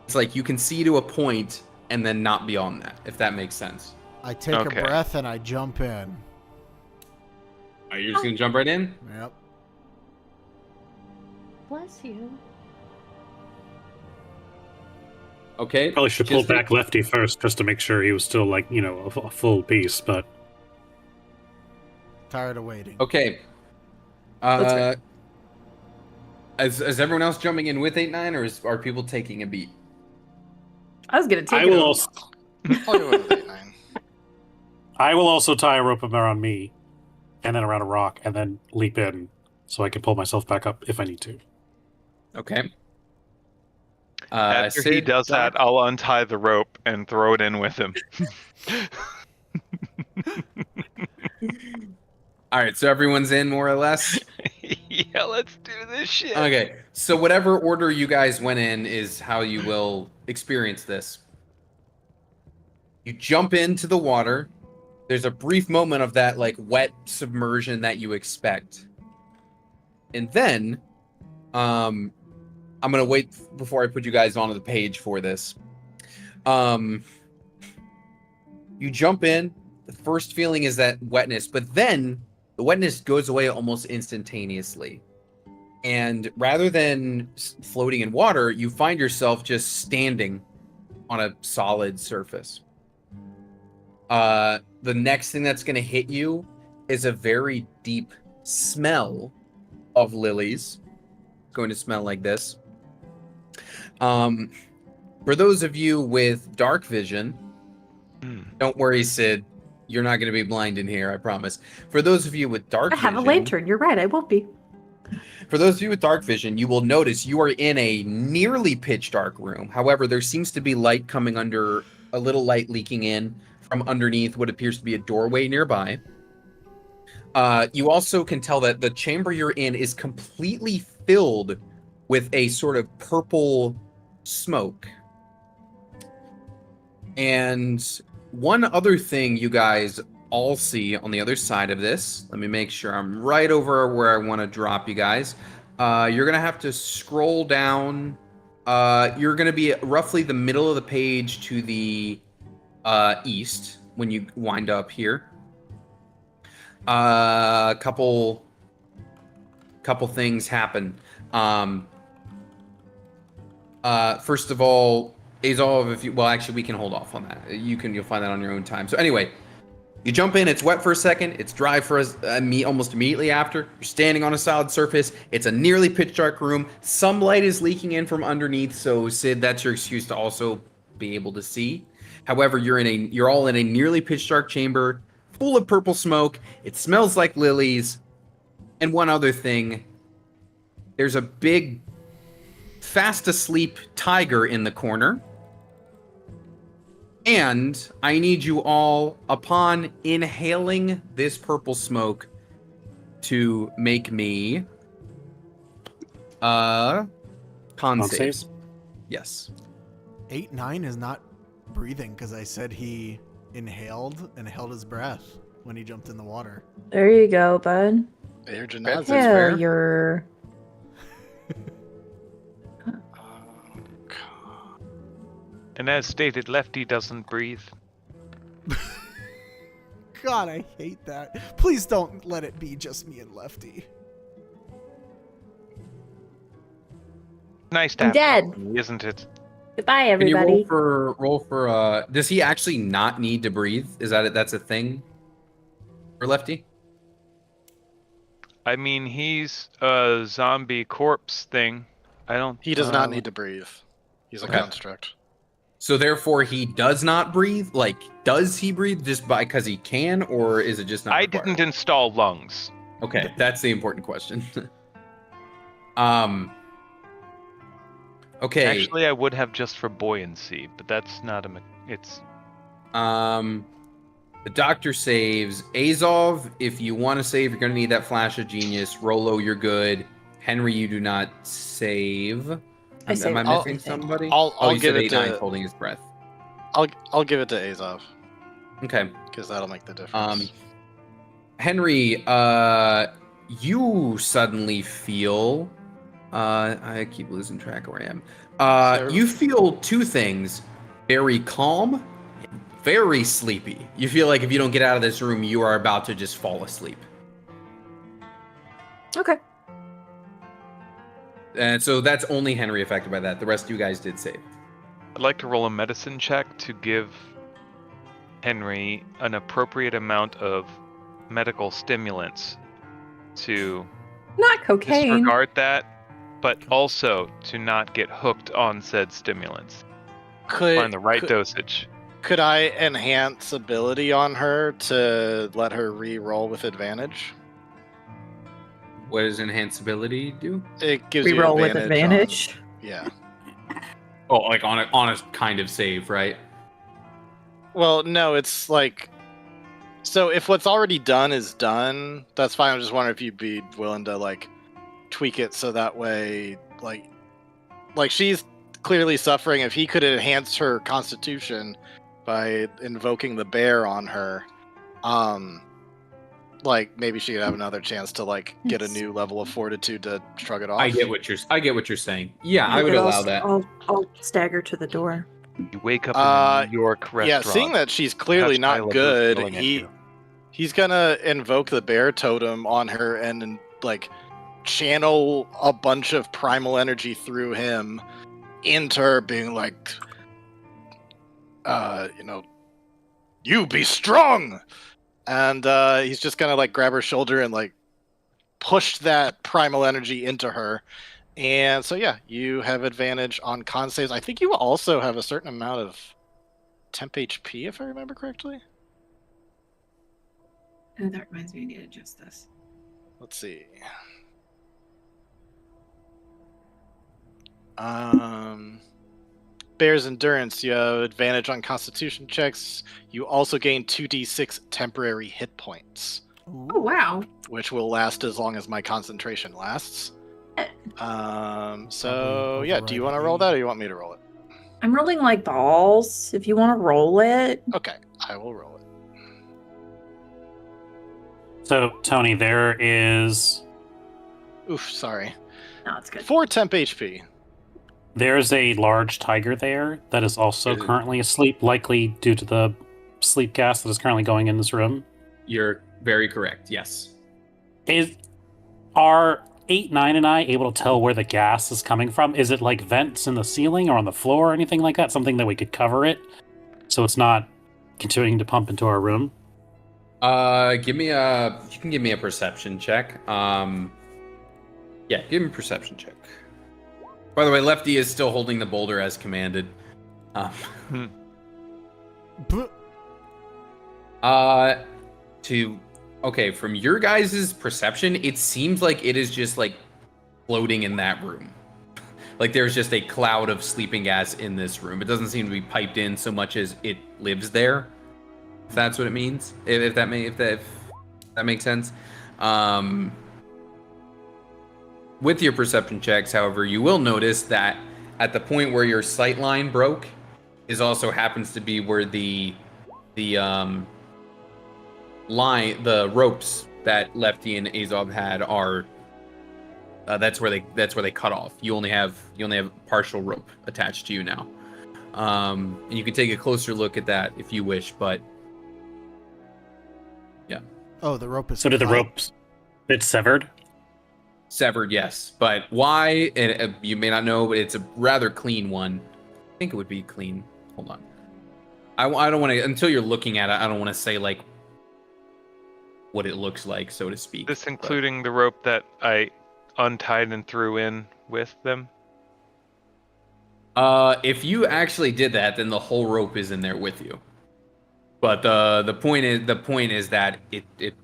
it's like you can see to a point and then not beyond that, if that makes sense. I take Okay. a breath and I jump in. Are you just gonna jump right in? Yep. Bless you. Okay. Probably should pull Just- back Lefty first just to make sure he was still, like, you know, a full piece, but Tired of waiting. Okay. That's fair. Is everyone else jumping in with 8-9, or are people taking a beat? I was gonna take I it. will also I'll go with 8-9. I will also tie a rope around me and then around a rock and then leap in so I can pull myself back up if I need to. Okay. after he Sid, does Doc? that, I'll untie the rope and throw it in with him. All right, so everyone's in more or less. Yeah. Yeah, let's do this shit. Okay, so whatever order you guys went in is how you will experience this. You jump into the water. There's a brief moment of that like wet submersion that you expect. And then I'm gonna wait before I put you guys onto the page for this. You jump in, the first feeling is that wetness, but then the wetness goes away almost instantaneously. And rather than floating in water, you find yourself just standing on a solid surface. The next thing that's going to hit you is a very deep smell of lilies. It's going to smell like this. For those of you with dark vision, don't worry, Sid. You're not going to be blind in here, I promise. For those of you with dark I have vision, a lantern. You're right. I won't be. For those of you with dark vision, you will notice you are in a nearly pitch dark room. However, there seems to be light coming under, a little light leaking in from underneath what appears to be a doorway nearby. You also can tell that the chamber you're in is completely filled with a sort of purple smoke. And one other thing you guys all see on the other side of this, let me make sure I'm right over where I want to drop you guys. You're going to have to scroll down. You're going to be at roughly the middle of the page to the east when you wind up here. Couple things happen. First of all, Azov, if you, well, actually, we can hold off on that. You'll find that on your own time. So anyway, you jump in. It's wet for a second. It's dry for almost immediately after. You're standing on a solid surface. It's a nearly pitch dark room. Some light is leaking in from underneath. So Sid, that's your excuse to also be able to see. However, you're all in a nearly pitch dark chamber full of purple smoke. It smells like lilies. And one other thing, there's a big, fast asleep tiger in the corner. And I need you all, upon inhaling this purple smoke, to make me con saves. Yes. 8-9 is not breathing because I said he inhaled and held his breath when he jumped in the water. There you go, bud. Air That's Janazza. fair. Yeah, you're. And as stated, Lefty doesn't breathe. God, I hate that. Please don't let it be just me and Lefty. Nice to I'm have dead. company, isn't it? Goodbye, Can you everybody. roll for does he actually not need to breathe? Is that that's a thing for Lefty? I mean, he's a zombie corpse thing. I don't. He does not need to breathe. He's a Okay. construct. So therefore he does not breathe? Like, does he breathe just because he can, or is it just not I required? didn't install lungs. Okay, that's the important question. Okay. Actually, I would have just for buoyancy, but that's not a. It's The doctor saves. Azov, if you want to save, you're going to need that flash of genius. Rolo, you're good. Henry, you do not save. I saved. Am I missing somebody? I'll you give said it 8-9 to- holding his breath. I'll give it to Azov Okay. because that'll make the difference. Henry, you suddenly feel. I keep losing track of where I am. You feel two things: very calm, and very sleepy. You feel like if you don't get out of this room, you are about to just fall asleep. Okay. And so that's only Henry affected by that. The rest of you guys did save. I'd like to roll a medicine check to give Henry an appropriate amount of medical stimulants to Not cocaine. disregard that, but also to not get hooked on said stimulants. Find the right dosage. Could I enhance ability on her to let her re-roll with advantage? What does enhanceability do? It gives We you roll with advantage. advantage. Yeah. Oh, like on a kind of save, right? Well, no, it's like. So if what's already done is done, that's fine. I'm just wondering if you'd be willing to like tweak it so that way, like she's clearly suffering. If he could enhance her constitution by invoking the bear on her, like maybe she could have another chance to like get a new level of fortitude to shrug it off. I get what you're saying. Yeah, I would allow that. I'll stagger to the door. You wake up in a New York restaurant. Yeah, seeing that she's clearly Touched not Isla good, yelling at you. he's gonna invoke the bear totem on her and like channel a bunch of primal energy through him into her, being like, you be strong. And he's just gonna like grab her shoulder and like push that primal energy into her. And so yeah, you have advantage on con saves. I think you also have a certain amount of temp HP, if I remember correctly. Oh, that reminds me, I need to adjust this. Let's see. Bear's endurance, you have advantage on constitution checks. You also gain 2d6 temporary hit points, Oh wow. which will last as long as my concentration lasts. So yeah, do you want to roll that or you want me to roll it? I'm rolling like balls. If you want to roll it. Okay, I will roll it. So, Tony, there is Oof, sorry. No, it's good. 4 temp HP. there's a large tiger there that is also Is it- currently asleep, likely due to the sleep gas that is currently going in this room. You're very correct. Yes. Are 8, 9, and I able to tell where the gas is coming from? Is it like vents in the ceiling or on the floor or anything like that? Something that we could cover it so it's not continuing to pump into our room? You can give me a perception check. Yeah, give me a perception check. By the way, Lefty is still holding the boulder as commanded. From your guys' perception, it seems like it is just like floating in that room. Like there's just a cloud of sleeping gas in this room. It doesn't seem to be piped in so much as it lives there. If that's what it means. If that makes sense. With your perception checks, however, you will notice that at the point where your sight line broke is also happens to be where the ropes that Lefty and Azov had are that's where they cut off. You only have partial rope attached to you now. And you can take a closer look at that if you wish, but yeah. Oh, the rope is. So did the cut. ropes? It's severed? Severed, yes. But why? And you may not know, but it's a rather clean one. I think it would be clean. Hold on. I don't want to, until you're looking at it, I don't want to say like what it looks like, so to speak. This including the rope that I untied and threw in with them? If you actually did that, then the whole rope is in there with you. But the point is that it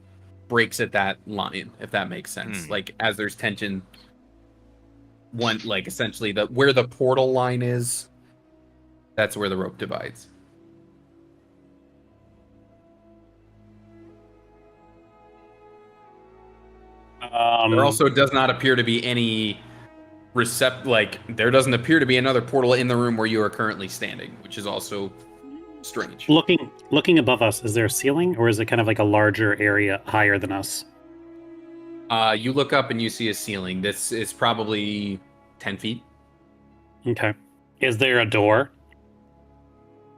breaks at that line, if that makes sense. Like as there's tension, essentially where the portal line is, that's where the rope divides. There also does not appear to be any there doesn't appear to be another portal in the room where you are currently standing, which is also strange. Looking above us, is there a ceiling or is it kind of like a larger area higher than us? You look up and you see a ceiling. This is probably 10 feet. Okay. Is there a door?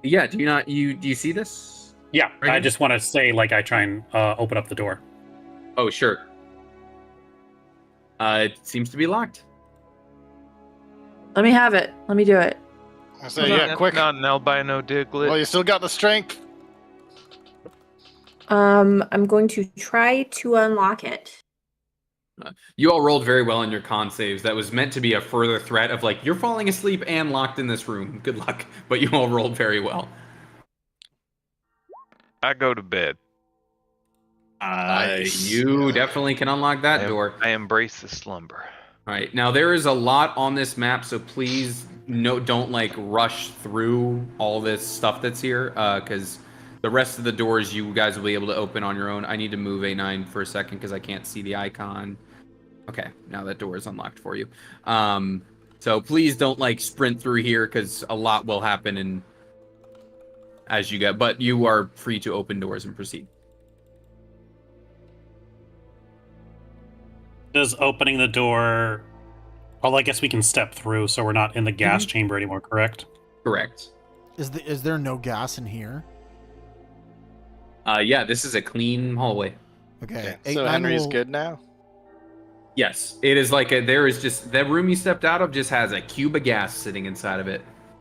Yeah, do you see this? Yeah, Right I here? just want to say like I try and open up the door. Oh, sure. It seems to be locked. Let me have it. Let me do it. I say, yeah, quick. Not an albino Diglett. Well, you still got the strength. I'm going to try to unlock it. You all rolled very well in your con saves. That was meant to be a further threat of like, you're falling asleep and locked in this room. Good luck. But you all rolled very well. I go to bed. Nice. You definitely can unlock that door. I embrace the slumber. All right. Now there is a lot on this map, so please don't like rush through all this stuff that's here, because the rest of the doors you guys will be able to open on your own. I need to move A9 for a second because I can't see the icon. Okay, now that door is unlocked for you. So please don't like sprint through here because a lot will happen and as you get, but you are free to open doors and proceed. Does opening the door... Well, I guess we can step through, so we're not in the gas chamber anymore, correct? Correct. Is there no gas in here? Yeah, this is a clean hallway. Okay. So 8-9 Henry's will- good now? Yes, it is like there is just that room you stepped out of just has a cube of gas sitting inside of it.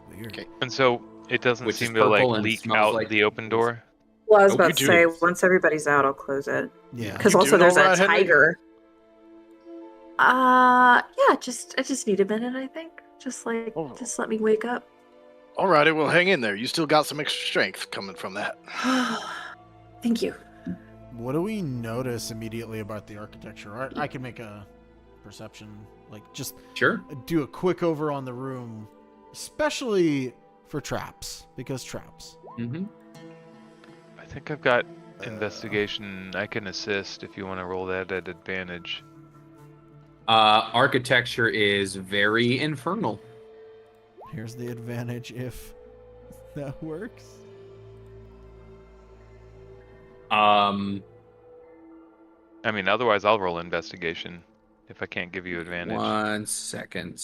Weird. Okay. And so it doesn't Which is seem to like purple and leak smells out like- the open door. Well, I was Oh, about we to do. say, once everybody's out, I'll close it. Yeah. Because You also doing there's all a right, Henry? tiger. Yeah, I just need a minute, I think. Just let me wake up. Alrighty, well, hang in there. You still got some extra strength coming from that. Thank you. What do we notice immediately about the architecture? I can make a perception, like just Sure. do a quick over on the room, especially for traps, because traps. Mm-hmm. I think I've got investigation. I can assist if you want to roll that at advantage. Architecture is very infernal. Here's the advantage if that works. I mean, otherwise I'll roll investigation if I can't give you advantage. 1 second.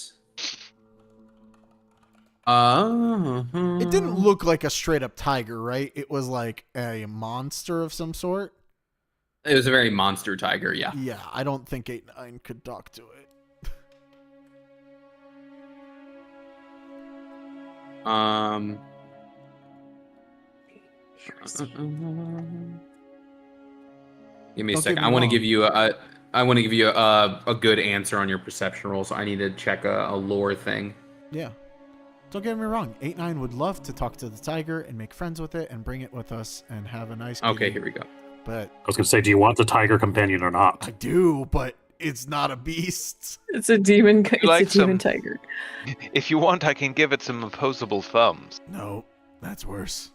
It didn't look like a straight up tiger, right? It was like a monster of some sort. It was a very monster tiger, yeah. Yeah, I don't think 8-9 could dock to it. Give me a Don't second. get me I want to wrong. give you a good answer on your perception roll, so I need to check a lore thing. Yeah. Don't get me wrong. 8-9 would love to talk to the tiger and make friends with it and bring it with us and have a nice Okay, kitty, here we go. But I was going to say, do you want the tiger companion or not? I do, but it's not a beast. It's a demon. It's like a demon some- tiger. If you want, I can give it some opposable thumbs. No, that's worse.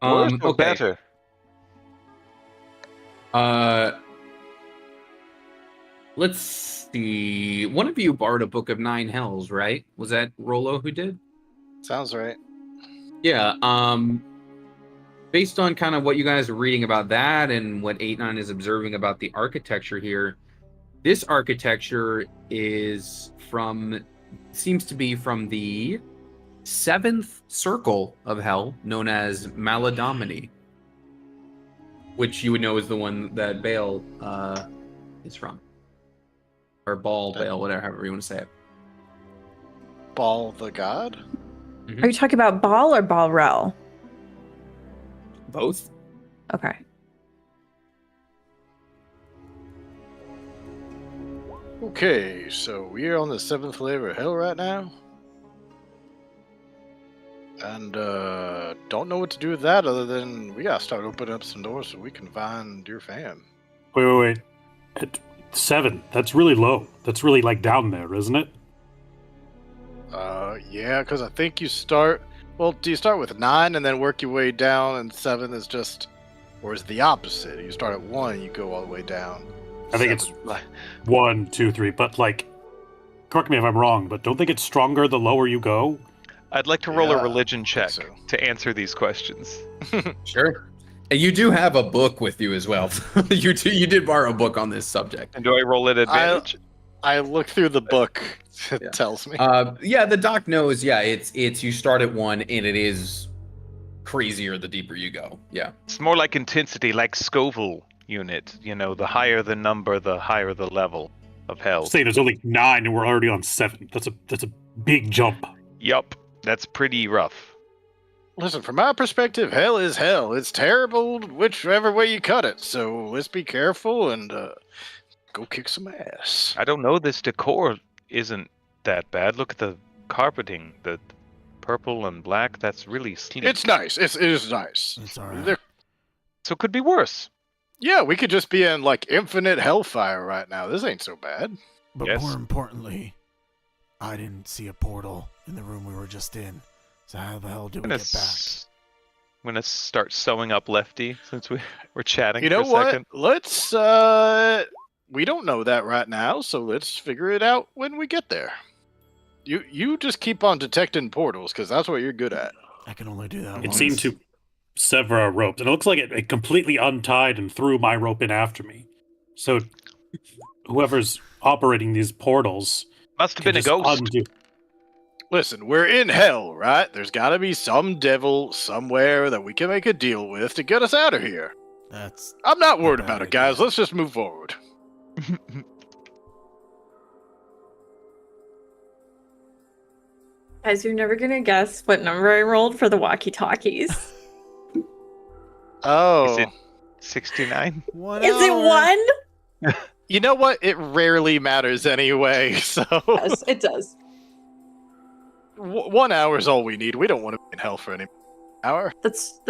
Worse or Okay. better? Let's see. One of you borrowed a book of 9 hells, right? Was that Rolo who did? Sounds right. Yeah. Based on kind of what you guys are reading about that and what 8-9 is observing about the architecture here, this architecture seems to be from the 7th circle of hell, known as Maladomini, which you would know is the one that Baal is from. Or Baal, Baal, whatever, however you want to say it. Baal the god? Are you talking about Baal or Balrel? Both? Okay. Okay, so we're on the 7th layer of hell right now. And don't know what to do with that other than we gotta start opening up some doors so we can find your fam. Wait. At 7, that's really low. That's really like down there, isn't it? Yeah, because I think you start. Well, do you start with 9 and then work your way down, and 7 is just, or is it the opposite? You start at 1, and you go all the way down. I think it's 7. 1, 2, 3. But like, correct me if I'm wrong, but don't think it's stronger the lower you go? I'd like to roll Yeah, a religion check so. to answer these questions. Sure. And you do have a book with you as well. You did borrow a book on this subject. And do I roll at advantage? I look through the book. It Yeah. tells me. Yeah, the doc knows. Yeah, it's you start at 1, and it is crazier the deeper you go. Yeah. It's more like intensity, like Scoville unit. You know, the higher the number, the higher the level of hell. Say there's only 9 and we're already on 7. That's a big jump. Yup, that's pretty rough. Listen, from my perspective, hell is hell. It's terrible whichever way you cut it. So let's be careful and go kick some ass. I don't know, this decor isn't that bad. Look at the carpeting, the purple and black. That's really sleek. It's nice. It is nice. It's alright. There- So it could be worse. Yeah, we could just be in like infinite hellfire right now. This ain't so bad. But Yes. more importantly, I didn't see a portal in the room we were just in. So how the hell do we I'm gonna, get back? I'm gonna start sewing up Lefty since we're chatting You know for a what? second. Let's we don't know that right now, so let's figure it out when we get there. You just keep on detecting portals, because that's what you're good at. I can only do that It once. seemed to sever a rope, and it looks like it completely untied and threw my rope in after me. So whoever's operating these portals Must have can been a just ghost. undo. Listen, we're in hell, right? There's got to be some devil somewhere that we can make a deal with to get us out of here. That's I'm not worried bad about it, idea. guys. Let's just move forward. Guys, you're never gonna guess what number I rolled for the walkie-talkies. Oh. Is it 69? 1 Is it hour. 1? You know what? It rarely matters anyway, so... Yes, it does. 1 hour is all we need. We don't want to be in hell for an hour. That's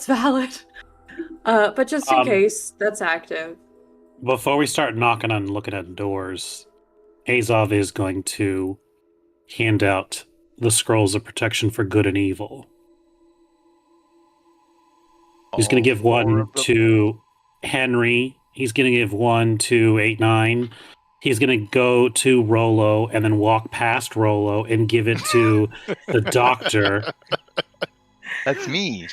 valid. But just in case, that's active. Before we start knocking on and looking at doors, Azov is going to hand out the scrolls of protection for good and evil. He's going to give one to Henry. He's going to give one to 8-9. He's going to go to Rolo and then walk past Rolo and give it to the doctor, That's me.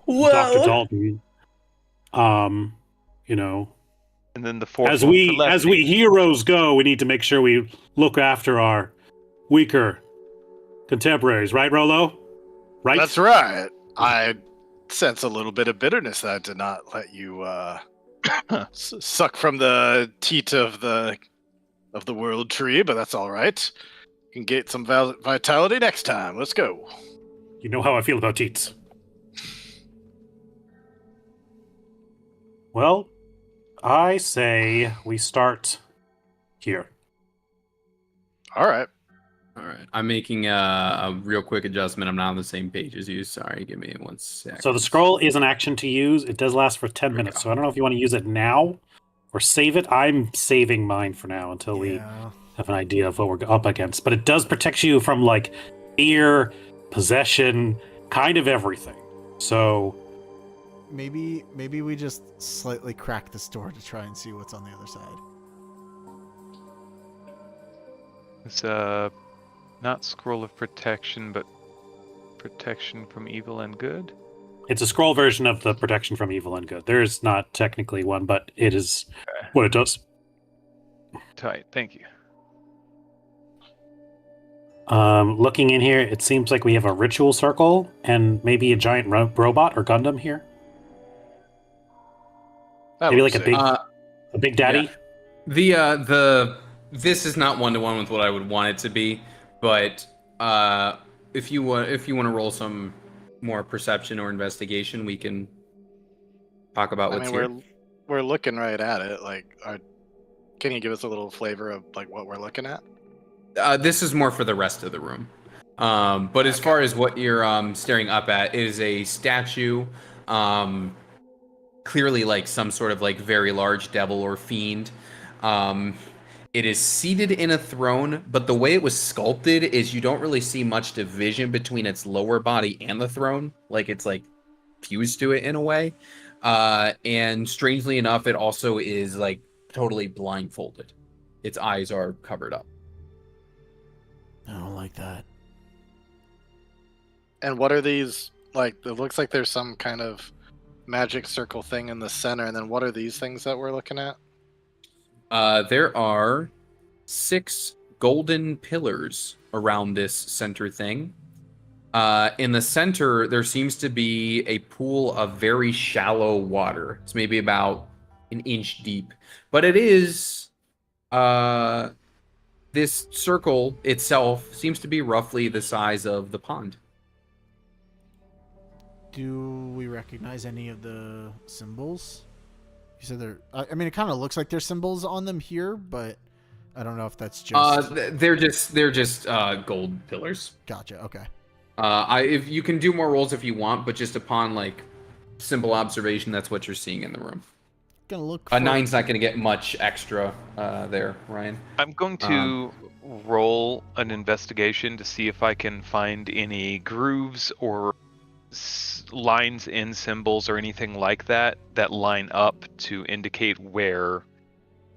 Dr. Dalton. You know, And then the fourth as one we for Lefty. as we heroes go, we need to make sure we look after our weaker contemporaries, right, Rolo? Right? That's right. I sense a little bit of bitterness that I did not let you suck from the teat of the world tree, but that's all right. You can get some vitality next time. Let's go. You know how I feel about teats. Well, I say we start here. All right. All right. I'm making a real quick adjustment. I'm not on the same page as you. Sorry. Give me 1 sec. So the scroll is an action to use. It does last for 10 minutes. So I don't know if you want to use it now or save it. I'm saving mine for now until we Yeah. have an idea of what we're up against. But it does protect you from like fear, possession, kind of everything. So Maybe we just slightly crack this door to try and see what's on the other side. It's not scroll of protection, but protection from evil and good. it's a scroll version of the protection from evil and good. There's not technically one, but it is what it does. Tight. Thank you. Looking in here, it seems like we have a ritual circle and maybe a giant robot or Gundam here. That Maybe looks like a sick. big daddy. The this is not 1-to-1 with what I would want it to be, but if you want to roll some more perception or investigation, we can talk about I what's mean, here. we're looking right at it. Like, can you give us a little flavor of like what we're looking at? This is more for the rest of the room. But as far as what you're staring up at, it is a statue, clearly like some sort of like very large devil or fiend. It is seated in a throne, but the way it was sculpted is you don't really see much division between its lower body and the throne. Like it's like fused to it in a way. And strangely enough, it also is like totally blindfolded. Its eyes are covered up. I don't like that. And what are these? Like, it looks like there's some kind of magic circle thing in the center. And then what are these things that we're looking at? There are 6 golden pillars around this center thing. In the center, there seems to be a pool of very shallow water. It's maybe about an inch deep. But it is... this circle itself seems to be roughly the size of the pond. Do we recognize any of the symbols? You said they're... I mean, it kind of looks like there's symbols on them here, but I don't know if that's just... They're just gold pillars. Gotcha, okay. If you can do more rolls if you want, but just upon like simple observation, that's what you're seeing in the room. Gonna look A for... 9's not going to get much extra there, Ryan. I'm going to roll an investigation to see if I can find any grooves or lines in symbols or anything like that that line up to indicate where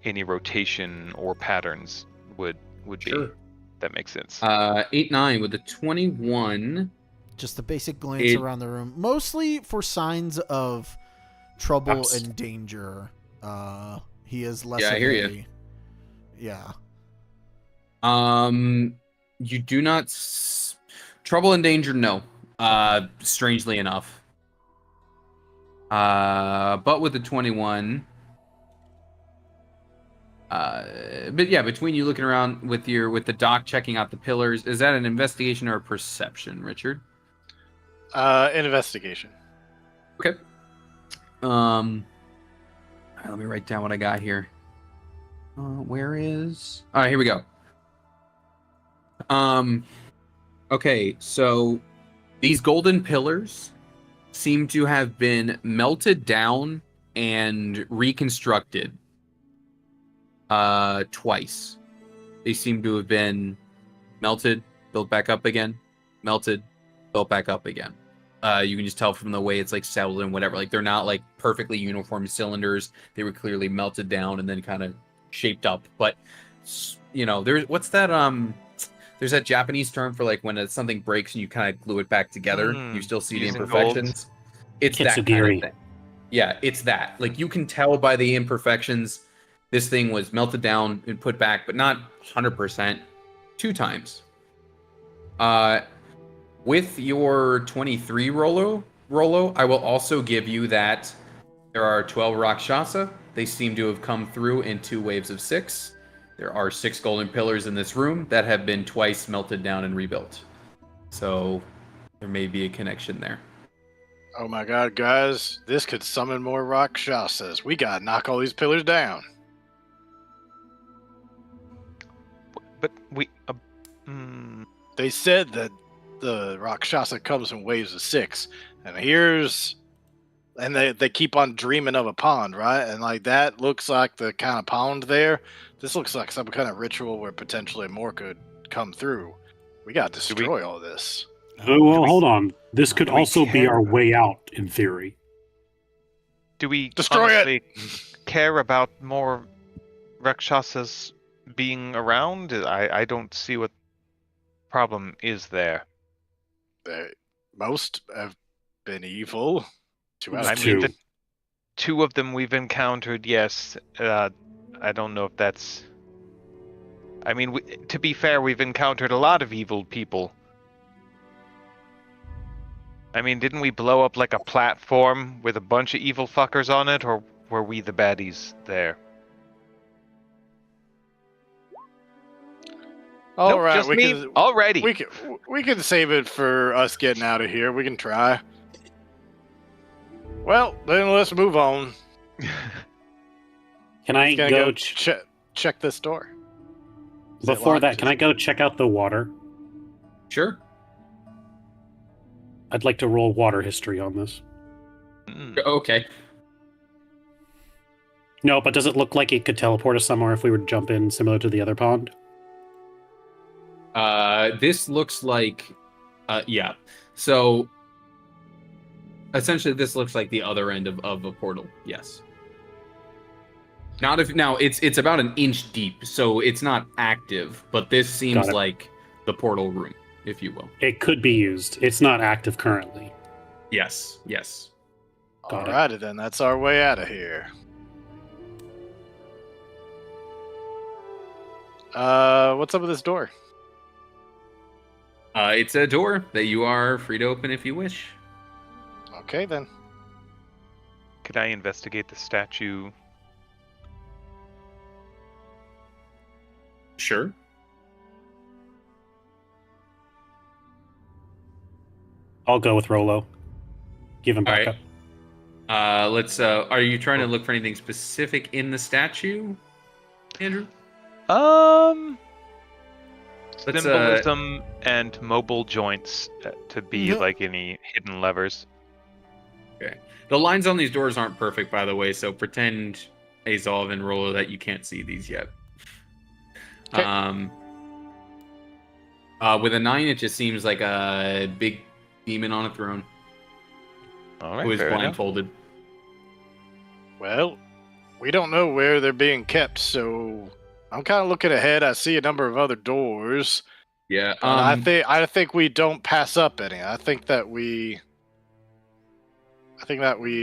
any rotation or patterns would be. Sure. That makes sense. 8-9 with a 21. Just a basic glance around the room, mostly for signs of trouble and danger. He is less. Yeah, I hear you. Yeah. You do not trouble and danger. No. Strangely enough. But with the 21. But yeah, between you looking around with the doc checking out the pillars, is that an investigation or a perception, Richard? An investigation. Okay. All right, let me write down what I got here. Where is? All right, here we go. Okay, so these golden pillars seem to have been melted down and reconstructed twice. They seem to have been melted, built back up again, melted, built back up again. You can just tell from the way it's like settled and whatever. Like they're not like perfectly uniform cylinders. They were clearly melted down and then kind of shaped up. But you know, there's what's that? There's that Japanese term for like when something breaks and you kind of glue it back together. You still see the imperfections. It's that kind of thing. Yeah, it's that. Like you can tell by the imperfections. This thing was melted down and put back, but not 100%. 2 times. With your 23 Rolo, I will also give you that there are 12 Rakshasa. They seem to have come through in 2 waves of 6. There are 6 golden pillars in this room that have been twice melted down and rebuilt. So there may be a connection there. Oh my god, guys. This could summon more Rakshasas. We gotta knock all these pillars down. But we... They said that the Rakshasa comes in waves of 6. And they keep on dreaming of a pond, right? And like that looks like the kind of pond there. This looks like some kind of ritual where potentially more could come through. We gotta destroy all this. Oh, well, hold on. This could also be our way out, in theory. Do we Destroy honestly care about more Rakshasas being around? I don't see what problem is there. Most have been evil. 2 out I of mean, 2. the 2 of them we've encountered, yes. I don't know if that's... I mean, to be fair, we've encountered a lot of evil people. I mean, didn't we blow up like a platform with a bunch of evil fuckers on it, or were we the baddies there? All Nope, right, just me. Alrighty. We can save it for us getting out of here. We can try. Well, then let's move on. Can I go check this door? before that? Can I go check out the water? Sure. I'd like to roll water history on this. Okay. No, but does it look like it could teleport us somewhere if we were to jump in, similar to the other pond? This looks like, yeah. So, essentially, this looks like the other end of a portal. Yes. Now it's about an inch deep, so it's not active. But this seems like the portal room, if you will. It could be used. It's not active currently. Yes. Yes. Alrighty then, that's our way out of here. What's up with this door? It's a door that you are free to open if you wish. Okay then. Could I investigate the statue? Sure. I'll go with Rolo. Give him back up. Let's. Are you trying to look for anything specific in the statue, Andrew? Symbolism and mobile joints to be like any hidden levers. Okay. The lines on these doors aren't perfect, by the way, so pretend, Azov and Rolo, that you can't see these yet. Okay. With a 9, it just seems like a big demon on a throne. All right, who is blindfolded. Well, we don't know where they're being kept, so I'm kind of looking ahead. I see a number of other doors. Yeah. But I think we don't pass up any. I think that we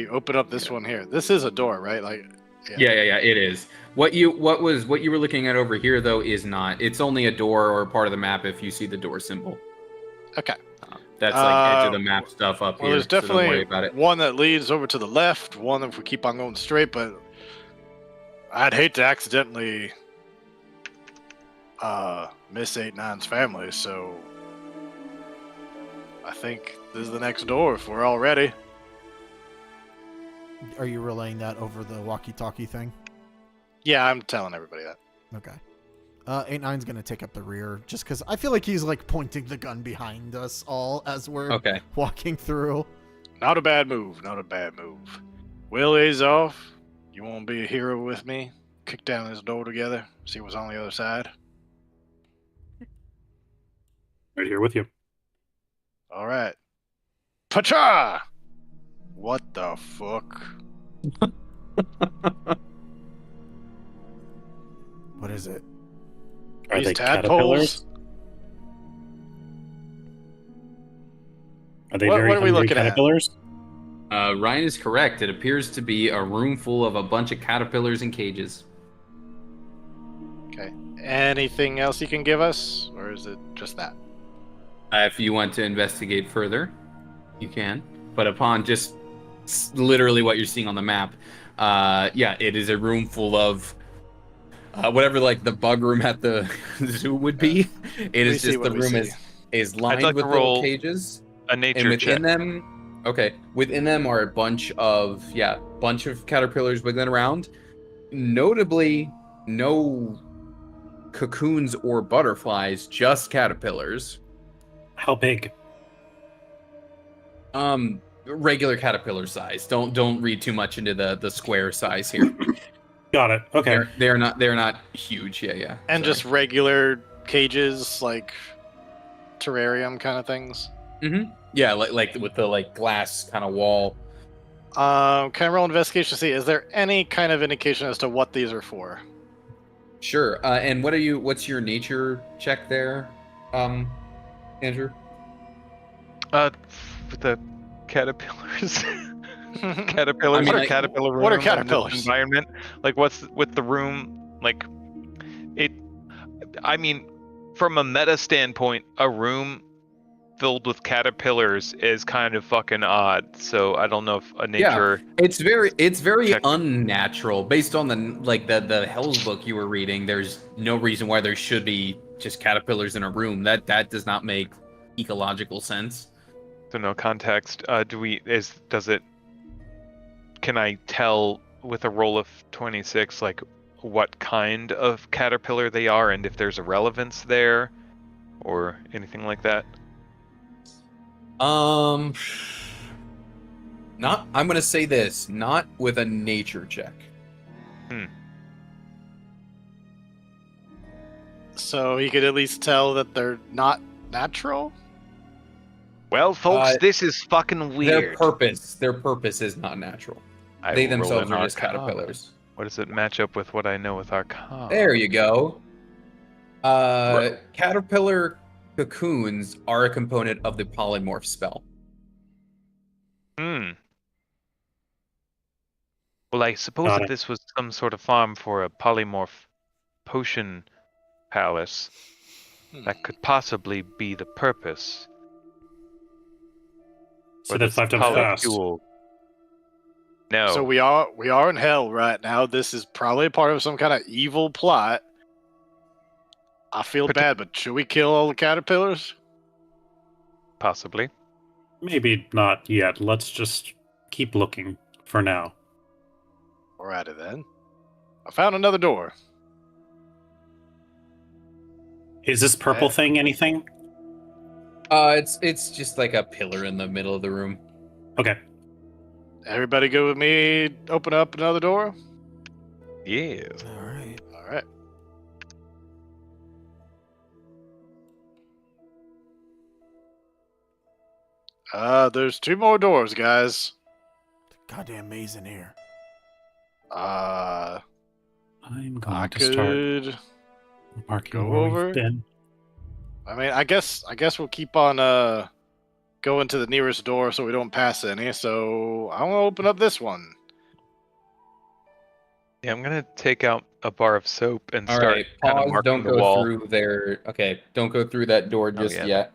open up this one here. This is a door, right? Like, Yeah, it is. What you were looking at over here though is not. It's only a door or part of the map if you see the door symbol. Okay. That's like edge of the map stuff up Well, here. there's so don't worry definitely about it. one that leads over to the left, one if we keep on going straight, but I'd hate to accidentally miss 8-9's family, so I think this is the next door if we're all ready. Are you relaying that over the walkie-talkie thing? Yeah, I'm telling everybody that. Okay. 8-9's gonna take up the rear, just because I feel like he's like pointing the gun behind us all as we're Okay. walking through. Not a bad move. Not a bad move. Will is off. You want to be a hero with me? Kick down this door together. See what's on the other side. Right here with you. All right. Pacha! What the fuck? What is it? Are These they tadpoles? caterpillars? Are they What very are we hungry looking at? caterpillars? Ryan is correct. It appears to be a room full of a bunch of caterpillars in cages. Okay. Anything else you can give us? Or is it just that? If you want to investigate further, you can. But upon just literally what you're seeing on the map, yeah, it is a room full of whatever like the bug room at the zoo would be. It is just the room is lined like with to little roll cages. A nature And within check. them, within them are a bunch of caterpillars wiggling around. Notably, no cocoons or butterflies, just caterpillars. How big? Regular caterpillar size. Don't read too much into the square size here. Got it. Okay. They're not huge. Yeah. And just regular cages, like terrarium kind of things. Yeah, like with the like glass kind of wall. Can I roll investigation to see, is there any kind of indication as to what these are for? Sure. And what's your nature check there, Andrew? The caterpillars. Caterpillars. I mean, What are like, caterpillar room? what are and the caterpillars? Environment. Like, what's with the room? Like, it. I mean, from a meta standpoint, a room filled with caterpillars is kind of fucking odd. So I don't know if a nature. It's very check. unnatural based on the Hell's book you were reading. There's no reason why there should be just caterpillars in a room. That does not make ecological sense. So no context. Does it? Can I tell with a roll of 26 like what kind of caterpillar they are and if there's a relevance there, or anything like that? I'm gonna say this, not with a nature check. So you could at least tell that they're not natural? Well, folks, this is fucking weird. Their purpose is not natural. I They will roll themselves an are just Arcana. caterpillars. What does it match up with what I know with Arcana? There you go. Caterpillar cocoons are a component of the polymorph spell. Well, I suppose Got if it. this was some sort of farm for a polymorph potion palace, that could possibly be the purpose. So Or that's this 5 times fast. polyfuel. No. So we are in hell right now. This is probably part of some kind of evil plot. I feel bad, but should we kill all the caterpillars? Possibly. Maybe not yet. Let's just keep looking for now. Alrighty then. I found another door. Is this purple thing anything? It's just like a pillar in the middle of the room. Okay. Everybody go with me, open up another door? Yes. All right. Alright. There's 2 more doors, guys. Goddamn maze in here. Uh, I'm I going to start could marking go where we've over. been. I mean, I guess we'll keep on going to the nearest door so we don't pass any. So I want to open up this one. Yeah, I'm gonna take out a bar of soap and All start right, kind of pause. marking Don't the go wall. through there. Okay, don't go through that door Oh, just yeah. yet.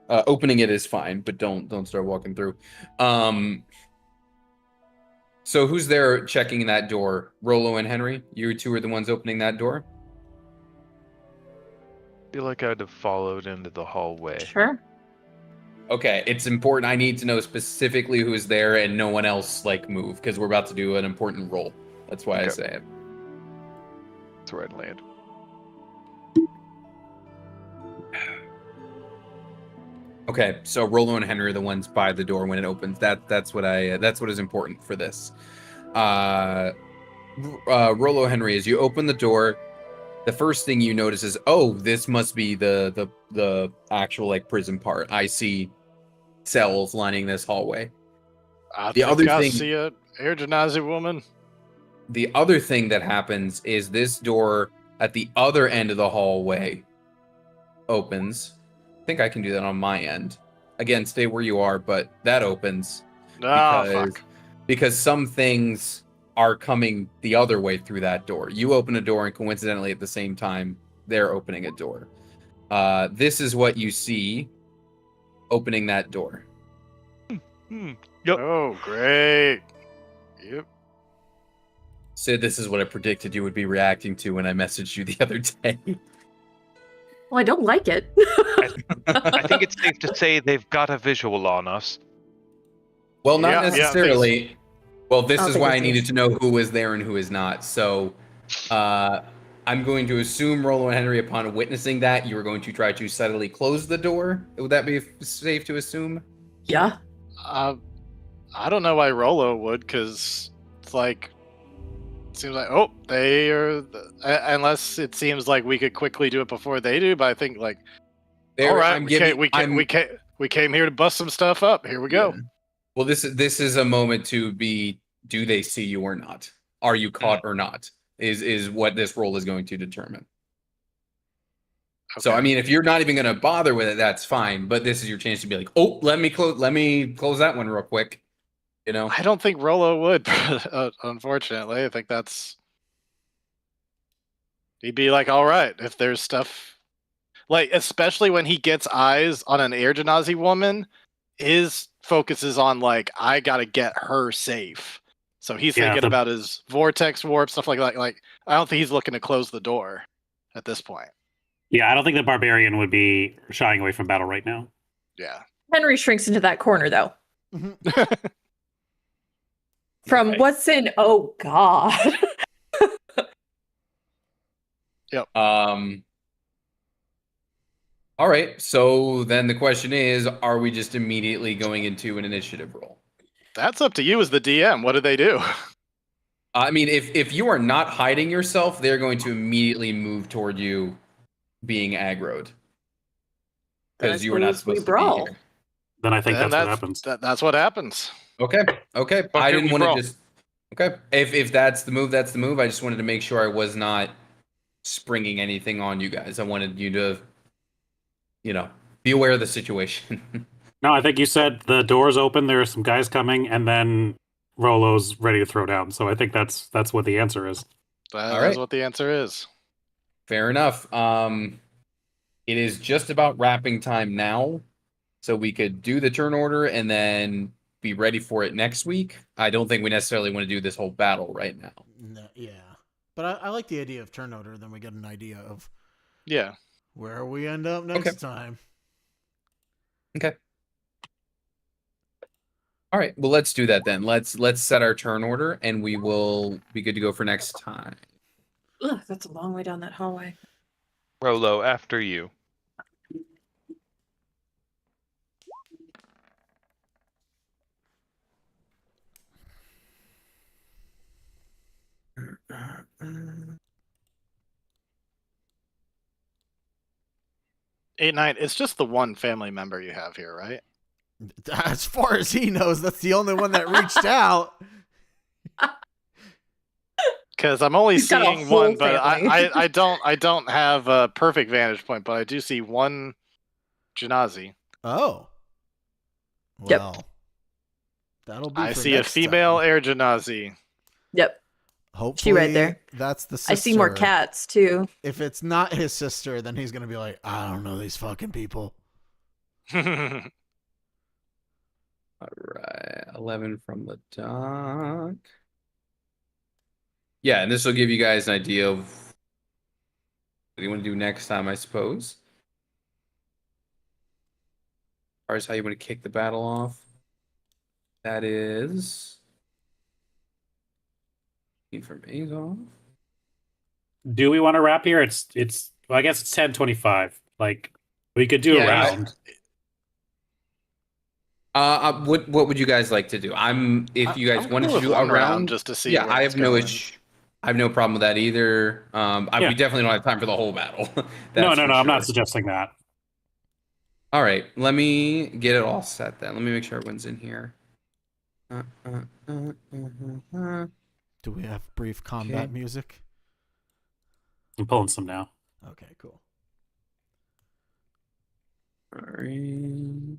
Opening it is fine, but don't start walking through. So who's there checking that door? Rolo and Henry? You two are the ones opening that door? I feel like I'd have followed into the hallway. Sure. Okay, it's important. I need to know specifically who is there and no one else like move because we're about to do an important roll. That's why I Okay. say it. That's where I'd land. Okay, so Rolo and Henry are the ones by the door when it opens. That's what is important for this. Rolo Henry, as you open the door, the first thing you notice is, oh, this must be the actual like prison part. I see cells lining this hallway. I The think other I thing- see a air genasi woman. The other thing that happens is this door at the other end of the hallway opens. I think I can do that on my end. Again, stay where you are, but that opens Fuck. because some things are coming the other way through that door. You open a door, and coincidentally, at the same time, they're opening a door. This is what you see opening that door. Yep. Oh, great. Yep. Sid, this is what I predicted you would be reacting to when I messaged you the other day. Well, I don't like it. I think it's safe to say they've got a visual on us. Well, not Yeah, necessarily. Well, this I don't is think why I it's needed safe. to know who was there and who is not. So, I'm going to assume Rolo and Henry, upon witnessing that, you are going to try to subtly close the door. Would that be safe to assume? Yeah. I don't know why Rolo would, because it's like, it seems like, oh, they are, unless it seems like we could quickly do it before they do, but I think like, There, all right, I'm we giving- we came here to bust some stuff up. Here we go. Yeah. Well, this is a moment to be. Do they see you or not? Are you caught or not? Is what this roll is going to determine. So Okay. I mean, if you're not even going to bother with it, that's fine. But this is your chance to be like, oh, let me close that one real quick. You know, I don't think Rolo would, unfortunately. I think he'd be like, all right, if there's stuff, like, especially when he gets eyes on an air genasi woman, his focus is on, like, I gotta get her safe. So he's Yeah, thinking about his vortex warp, stuff like that. Like, I don't think he's looking to close the door at this point. Yeah, I don't think the barbarian would be shying away from battle right now. Yeah. Henry shrinks into that corner, though. From Okay. what's in? Oh God. All right. So then the question is, are we just immediately going into an initiative roll? That's up to you as the DM. What do they do? I mean, if you are not hiding yourself, they're going to immediately move toward you, being aggroed because you were not suppose we supposed to brawl. be here. Then I think Then that's what happens. That's what happens. Okay. I it, didn't we want brawl. to just. Okay. If that's the move, that's the move. I just wanted to make sure I was not springing anything on you guys. I wanted you to, be aware of the situation. No, I think you said the door's open, there are some guys coming, and then Rolo's ready to throw down. So I think that's what the answer is. That All is right. what the answer is. Fair enough. It is just about wrapping time now, so we could do the turn order and then be ready for it next week. I don't think we necessarily want to do this whole battle right now. No, yeah. But I like the idea of turn order, then we get an idea of Yeah. where we end up next Okay. time. Okay. All right. Well, let's do that then. Let's set our turn order, and we will be good to go for next time. Ugh, that's a long way down that hallway. Rolo, after you. Eight Nine. It's just the one family member you have here, right? As far as he knows, that's the only one that reached out. Because I'm only He's got a seeing whole one, but family. I don't have a perfect vantage point, but I do see one Janazi. Oh. Yep. Well, that'll be I for see a next female time. Air Janazi. Yep. Hopefully, right there. That's the sister. I see more cats too. If it's not his sister, then he's gonna be like, I don't know these fucking people. All right, 11 from the dock. Yeah, and this will give you guys an idea of what you want to do next time, I suppose. As far as how you want to kick the battle off, that is for Azov. Do we want to wrap here? It's. Well, I guess it's 10:25. Like we could do a Yeah, round. What would you guys like to do? If you guys I'm wanted cool to do with a one round, just to see. yeah, where I it's have no going. issue. I have no problem with that either. Yeah. We definitely don't have time for the whole battle. No. That's for I'm not sure. suggesting that. All right, let me get it all set then. Let me make sure everyone's in here. Do we have brief combat Okay. music? I'm pulling some now. Okay, cool. All right.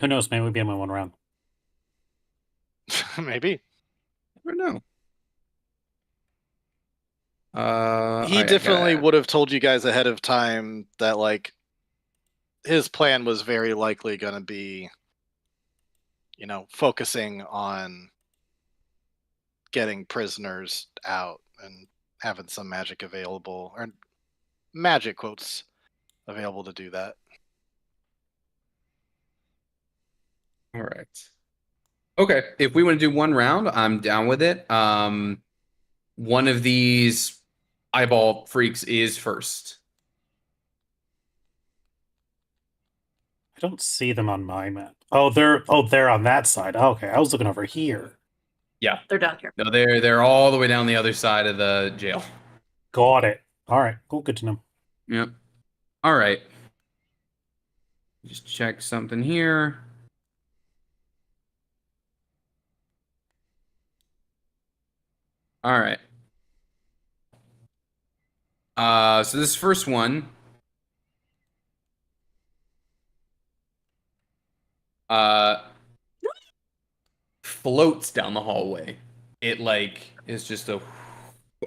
Who knows? Maybe we'll be in my one round. Maybe Never know. he All right, definitely I got- would have told you guys ahead of time that like his plan was very likely going to be, focusing on getting prisoners out and having some magic available, or magic quotes available to do that. All right. Okay, if we want to do one round, I'm down with it. One of these eyeball freaks is first. I don't see them on my map. Oh, they're on that side. Okay, I was looking over here. Yeah. They're down here. No, they're all the way down the other side of the jail. Got it. All right, cool. Good to know. Yep. All right. Just check something here. All right. So this first one, floats down the hallway. It is just a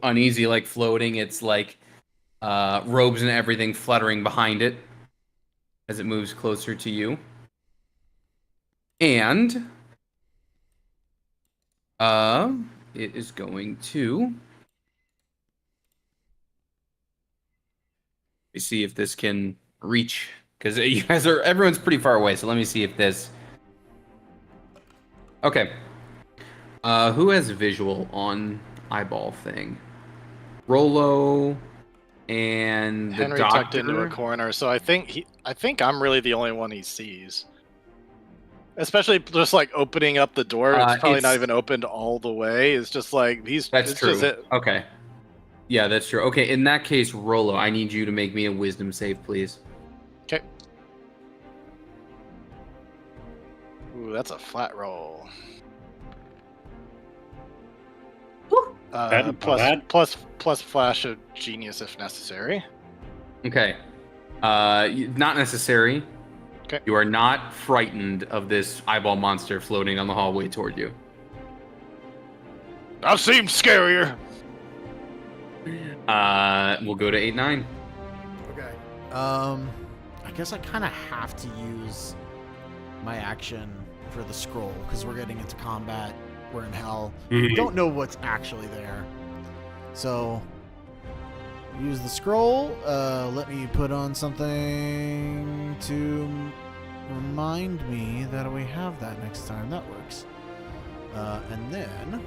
uneasy floating. It's robes and everything fluttering behind it as it moves closer to you. And it is going to see if this can reach, because everyone's pretty far away. So let me see if this. Okay. Who has visual on eyeball thing? Rolo and the Henry doctor. tucked into a corner, so I think I'm really the only one he sees. Especially just opening up the door. It's probably not even opened all the way. It's just That's it's true. just it. Okay. Yeah, that's true. Okay, in that case, Rolo, I need you to make me a wisdom save, please. Okay. Ooh, that's a flat roll. Woo. Bad, bad. Plus flash of genius if necessary. Okay. Not necessary. Okay. You are not frightened of this eyeball monster floating down the hallway toward you. I've seen scarier. We'll go to 8-9. Okay. I guess I kind of have to use my action for the scroll because we're getting into combat. We're in hell. Mhm. Don't know what's actually there. So use the scroll. Let me put on something to remind me that we have that next time. That works. And then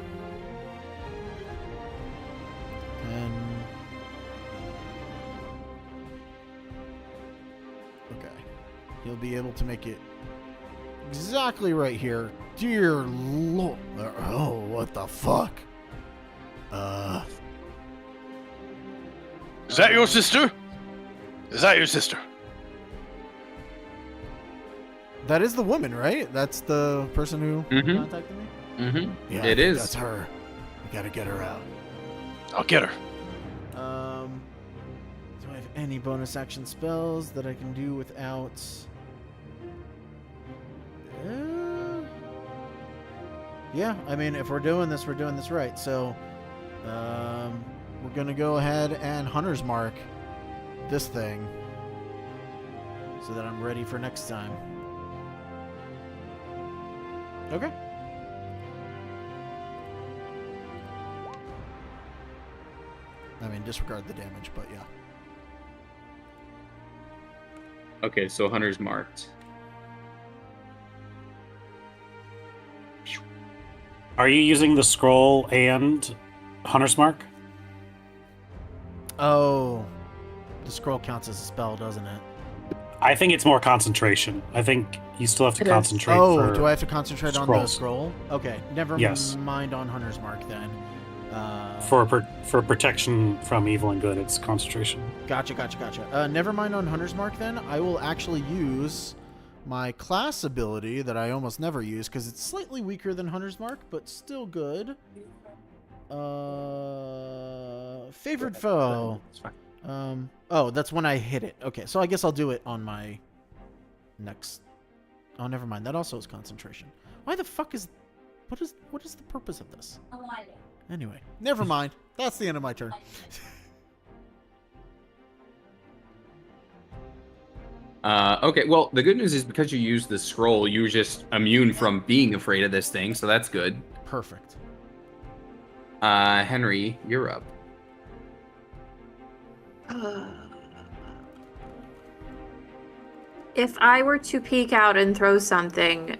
okay, you'll be able to make it exactly right here. Dear Lord. Oh, what the fuck? Is that your sister? Is that your sister? That is the woman, right? That's the person who Mhm. contacted me? Mm-hmm. Yeah, It is. That's her. We gotta get her out. I'll get her. Do I have any bonus action spells that I can do without? Yeah, I mean, if we're doing this right. So, we're gonna go ahead and Hunter's Mark this thing, so that I'm ready for next time. Okay. I mean, disregard the damage, but yeah. Okay, so Hunter's marked. Are you using the scroll and Hunter's Mark? Oh, the scroll counts as a spell, doesn't it? I think it's more concentration. I think you still have to It is. concentrate. Oh, for do I have to concentrate on the scrolls. scroll? Okay, never Yes. mind on Hunter's Mark then. For protection from evil and good, it's concentration. Gotcha. Never mind on Hunter's Mark then. I will actually use my class ability that I almost never use because it's slightly weaker than Hunter's Mark, but still good. Favored foe. It's fine. Oh, that's when I hit it. Okay, so I guess I'll do it on my next. Oh, never mind. That also is concentration. Why the fuck is? What is the purpose of this? Anyway, never mind. That's the end of my turn. Okay, well, the good news is because you use the scroll, you're just immune from being afraid of this thing, so that's good. Perfect. Henry, you're up. If I were to peek out and throw something,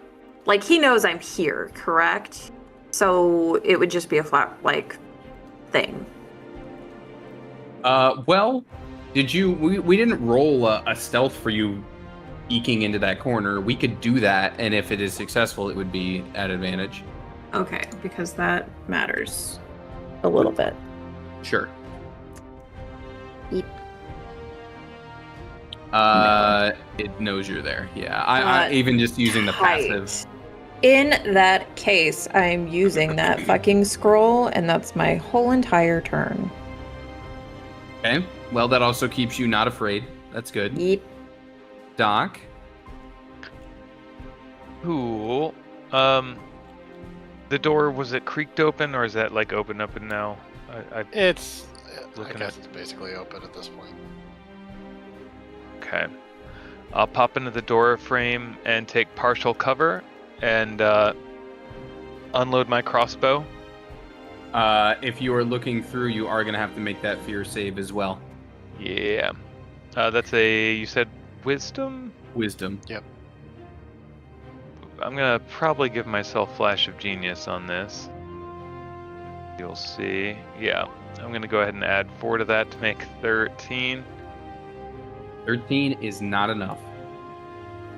like he knows I'm here, correct? So it would just be a flat, like, thing. Well, did you? We didn't roll a stealth for you eking into that corner. We could do that, and if it is successful, it would be at advantage. Okay, because that matters a little bit. Sure. Yeep. It knows you're there. Yeah, I even just using the passive. Right. In that case, I'm using that fucking scroll, and that's my whole entire turn. Okay. Well, that also keeps you not afraid. That's good. Yeep. Doc. Cool. The door, was it creaked open or is that like open up and now? I It's, I Looking guess at- it's basically open at this point. Okay. I'll pop into the door frame and take partial cover and unload my crossbow. If you are looking through, you are going to have to make that fear save as well. Yeah. That's you said wisdom? Wisdom. I'm going to probably give myself Flash of Genius on this. You'll see. Yeah. I'm going to go ahead and add 4 to that to make 13. 13 is not enough.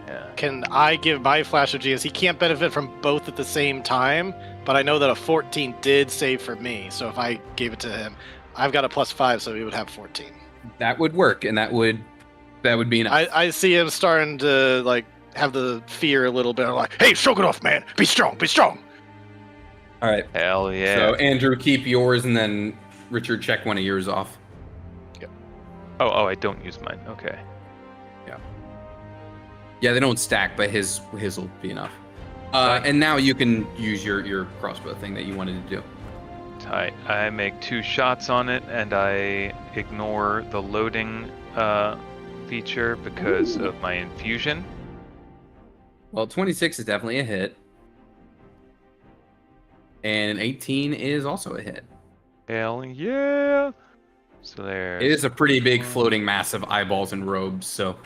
Yeah. Can I give my Flash of Genius? He can't benefit from both at the same time, but I know that a 14 did save for me. So if I gave it to him, I've got a +5, so he would have 14. That would work, and that would be enough. I see him starting to like have the fear a little bit. I'm like, hey, stroke it off, man. Be strong. Be strong. All right. Hell yeah. So Andrew, keep yours, and then Richard, check one of yours off. Oh, I don't use mine. Okay. Yeah, they don't stack, but his will be enough. And now you can use your crossbow thing that you wanted to do. Tight. I make 2 shots on it, and I ignore the loading feature because of my infusion. Well, 26 is definitely a hit. And an 18 is also a hit. Hell yeah! So there. It is a pretty big floating mass of eyeballs and robes, so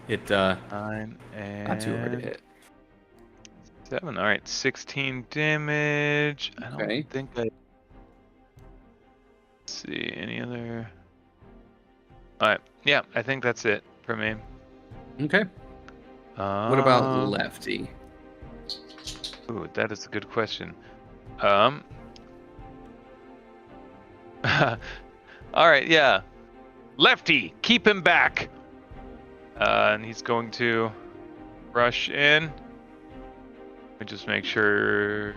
it 9 and not too hard to hit. 7. All right, 16 damage. I don't Okay. think I. Let's see any other. All right. Yeah, I think that's it for me. Okay. What about Lefty? Ooh, that is a good question. All right, yeah. Lefty, keep him back. And he's going to rush in. Let me just make sure.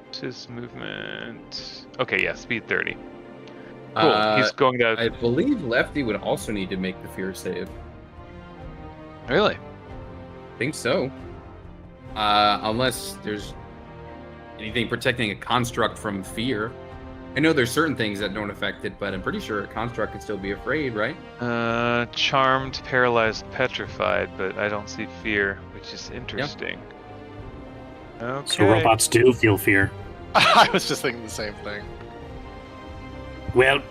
What's his movement? Okay, yeah, speed 30. Cool. He's going to. I believe Lefty would also need to make the fear save. Really? I think so. Unless there's anything protecting a construct from fear. I know there's certain things that don't affect it, but I'm pretty sure a construct can still be afraid, right? Charmed, paralyzed, petrified, but I don't see fear, which is interesting. Okay. So robots do feel fear. I was just thinking the same thing. Well,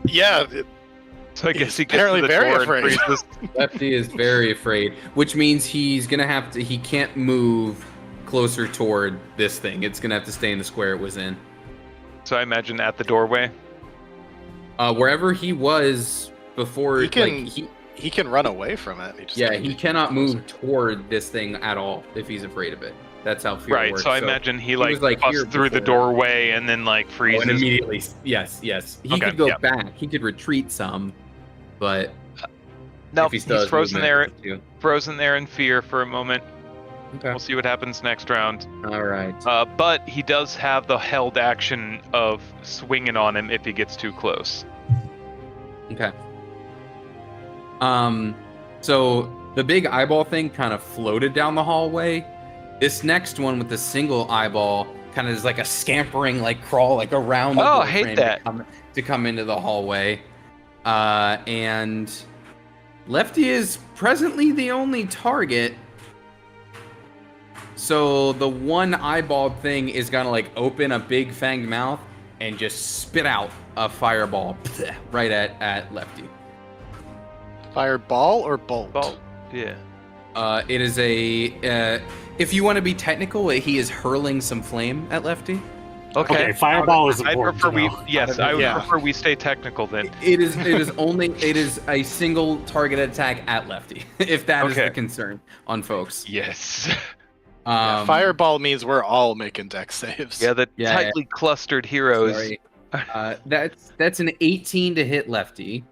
Yeah, So I guess He's he gets apparently to the very door afraid. and freezes. Lefty is very afraid, which means he's gonna have to. He can't move closer toward this thing. It's gonna have to stay in the square it was in. So I imagine at the doorway. Wherever he was before, He can- like, he can run away from it. He just yeah, can't he get cannot closer. move toward this thing at all if he's afraid of it. That's how fear Right. works. So I imagine he was, like like, here busts through the before. doorway and then like Oh, freezes. and immediately, yes. He Okay, could go yeah. back. He could retreat some, but No, if he he's still has frozen there. movement, Frozen there in fear for a moment. Okay. We'll see what happens next round. All right. But he does have the held action of swinging on him if he gets too close. Okay. So the big eyeball thing kind of floated down the hallway. This next one with the single eyeball kind of is like a scampering, like crawl, like around the Oh, door I hate frame that. to come into the hallway. And Lefty is presently the only target. So the one eyeball thing is gonna like open a big fanged mouth and just spit out a fireball right at Lefty. Fireball or bolt? Well, yeah. It is a. If you want to be technical, he is hurling some flame at Lefty. okay, fireball is I'd important. prefer we. to know. Yes, I would Yeah. prefer we stay technical then. It is a single target attack at Lefty. If that is Okay. the concern on folks. Yes. Yeah, fireball means we're all making deck saves. Yeah, the Yeah, tightly clustered heroes. Sorry. That's an 18 to hit Lefty.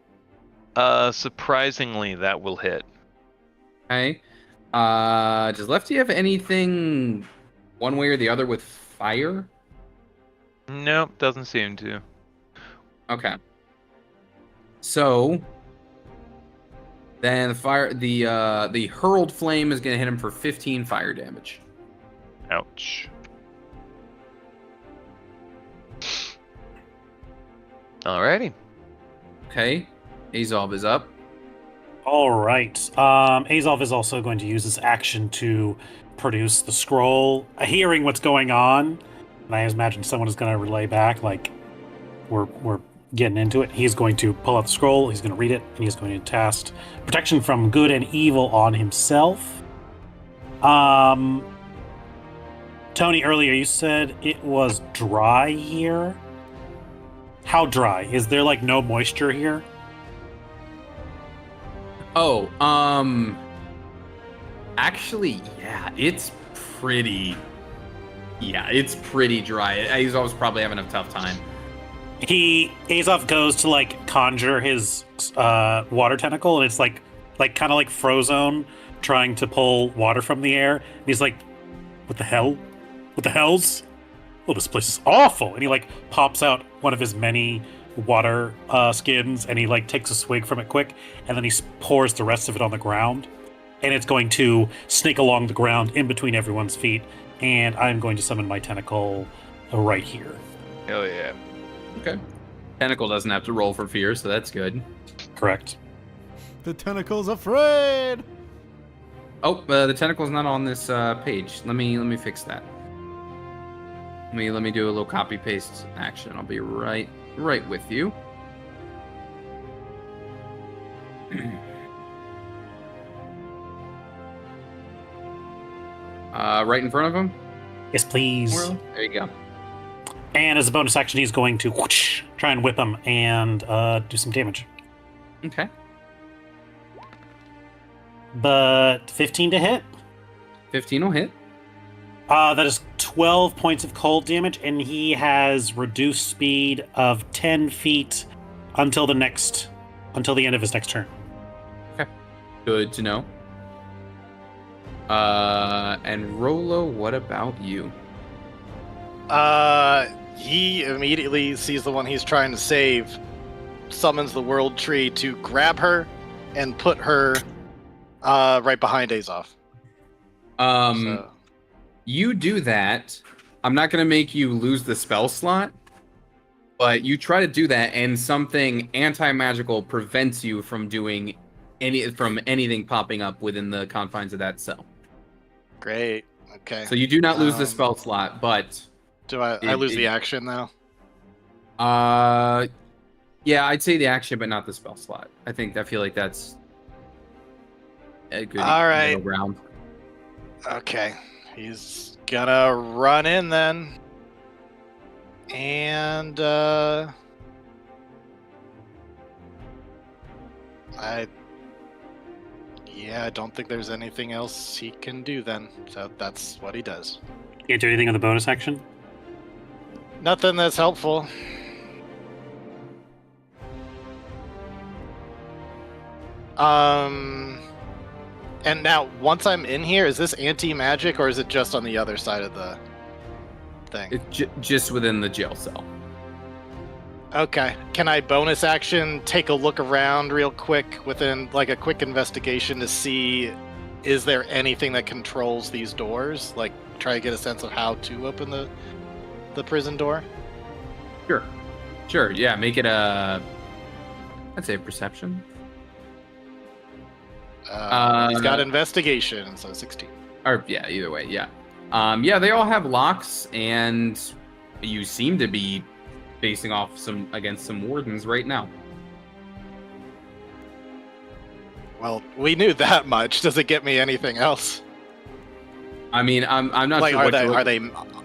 Surprisingly, that will hit. Okay. Does Lefty have anything one way or the other with fire? Nope, doesn't seem to. Okay. So then the hurled flame is gonna hit him for 15 fire damage. Ouch. Alrighty. Okay. Azov is up. All right. Azov is also going to use his action to produce the scroll. Hearing what's going on, and I imagine someone is going to relay back, like, we're getting into it. He's going to pull out the scroll, he's going to read it, and he's going to cast protection from good and evil on himself. Tony, earlier you said it was dry here. How dry? Is there, like, no moisture here? Oh, actually, yeah, it's pretty dry. Azov's probably having a tough time. Azov goes to like conjure his water tentacle, and it's like kind of like Frozone trying to pull water from the air. And he's like, "What the hell? What the hell's? Oh, this place is awful!" And he like pops out one of his many water skins, and he like takes a swig from it quick, and then he pours the rest of it on the ground, and it's going to snake along the ground in between everyone's feet. And I'm going to summon my tentacle right here. Hell yeah. Okay. Tentacle doesn't have to roll for fear, so that's good. Correct. The tentacle's afraid. Oh, the tentacle's not on this page. Let me fix that. Let me do a little copy paste action. I'll be right with you. Right in front of him. Yes, please. There you go. And as a bonus action, he's going to whoosh, try and whip him and do some damage. Okay. But 15 to hit. 15 will hit. That is 12 points of cold damage, and he has reduced speed of 10 feet until the end of his next turn. Good to know. And Rolo, what about you? He immediately sees the one he's trying to save, summons the World Tree to grab her and put her right behind Azov. So, You do that. I'm not going to make you lose the spell slot, but you try to do that, and something anti-magical prevents you from doing anything popping up within the confines of that cell. great. Okay. So you do not lose the spell slot, but Do I lose the action now? yeah, I'd say the action, but not the spell slot. I feel like that's a good All right. middle ground. Okay. He's gonna run in then. And I don't think there's anything else he can do then. So that's what he does. Can't do anything on the bonus action? Nothing that's helpful. And now once I'm in here, is this anti-magic or is it just on the other side of the thing? It's just within the jail cell. Okay. Can I bonus action take a look around real quick within like a quick investigation to see is there anything that controls these doors? Like try to get a sense of how to open the prison door? Sure. Yeah, make it I'd say perception. He's got investigation, so 16. Or yeah, either way, yeah. Yeah, they all have locks, and you seem to be facing off against some wardens right now. Well, we knew that much. Does it get me anything else? I mean, I'm not Like, sure.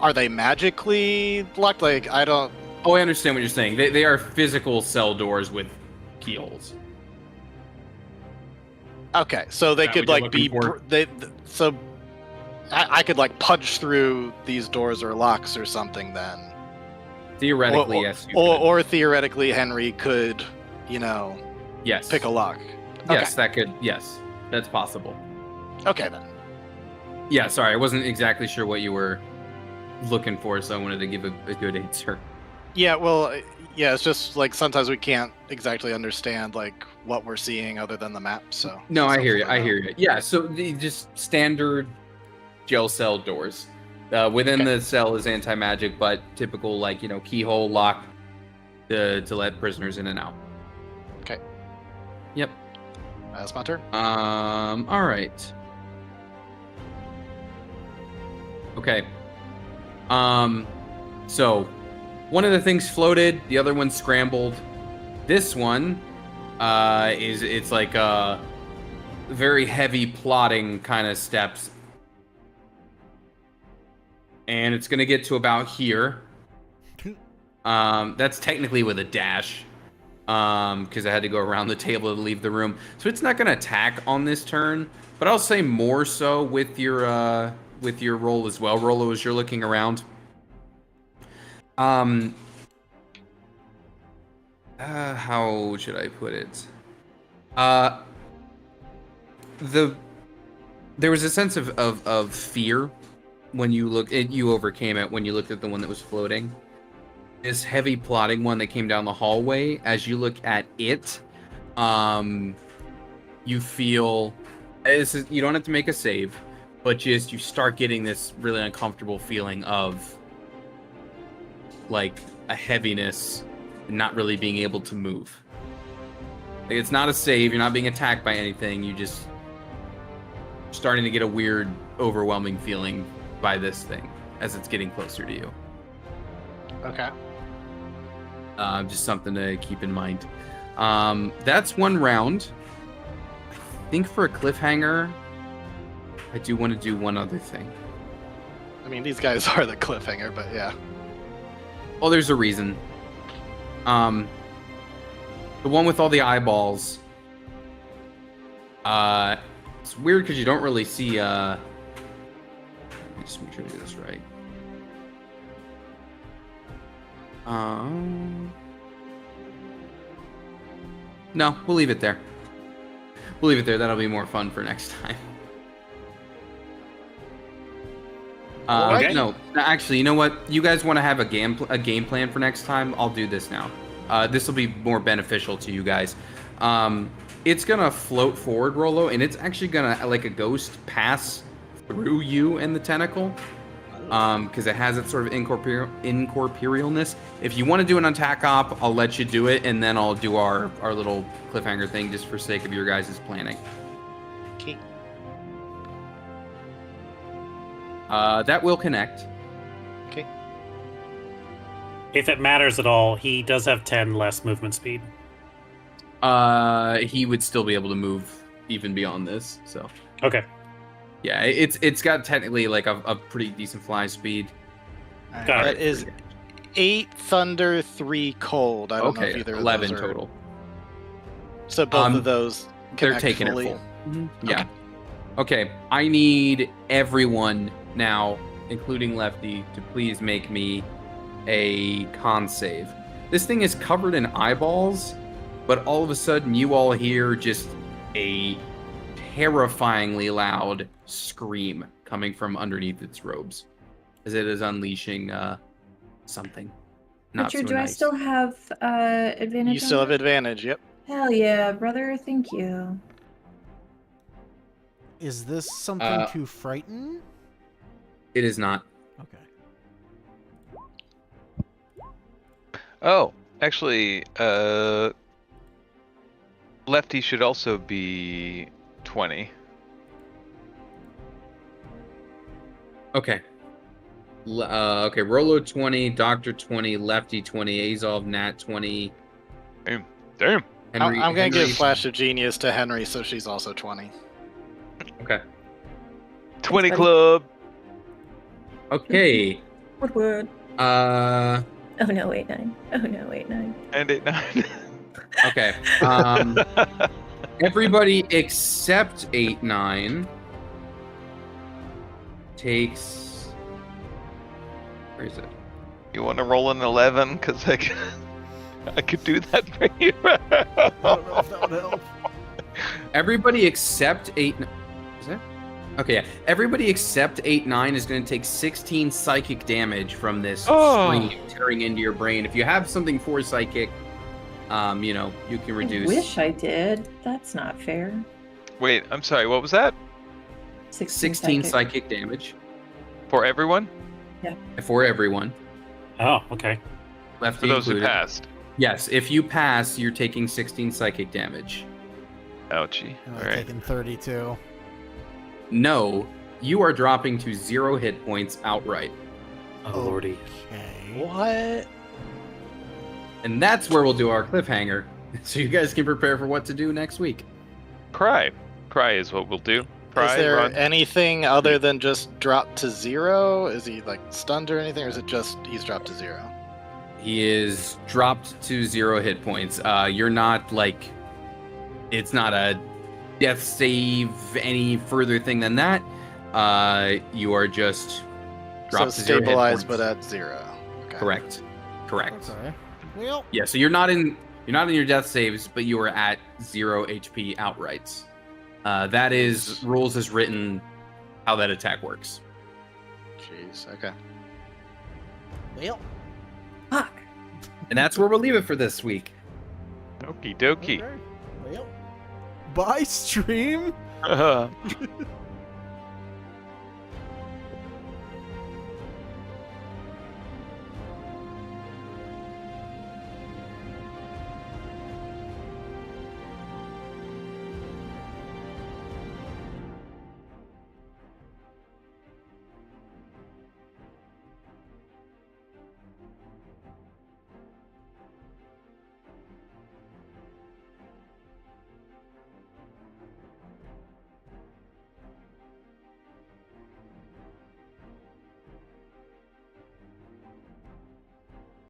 are they magically locked? Like, I don't. Oh, I understand what you're saying. They are physical cell doors with keyholes. Okay, so they Is that could what like you're be. looking for? So I could like punch through these doors or locks or something then. Theoretically, yes. You could. Or theoretically, Henry could, Yes. pick a lock. Yes, that could. Yes, that's possible. Okay then. Yeah, sorry, I wasn't exactly sure what you were looking for, so I wanted to give a good answer. Yeah, well, yeah, it's just like sometimes we can't exactly understand like what we're seeing other than the map. So No, I hear you. Yeah, so the just standard jail cell doors. Within the cell is anti-magic, but typical like keyhole lock to let prisoners in and out. Okay. Yep. That's my turn. All right. Okay. So one of the things floated, the other one scrambled. This one it's like very heavy plotting kind of steps. And it's gonna get to about here. That's technically with a dash. Because I had to go around the table to leave the room. So it's not gonna attack on this turn, but I'll say more so with your roll as well. Rolo, as you're looking around. How should I put it? There was a sense of fear when you overcame it when you looked at the one that was floating. This heavy plotting one that came down the hallway, as you look at it, you feel you don't have to make a save, but just you start getting this really uncomfortable feeling of like a heaviness and not really being able to move. Like, it's not a save, you're not being attacked by anything, you just starting to get a weird, overwhelming feeling by this thing as it's getting closer to you. Okay. Just something to keep in mind. That's one round. I think for a cliffhanger, I do want to do one other thing. I mean, these guys are the cliffhanger, but yeah. Well, there's a reason. The one with all the eyeballs. It's weird because you don't really see. Let me just make sure to do this right. No, we'll leave it there. we'll leave it there. That'll be more fun for next time. Okay. No, actually, you know what? You guys want to have a game plan for next time? I'll do this now. This will be more beneficial to you guys. It's gonna float forward, Rolo, and it's actually gonna, like a ghost, pass through you and the tentacle. Because it has that sort of incorporealness. If you want to do an attack op, I'll let you do it, and then I'll do our little cliffhanger thing just for sake of your guys' planning. Okay. That will connect. Okay. If it matters at all, he does have 10 less movement speed. He would still be able to move even beyond this. So Okay. yeah, it's got technically like a pretty decent fly speed. Got That it. is 8 thunder, 3 cold. I don't know if Okay, either of 11 those are... total. So both of those They're connect taking fully. it full. Yeah. Okay, I need everyone now, including Lefty, to please make me a con save. This thing is covered in eyeballs, but all of a sudden you all hear just a terrifyingly loud scream coming from underneath its robes as it is unleashing something. Not Richard, so do I nice. still have advantage? You still on have advantage, yep. that? Hell yeah, brother. Thank you. Is this something to frighten? It is not. Okay. Oh, actually, Lefty should also be 20. Okay. Okay, Rolo 20, Doctor 20, Lefty 20, Azov Nat 20. Damn. I'm going to give Henry- Flash of Genius to Henry, so she's also 20. Okay. 20 buddy. club. Okay. Woodward. Uh. Oh no, wait 9. Oh no, wait 9. And 8-9. Okay. Everybody except 8-9 takes. Where is it? You want to roll an 11? Because I could do that for you. I don't know if that would help. Everybody except 8-9. Is that? Okay, yeah. Everybody except 8-9 is going to take 16 psychic damage from this scream tearing into your brain. If you have something for psychic, you know, you can reduce. I wish I did. That's not fair. Wait, I'm sorry. What was that? 16 psychic damage For everyone? for everyone. Oh, okay. Lefty For those who included. passed. Yes, if you pass, you're taking 16 psychic damage. Ouchie. And All I'm right. taking 32. No, you are dropping to 0 hit points outright. Oh, lordy. Okay. What? And that's where we'll do our cliffhanger. So you guys can prepare for what to do next week. Cry. Cry is what we'll do. Cry, Is there run. anything other than just drop to 0? Is he like stunned or anything, or is it just he's dropped to 0? He is dropped to 0 hit points. You're not like, it's not a death save any further thing than that. You are just dropped So to 0 hit stabilized, points. but at 0. Okay. Correct. Okay. Well, Yeah, so you're not in your death saves, but you are at 0 HP outright. That is rules as written, how that attack works. Jeez. Okay. well, Fuck. And that's where we'll leave it for this week. Okie dokie. okay. Well, bye, stream.